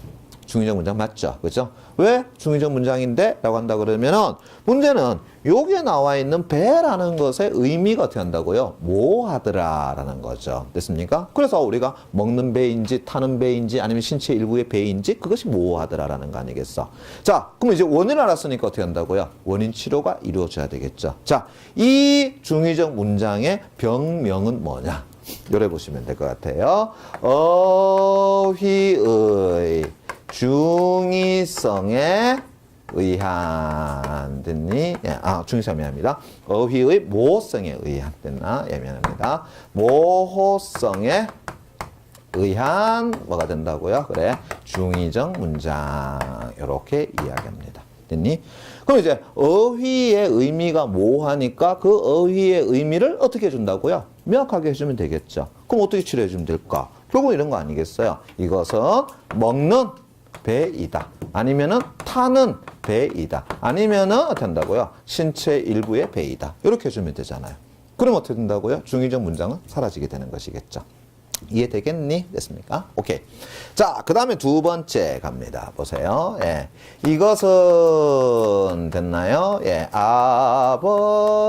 중의적 문장 맞죠? 그죠? 왜 중의적 문장인데? 라고 한다 그러면은 문제는 여기에 나와 있는 배라는 것의 의미가 어떻게 한다고요? 모호하더라 라는 거죠. 됐습니까? 그래서 우리가 먹는 배인지 타는 배인지 아니면 신체 일부의 배인지 그것이 모호하더라 라는 거 아니겠어? 자, 그럼 이제 원인을 알았으니까 어떻게 한다고요? 원인 치료가 이루어져야 되겠죠. 자, 이 중의적 문장의 병명은 뭐냐? 요래 보시면 될 것 같아요. 어휘의 중의성에 의한 됐니? 예, 중의성 미안합니다. 어휘의 모호성에 의한 됐나? 예, 미안합니다. 모호성에 의한 뭐가 된다고요? 그래, 중의적 문장 이렇게 이야기합니다. 됐니? 그럼 이제 어휘의 의미가 모호하니까 그 어휘의 의미를 어떻게 해준다고요? 명확하게 해주면 되겠죠. 그럼 어떻게 치료해 주면 될까? 결국 이런 거 아니겠어요? 이것은 먹는 배이다. 아니면은 타는 배이다. 아니면은 어떻게 한다고요? 신체 일부의 배이다. 이렇게 해주면 되잖아요. 그럼 어떻게 된다고요? 중의적 문장은 사라지게 되는 것이겠죠. 이해되겠니? 됐습니까? 오케이. 자, 그 다음에 두 번째 갑니다. 보세요. 예. 이것은 됐나요? 예.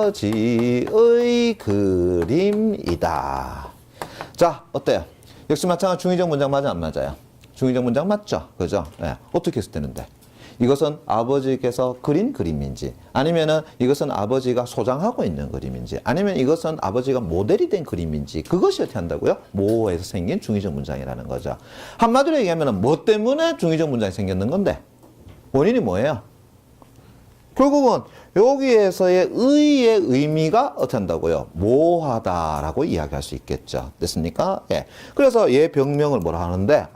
아버지의 그림이다. 자, 어때요? 역시 마찬가지로 중의적 문장 맞아, 안 맞아요? 중의적 문장 맞죠? 그죠? 예. 어떻게 했을 때는데? 이것은 아버지께서 그린 그림인지, 아니면은 이것은 아버지가 소장하고 있는 그림인지, 아니면 이것은 아버지가 모델이 된 그림인지, 그것이 어떻게 한다고요? 모호해서 생긴 중의적 문장이라는 거죠. 한마디로 얘기하면 뭐 때문에 중의적 문장이 생겼는 건데? 원인이 뭐예요? 결국은 여기에서의 의의 의미가 어떻게 한다고요? 모호하다라고 이야기할 수 있겠죠. 됐습니까? 예. 그래서 얘 병명을 뭐라 하는데,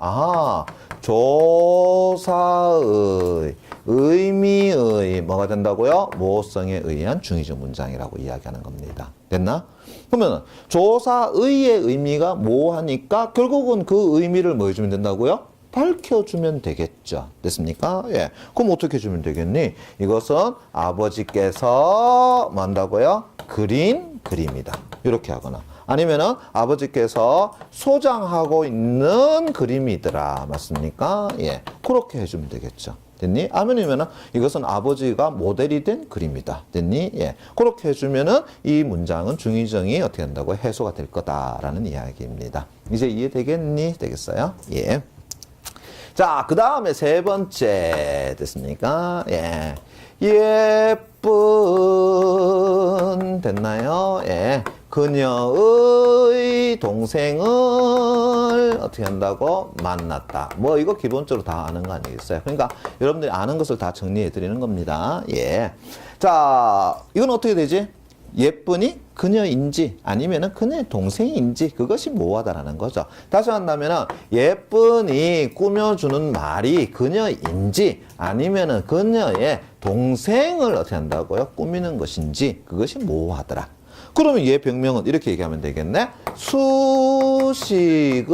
조사의, 의미의 뭐가 된다고요? 모호성에 의한 중의적 문장이라고 이야기하는 겁니다. 됐나? 그러면 조사의의 의미가 모호하니까 결국은 그 의미를 뭐 해주면 된다고요? 밝혀주면 되겠죠. 됐습니까? 예. 그럼 어떻게 해주면 되겠니? 이것은 아버지께서 뭐 한다고요? 그린 그림이다. 이렇게 하거나. 아니면은 아버지께서 소장하고 있는 그림이더라. 맞습니까? 예. 그렇게 해주면 되겠죠. 됐니? 아니면은 이것은 아버지가 모델이 된 그림이다. 됐니? 예. 그렇게 해주면은 이 문장은 중의정이 어떻게 한다고 해소가 될 거다라는 이야기입니다. 이제 이해되겠니? 되겠어요? 예. 자, 그 다음에 세 번째 됐습니까? 예. 예쁜 됐나요? 예. 그녀의 동생을 어떻게 한다고? 만났다. 뭐 이거 기본적으로 다 아는 거 아니겠어요? 그러니까 여러분들이 아는 것을 다 정리해 드리는 겁니다. 예. 자, 이건 어떻게 되지? 예쁜이 그녀인지 아니면은 그녀의 동생인지 그것이 모호하다라는 거죠. 다시 한다면은 예쁜이 꾸며주는 말이 그녀인지 아니면은 그녀의 동생을 어떻게 한다고요? 꾸미는 것인지 그것이 모호하더라. 그러면 얘 병명은 이렇게 얘기하면 되겠네. 수식의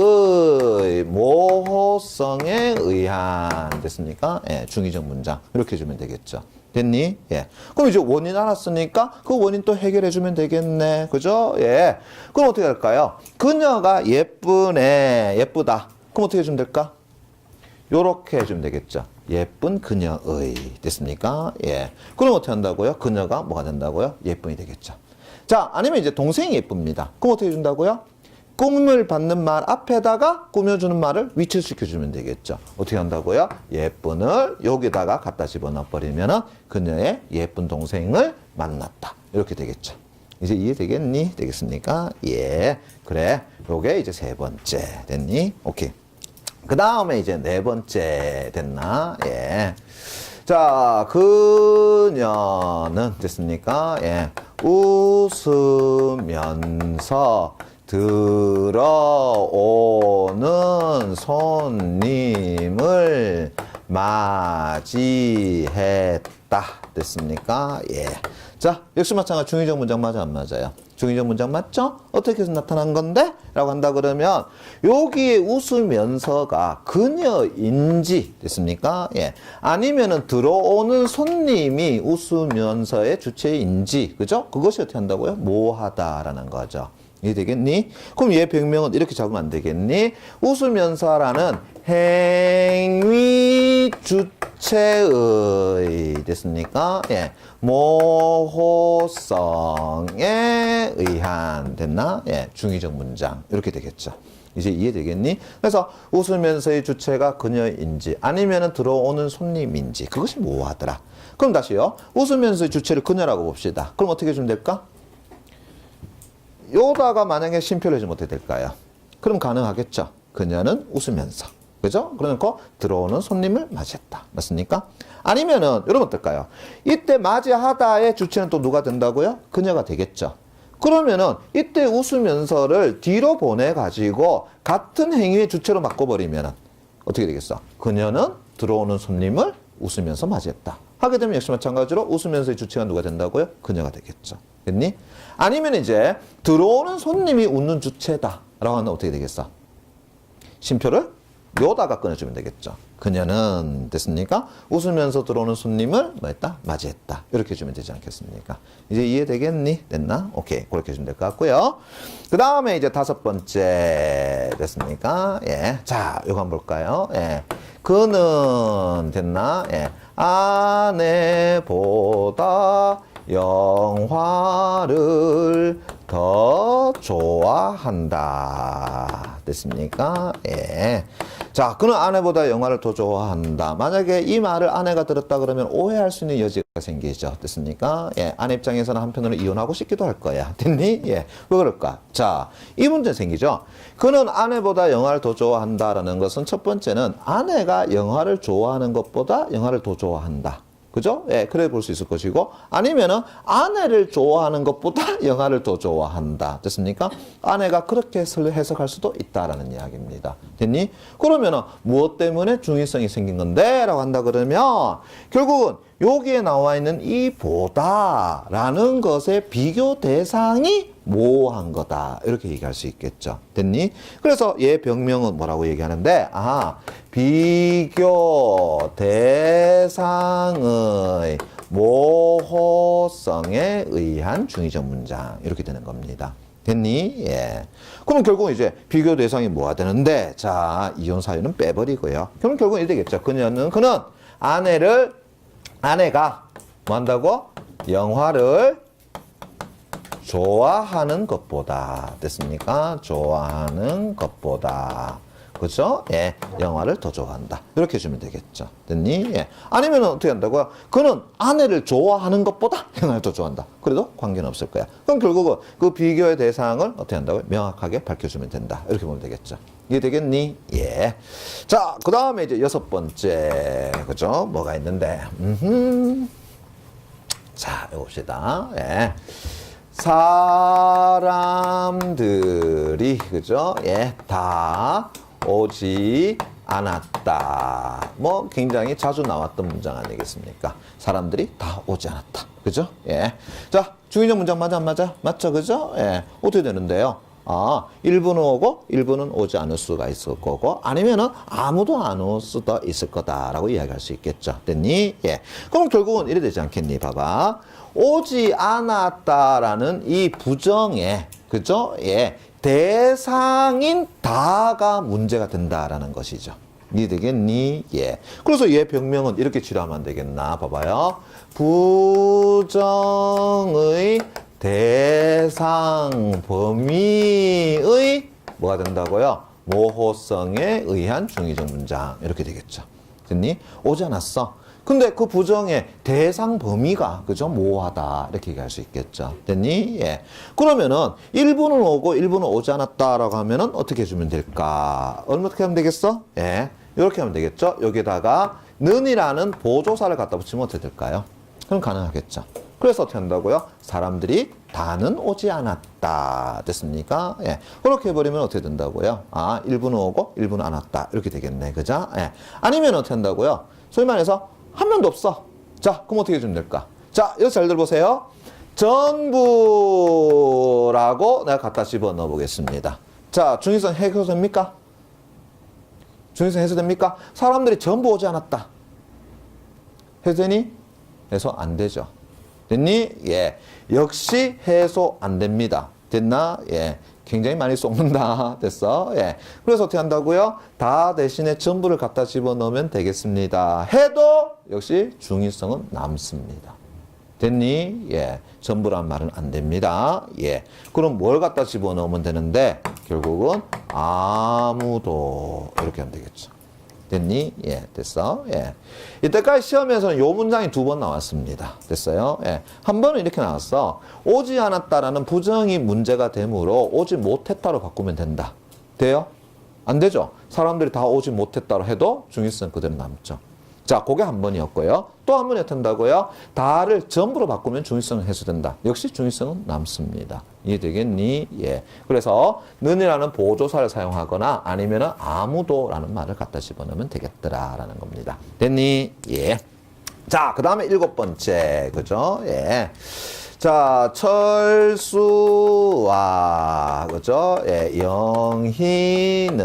모호성에 의한 됐습니까? 예, 중의적 문장 이렇게 해주면 되겠죠. 됐니? 예. 그럼 이제 원인 알았으니까 그 원인 또 해결해 주면 되겠네. 그죠? 예. 그럼 어떻게 할까요? 그녀가 예쁘네. 예쁘다. 그럼 어떻게 해주면 될까? 요렇게 해주면 되겠죠. 예쁜 그녀의. 됐습니까? 예. 그럼 어떻게 한다고요? 그녀가 뭐가 된다고요? 예쁜이 되겠죠. 자, 아니면 이제 동생이 예쁩니다. 그럼 어떻게 해준다고요? 꿈을 받는 말 앞에다가 꾸며주는 말을 위치시켜주면 되겠죠. 어떻게 한다고요? 예쁜을 여기다가 갖다 집어넣어 버리면은 그녀의 예쁜 동생을 만났다. 이렇게 되겠죠. 이제 이해되겠니? 되겠습니까? 예. 그래. 요게 이제 세 번째. 됐니? 오케이. 그 다음에 이제 네 번째 됐나? 예. 자, 그녀는 됐습니까? 예. 웃으면서 들어오는 손님을 맞이했다. 됐습니까? 예. 자, 역시 마찬가지 중의적 문장 맞아, 안 맞아요? 중의적 문장 맞죠? 어떻게 해서 나타난 건데? 라고 한다 그러면 여기에 웃으면서가 그녀인지 됐습니까? 예. 아니면은 들어오는 손님이 웃으면서의 주체인지 그죠? 그것이 어떻게 한다고요? 모호하다라는 거죠. 이해되겠니? 그럼 얘 병명은 이렇게 잡으면 안 되겠니? 웃으면서라는 행위 주체의 됐습니까? 예. 모호성에 의한 됐나? 예. 중의적 문장 이렇게 되겠죠. 이제 이해되겠니? 그래서 웃으면서의 주체가 그녀인지 아니면은 들어오는 손님인지 그것이 모호하더라. 그럼 다시요. 웃으면서의 주체를 그녀라고 봅시다. 그럼 어떻게 해주면 될까? 요다가 만약에 심표를 해주면 어떻게 될까요? 그럼 가능하겠죠. 그녀는 웃으면서. 그죠? 그러니까 들어오는 손님을 맞이했다. 맞습니까? 아니면은, 여러분 어떨까요? 이때 맞이하다의 주체는 또 누가 된다고요? 그녀가 되겠죠. 그러면은, 이때 웃으면서를 뒤로 보내가지고 같은 행위의 주체로 바꿔버리면은 어떻게 되겠어? 그녀는 들어오는 손님을 웃으면서 맞이했다. 하게 되면 역시 마찬가지로 웃으면서의 주체가 누가 된다고요? 그녀가 되겠죠. 됐니? 아니면 이제 들어오는 손님이 웃는 주체다 라고 하면 어떻게 되겠어? 쉼표를 요다가 꺼내주면 되겠죠. 그녀는 됐습니까? 웃으면서 들어오는 손님을 뭐 했다? 맞이했다. 이렇게 해주면 되지 않겠습니까? 이제 이해되겠니? 됐나? 오케이. 그렇게 해주면 될 것 같고요. 그 다음에 이제 다섯 번째 됐습니까? 예. 자, 요거 한번 볼까요? 예. 그는 됐나? 예. 아내보다 영화를 더 좋아한다. 됐습니까? 예. 자, 그는 아내보다 영화를 더 좋아한다. 만약에 이 말을 아내가 들었다 그러면 오해할 수 있는 여지가 생기죠. 됐습니까? 예. 아내 입장에서는 한편으로 이혼하고 싶기도 할 거야. 됐니? 예. 왜 그럴까? 자, 이 문제 생기죠. 그는 아내보다 영화를 더 좋아한다라는 것은 첫 번째는 아내가 영화를 좋아하는 것보다 영화를 더 좋아한다. 그죠? 예, 그래 볼 수 있을 것이고, 아니면은 아내를 좋아하는 것보다 영화를 더 좋아한다. 됐습니까? 아내가 그렇게 해석할 수도 있다라는 이야기입니다. 됐니? 그러면은 무엇 때문에 중의성이 생긴 건데? 라고 한다 그러면, 결국은 여기에 나와 있는 이 보다라는 것의 비교 대상이 모호한 거다. 이렇게 얘기할 수 있겠죠. 됐니? 그래서 얘 병명은 뭐라고 얘기하는데, 비교 대상의 모호성에 의한 중의적 문장. 이렇게 되는 겁니다. 됐니? 예. 그럼 결국 이제 비교 대상이 뭐가 되는데, 자, 이혼 사유는 빼버리고요. 그럼 결국 이렇게 되겠죠. 그는 아내가 뭐 한다고? 영화를 좋아하는 것보다 됐습니까? 좋아하는 것보다 그렇죠? 예, 영화를 더 좋아한다. 이렇게 해주면 되겠죠. 됐니? 예. 아니면 어떻게 한다고요? 그는 아내를 좋아하는 것보다 영화를 더 좋아한다. 그래도 관계는 없을 거야. 그럼 결국은 그 비교의 대상을 어떻게 한다고요? 명확하게 밝혀주면 된다. 이렇게 보면 되겠죠. 이해되겠니? 예. 자, 그 다음에 이제 여섯 번째 그죠? 뭐가 있는데 자, 이거 봅시다. 예. 사람들이, 그죠? 예, 다 오지 않았다. 뭐 굉장히 자주 나왔던 문장 아니겠습니까? 사람들이 다 오지 않았다. 그죠? 예. 자, 중의적 문장 맞아, 안 맞아? 맞죠? 그죠? 예. 어떻게 되는데요? 일부는 오고 일부는 오지 않을 수가 있을 거고 아니면은 아무도 안 올 수도 있을 거다라고 이야기할 수 있겠죠. 됐니? 예. 그럼 결국은 이래 되지 않겠니? 봐봐. 오지 않았다라는 이 부정에, 그죠? 예. 대상인 다가 문제가 된다라는 것이죠. 이해되겠니? 예. 그래서 얘 병명은 이렇게 치료하면 되겠나? 봐봐요. 부정의 대상 범위의 뭐가 된다고요? 모호성에 의한 중의적 문장. 이렇게 되겠죠. 됐니? 오지 않았어. 근데 그 부정의 대상 범위가, 그죠? 모호하다. 이렇게 얘기할 수 있겠죠. 됐니? 예. 그러면은, 일부는 오고 일부는 오지 않았다라고 하면은 어떻게 해주면 될까? 어떻게 하면 되겠어? 예. 이렇게 하면 되겠죠? 여기다가, 는이라는 보조사를 갖다 붙이면 어떻게 될까요? 그럼 가능하겠죠. 그래서 어떻게 한다고요? 사람들이 다는 오지 않았다. 됐습니까? 예. 그렇게 해버리면 어떻게 된다고요? 일부는 오고 일부는 안 왔다. 이렇게 되겠네. 그죠? 예. 아니면 어떻게 한다고요? 소위 말해서 한 명도 없어. 자, 그럼 어떻게 해주면 될까? 자, 여기서 잘 들어보세요. 전부라고 내가 갖다 집어 넣어 보겠습니다. 자, 중의성 해소됩니까? 중의성 해소됩니까? 사람들이 전부 오지 않았다. 해소되니? 해소 안 되죠. 됐니? 예. 역시 해소 안 됩니다. 됐나? 예. 굉장히 많이 쏟는다. 됐어? 예. 그래서 어떻게 한다고요? 다 대신에 전부를 갖다 집어넣으면 되겠습니다. 해도 역시 중의성은 남습니다. 됐니? 예. 전부란 말은 안 됩니다. 예. 그럼 뭘 갖다 집어넣으면 되는데 결국은 아무도 이렇게 하면 되겠죠. 됐니? 예, 됐어? 예. 이때까지 시험에서는 요 문장이 2번 나왔습니다. 됐어요? 예. 한 번은 이렇게 나왔어. 오지 않았다라는 부정이 문제가 되므로 오지 못했다로 바꾸면 된다. 돼요? 안 되죠? 사람들이 다 오지 못했다로 해도 중의성 그대로 남죠. 자, 그게 한 번이었고요. 또 한 번이 어떻게 된다고요? 다를 전부로 바꾸면 중의성은 해소된다. 역시 중의성은 남습니다. 이해되겠니? 예. 그래서 는이라는 보조사를 사용하거나 아니면은 아무도라는 말을 갖다 집어넣으면 되겠더라라는 겁니다. 됐니? 예. 자, 그 다음에 7번째. 그죠? 예. 자, 철수와, 그죠? 예, 영희는,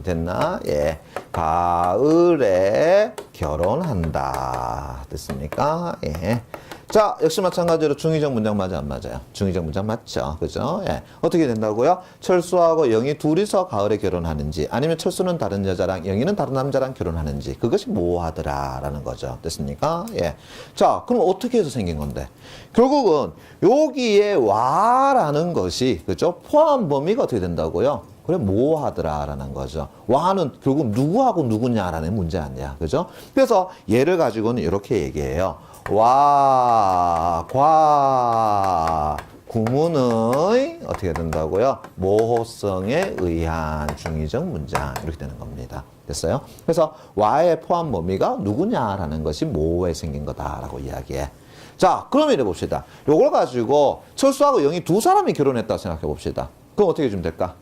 됐나? 예, 가을에 결혼한다. 됐습니까? 예. 자, 역시 마찬가지로 중의적 문장 맞아, 안 맞아요? 중의적 문장 맞죠? 그죠? 예. 어떻게 된다고요? 철수하고 영희 둘이서 가을에 결혼하는지, 아니면 철수는 다른 여자랑 영희는 다른 남자랑 결혼하는지, 그것이 모호하더라라는 거죠. 됐습니까? 예. 자, 그럼 어떻게 해서 생긴 건데? 결국은 여기에 와라는 것이, 그죠? 포함 범위가 어떻게 된다고요? 그래, 모호하더라라는 거죠. 와는 결국 누구하고 누구냐라는 문제 아니야. 그죠? 그래서 얘를 가지고는 이렇게 얘기해요. 와, 과, 구문의 어떻게 된다고요? 모호성에 의한 중의적 문장 이렇게 되는 겁니다. 됐어요? 그래서 와의 포함 범위가 누구냐라는 것이 모호에 생긴 거다라고 이야기해. 자, 그러면 이래 봅시다. 요걸 가지고 철수하고 영희 두 사람이 결혼했다고 생각해 봅시다. 그럼 어떻게 해주면 될까?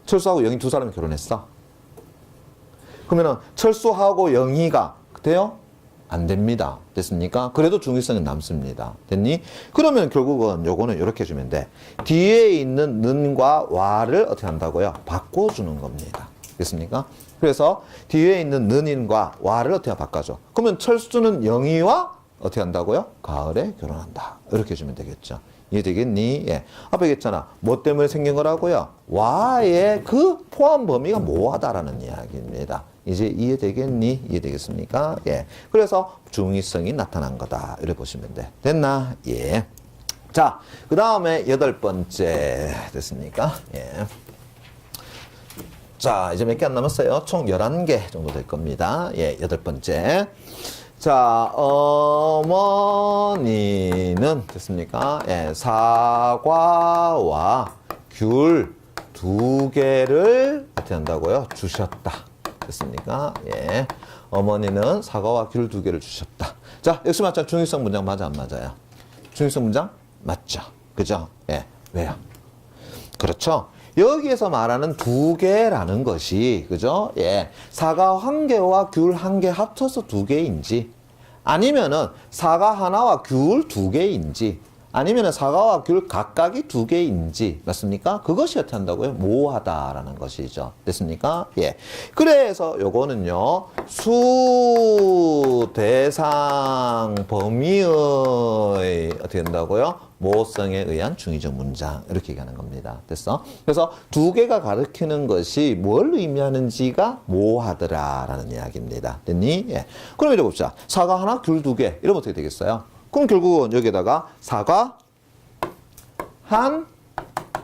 철수하고 영희 두 사람이 결혼했어? 그러면은 철수하고 영희가 돼요? 안 됩니다. 됐습니까? 그래도 중의성은 남습니다. 됐니? 그러면 결국은 요거는 이렇게 해주면 돼. 뒤에 있는 는과 와를 어떻게 한다고요? 바꿔주는 겁니다. 됐습니까? 그래서 뒤에 있는 는인과 와를 어떻게 바꿔줘? 그러면 철수는 영희와 어떻게 한다고요? 가을에 결혼한다. 이렇게 해주면 되겠죠. 이해되겠니? 예. 앞에 얘기했잖아. 뭐 때문에 생긴 거라고요? 와의 그 포함 범위가 모호하다라는 이야기입니다. 이제 이해되겠니? 이해되겠습니까? 예. 그래서 중의성이 나타난 거다. 이렇게 보시면 돼. 됐나? 예. 자, 그 다음에 8번째. 됐습니까? 예. 자, 이제 몇 개 안 남았어요. 총 11개 정도 될 겁니다. 예, 8번째. 자, 어머니는 됐습니까? 예, 사과와 귤 2개를 어떻게 한다고요? 주셨다. 됐습니까? 예. 어머니는 사과와 귤 2개를 주셨다. 자, 역시 마찬가지 중의성 문장 맞아, 안 맞아요? 중의성 문장 맞죠? 그죠? 예. 왜요? 그렇죠? 여기에서 말하는 두 개라는 것이, 그죠? 예. 사과 한 개와 귤 한 개 합쳐서 두 개인지, 아니면은 사과 하나와 귤 두 개인지, 아니면은 사과와 귤 각각이 두 개인지, 맞습니까? 그것이 어떻게 한다고요? 모호하다라는 것이죠. 됐습니까? 예. 그래서 요거는요, 수, 대상, 범위의 어떻게 된다고요? 모호성에 의한 중의적 문장. 이렇게 얘기하는 겁니다. 됐어? 그래서 두 개가 가리키는 것이 뭘 의미하는지가 모호하더라라는 이야기입니다. 됐니? 예. 그럼 이래 봅시다. 사과 하나, 귤 두 개. 이러면 어떻게 되겠어요? 그럼 결국은 여기에다가 사과 한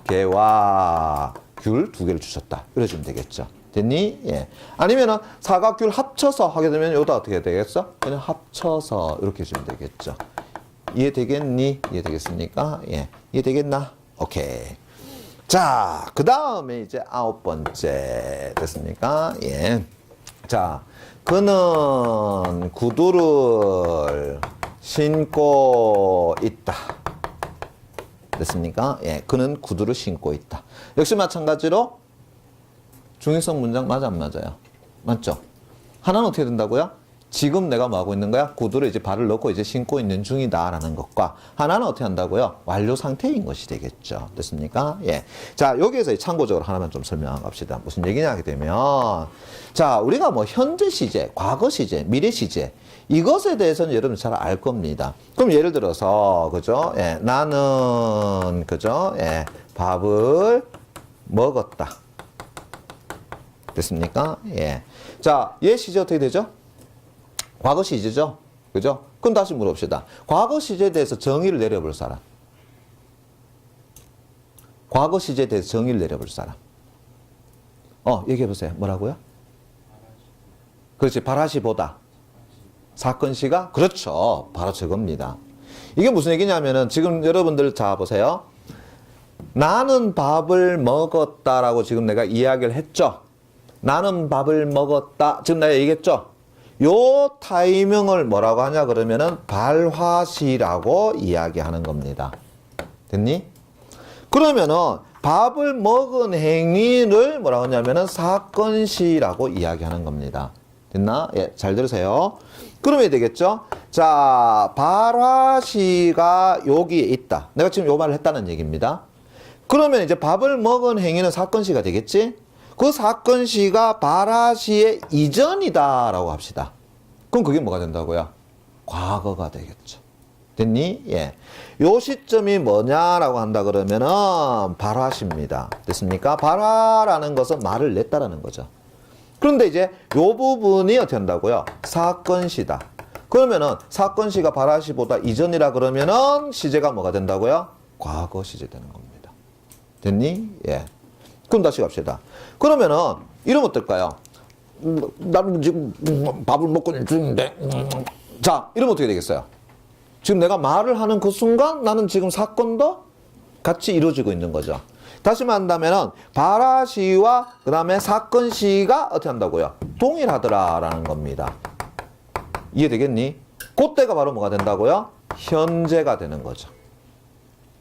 개와 귤 두 개를 주셨다. 이러시면 되겠죠. 됐니? 예. 아니면은 사과, 귤 합쳐서 하게 되면 여기다 어떻게 되겠어? 그냥 합쳐서 이렇게 해주면 되겠죠. 이해되겠니? 이해되겠습니까? 예. 이해되겠나? 오케이. 자, 그 다음에 이제 9번째 됐습니까? 예. 자, 그는 구두를 신고 있다. 됐습니까? 예. 그는 구두를 신고 있다. 역시 마찬가지로 중의성 문장 맞아 안 맞아요? 맞죠? 하나는 어떻게 된다고요? 지금 내가 뭐 하고 있는 거야? 구두를 이제 발을 넣고 이제 신고 있는 중이다라는 것과 하나는 어떻게 한다고요? 완료 상태인 것이 되겠죠. 됐습니까? 예. 자, 여기에서 참고적으로 하나만 좀 설명하고 갑시다. 무슨 얘기냐 하게 되면 자, 우리가 뭐 현재 시제, 과거 시제, 미래 시제 이것에 대해서는 여러분 잘 알 겁니다. 그럼 예를 들어서 그죠? 예. 나는 그죠? 예. 밥을 먹었다. 됐습니까? 예. 자, 얘 시제 어떻게 되죠? 과거 시제죠? 그죠? 그럼 다시 물어봅시다. 과거 시제에 대해서 정의를 내려볼 사람. 과거 시제에 대해서 정의를 내려볼 사람. 얘기해보세요. 뭐라고요? 그렇지. 바라시보다. 사건 시가? 그렇죠. 바로 저겁니다. 이게 무슨 얘기냐면은 지금 여러분들 자 보세요. 나는 밥을 먹었다라고 지금 내가 이야기를 했죠. 나는 밥을 먹었다. 지금 내가 얘기했죠. 요 타이밍을 뭐라고 하냐 그러면은 발화시라고 이야기하는 겁니다. 됐니? 그러면은 밥을 먹은 행위를 뭐라고 하냐면은 사건시라고 이야기하는 겁니다. 됐나? 예, 잘 들으세요. 그러면 되겠죠? 자, 발화시가 여기에 있다. 내가 지금 요 말을 했다는 얘기입니다. 그러면 이제 밥을 먹은 행위는 사건시가 되겠지? 그 사건시가 발화시의 이전이다라고 합시다. 그럼 그게 뭐가 된다고요? 과거가 되겠죠. 됐니? 예. 요 시점이 뭐냐라고 한다 그러면은 발화시입니다. 됐습니까? 발화라는 것은 말을 냈다라는 거죠. 그런데 이제 요 부분이 어떻게 한다고요? 사건시다. 그러면은 사건시가 발화시보다 이전이라 그러면은 시제가 뭐가 된다고요? 과거 시제 되는 겁니다. 됐니? 예. 그럼 다시 갑시다. 그러면은 이러면 어떨까요? 나는 지금 밥을 먹고 있는 중인데 자, 이러면 어떻게 되겠어요? 지금 내가 말을 하는 그 순간 나는 지금 사건도 같이 이루어지고 있는 거죠. 다시 말한다면은 발화시와 그 다음에 사건시가 어떻게 한다고요? 동일하더라라는 겁니다. 이해되겠니? 그때가 바로 뭐가 된다고요? 현재가 되는 거죠.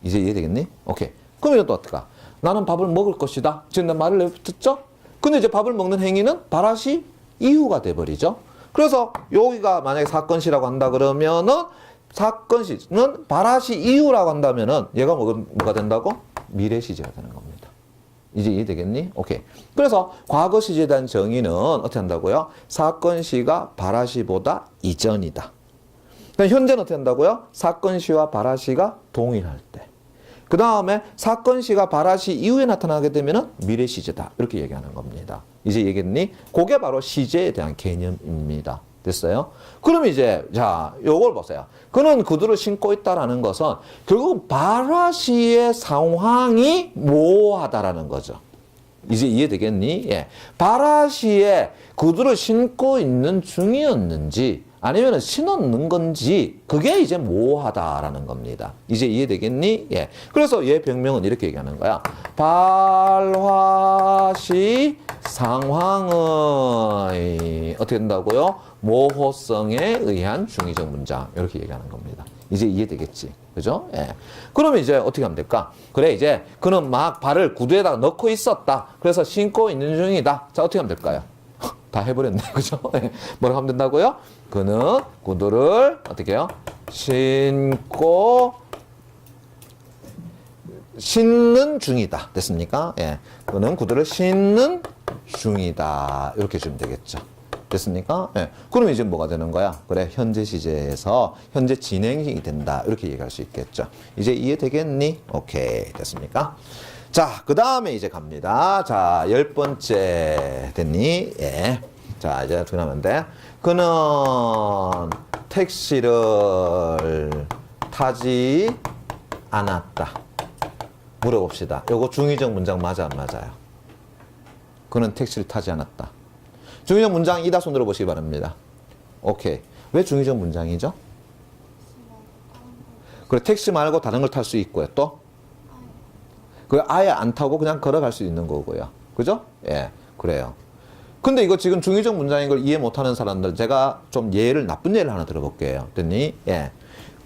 이제 이해되겠니? 오케이. 그럼 이건 또 어떨까? 나는 밥을 먹을 것이다. 지금 내 말을 듣죠? 근데 이제 밥을 먹는 행위는 발화시 이후가 돼버리죠. 그래서 여기가 만약에 사건시라고 한다 그러면은 사건시는 발화시 이후라고 한다면은 얘가 뭐가 된다고? 미래시제가 되는 겁니다. 이제 이해되겠니? 오케이. 그래서 과거 시제에 대한 정의는 어떻게 한다고요? 사건시가 발화시보다 이전이다. 현재는 어떻게 한다고요? 사건시와 발화시가 동일할 때. 그 다음에 사건시가 발화시 이후에 나타나게 되면 미래시제다. 이렇게 얘기하는 겁니다. 이제 얘기했니? 그게 바로 시제에 대한 개념입니다. 됐어요? 그럼 이제 자, 요걸 보세요. 그는 구두를 신고 있다라는 것은 결국 발화시의 상황이 모호하다라는 거죠. 이제 이해되겠니? 예. 발화시에 구두를 신고 있는 중이었는지 아니면 신었는 건지 그게 이제 모호하다라는 겁니다. 이제 이해되겠니? 예. 그래서 얘 병명은 이렇게 얘기하는 거야. 발화시 상황의 어떻게 된다고요? 모호성에 의한 중의적 문장 이렇게 얘기하는 겁니다. 이제 이해되겠지. 그죠? 예. 그러면 이제 어떻게 하면 될까? 그래, 이제 그는 막 발을 구두에다가 넣고 있었다. 그래서 신고 있는 중이다. 자, 어떻게 하면 될까요? 다 해버렸네. 그죠? 예. 뭐라고 하면 된다고요? 그는 구두를 어떻게 해요? 신는 중이다. 됐습니까? 예. 그는 구두를 신는 중이다. 이렇게 주면 되겠죠. 됐습니까? 예. 그러면 이제 뭐가 되는 거야? 그래, 현재 시제에서 현재 진행이 된다. 이렇게 얘기할 수 있겠죠. 이제 이해되겠니? 오케이. 됐습니까? 자, 그 다음에 이제 갑니다. 자, 10번째 됐니? 예. 자, 이제 어떻게 하면 돼? 그는 택시를 타지 않았다. 물어봅시다. 요거 중의적 문장 맞아, 안 맞아요? 그는 택시를 타지 않았다. 중의적 문장 이다 손 들어보시기 바랍니다. 오케이. 왜 중의적 문장이죠? 그래, 택시 말고 다른 걸 탈 수 있고요. 또? 그 아예 안 타고 그냥 걸어갈 수 있는 거고요. 그죠? 예, 그래요. 근데 이거 지금 중의적 문장인 걸 이해 못하는 사람들, 제가 좀 나쁜 예를 하나 들어볼게요. 됐니? 예.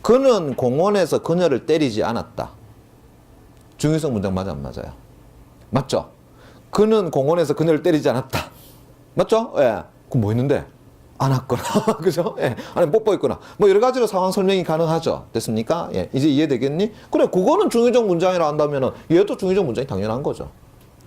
그는 공원에서 그녀를 때리지 않았다. 중의적 문장 맞아, 안 맞아요? 맞죠? 그는 공원에서 그녀를 때리지 않았다. 맞죠? 예. 그럼 뭐 했는데? 안았거나, 그죠? 예. 아니, 뽀뽀했거나. 뭐 여러 가지로 상황 설명이 가능하죠. 됐습니까? 예. 이제 이해되겠니? 그래, 그거는 중의적 문장이라 한다면은 얘도 중의적 문장이 당연한 거죠.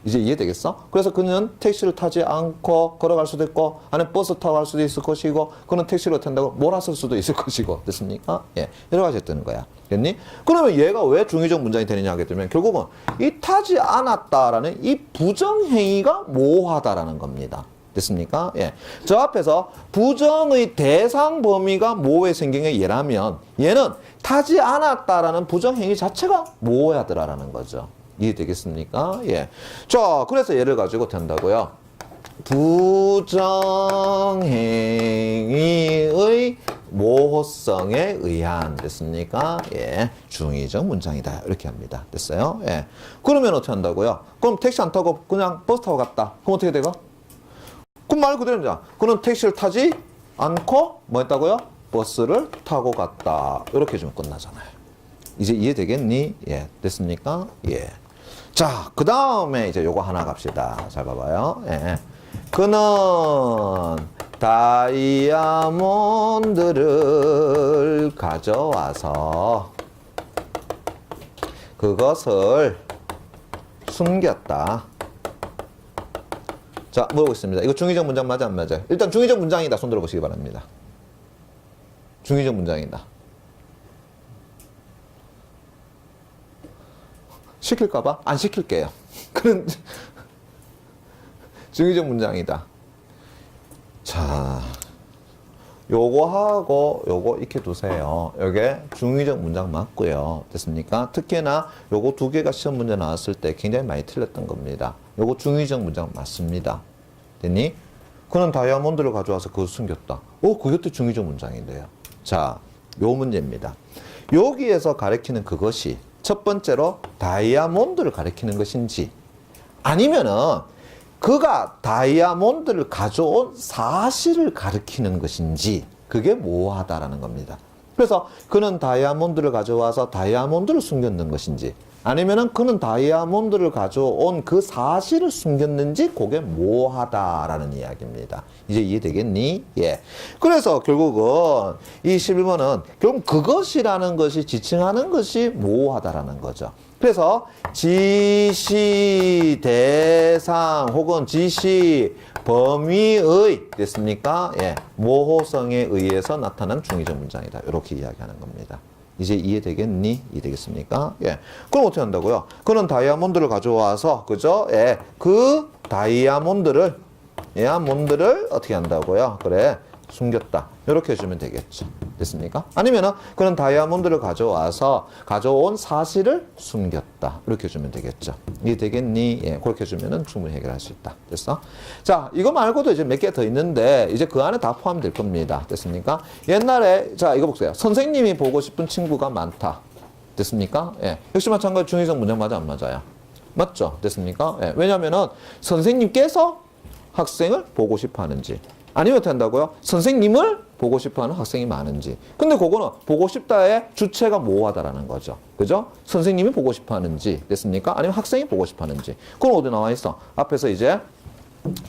이제 이해되겠어? 그래서 그는 택시를 타지 않고 걸어갈 수도 있고, 아니면 버스 타고 갈 수도 있을 것이고, 그는 택시를 탄다고 몰았을 수도 있을 것이고, 됐습니까? 예. 여러 가지 뜨는 거야. 됐니? 그러면 얘가 왜 중의적 문장이 되느냐 하게 되면 결국은 이 타지 않았다라는 이 부정행위가 모호하다라는 겁니다. 됐습니까? 예. 저 앞에서 부정의 대상 범위가 모호의 생경의 얘라면 얘는 타지 않았다라는 부정행위 자체가 모호하더라라는 거죠. 이해되겠습니까? 예. 자, 그래서 얘를 가지고 된다고요. 부정행위의 모호성에 의한 됐습니까? 예. 중의적 문장이다. 이렇게 합니다. 됐어요? 예. 그러면 어떻게 한다고요? 그럼 택시 안 타고 그냥 버스 타고 갔다. 그럼 어떻게 돼가? 그럼 말 그대로입니다. 그는 택시를 타지 않고 뭐 했다고요? 버스를 타고 갔다. 이렇게 해주면 끝나잖아요. 이제 이해되겠니? 예. 됐습니까? 예. 자, 그 다음에 이제 요거 하나 갑시다. 잘 봐봐요. 예. 그는 다이아몬드를 가져와서 그것을 숨겼다. 자, 물어보겠습니다. 이거 중의적 문장 맞아, 안 맞아요? 일단 중의적 문장이다. 손 들어보시기 바랍니다. 중의적 문장이다. 시킬까봐? 안 시킬게요. 그런 중의적 문장이다. 자, 요거하고 요거 익혀 두세요. 요게 중의적 문장 맞고요. 됐습니까? 특히나 요거 두 개가 시험 문제 나왔을 때 굉장히 많이 틀렸던 겁니다. 요거 중의적 문장 맞습니다. 됐니? 그는 다이아몬드를 가져와서 그걸 숨겼다. 그것도 중의적 문장인데요. 자, 요 문제입니다. 여기에서 가리키는 그것이 첫 번째로 다이아몬드를 가리키는 것인지 아니면은 그가 다이아몬드를 가져온 사실을 가리키는 것인지 그게 모호하다라는 겁니다. 그래서 그는 다이아몬드를 가져와서 다이아몬드를 숨겼는 것인지 아니면은 그는 다이아몬드를 가져온 그 사실을 숨겼는지 그게 모호하다라는 이야기입니다. 이제 이해되겠니? 예. 그래서 결국은 이 11번은 결국 그것이라는 것이 지칭하는 것이 모호하다라는 거죠. 그래서 지시 대상 혹은 지시 범위의 됐습니까? 예. 모호성에 의해서 나타난 중의적 문장이다. 이렇게 이야기하는 겁니다. 이제 이해되겠니? 이해되겠습니까? 예. 그럼 어떻게 한다고요? 그는 다이아몬드를 가져와서, 그죠? 예. 그 다이아몬드를 어떻게 한다고요? 그래. 숨겼다. 이렇게 해주면 되겠죠. 됐습니까? 아니면은 그는 다이아몬드를 가져온 사실을 숨겼다. 이렇게 해주면 되겠죠. 이해되겠니? 예. 그렇게 해주면은 충분히 해결할 수 있다. 됐어? 자, 이거 말고도 이제 몇 개 더 있는데 이제 그 안에 다 포함될 겁니다. 됐습니까? 옛날에, 자, 이거 보세요. 선생님이 보고 싶은 친구가 많다. 됐습니까? 예. 역시 마찬가지로 중의적 문장 맞아, 안 맞아요? 맞죠? 됐습니까? 예. 왜냐면은 선생님께서 학생을 보고 싶어 하는지 아니면 어떻게 한다고요? 선생님을 보고 싶어하는 학생이 많은지. 근데 그거는 보고 싶다의 주체가 모호하다라는 거죠. 그죠? 선생님이 보고 싶어하는지 됐습니까? 아니면 학생이 보고 싶어하는지. 그건 어디 나와 있어? 앞에서 이제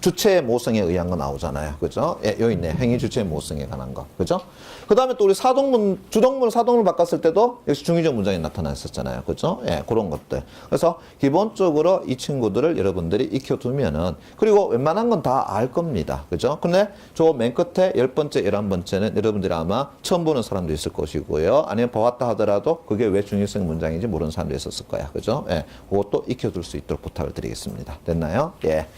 주체의 모성에 의한 거 나오잖아요. 그죠? 예, 여기 있네. 행위 주체의 모성에 관한 거. 그죠? 그 다음에 또 우리 사동문, 주동문, 사동문을 바꿨을 때도 역시 중의적 문장이 나타났었잖아요. 그죠? 예, 그런 것들. 그래서 기본적으로 이 친구들을 여러분들이 익혀두면은, 그리고 웬만한 건 다 알 겁니다. 그죠? 근데 저 맨 끝에 10번째, 11번째는 여러분들이 아마 처음 보는 사람도 있을 것이고요. 아니면 보았다 하더라도 그게 왜 중의성 문장인지 모르는 사람도 있었을 거야. 그죠? 예, 그것도 익혀둘 수 있도록 부탁을 드리겠습니다. 됐나요? 예.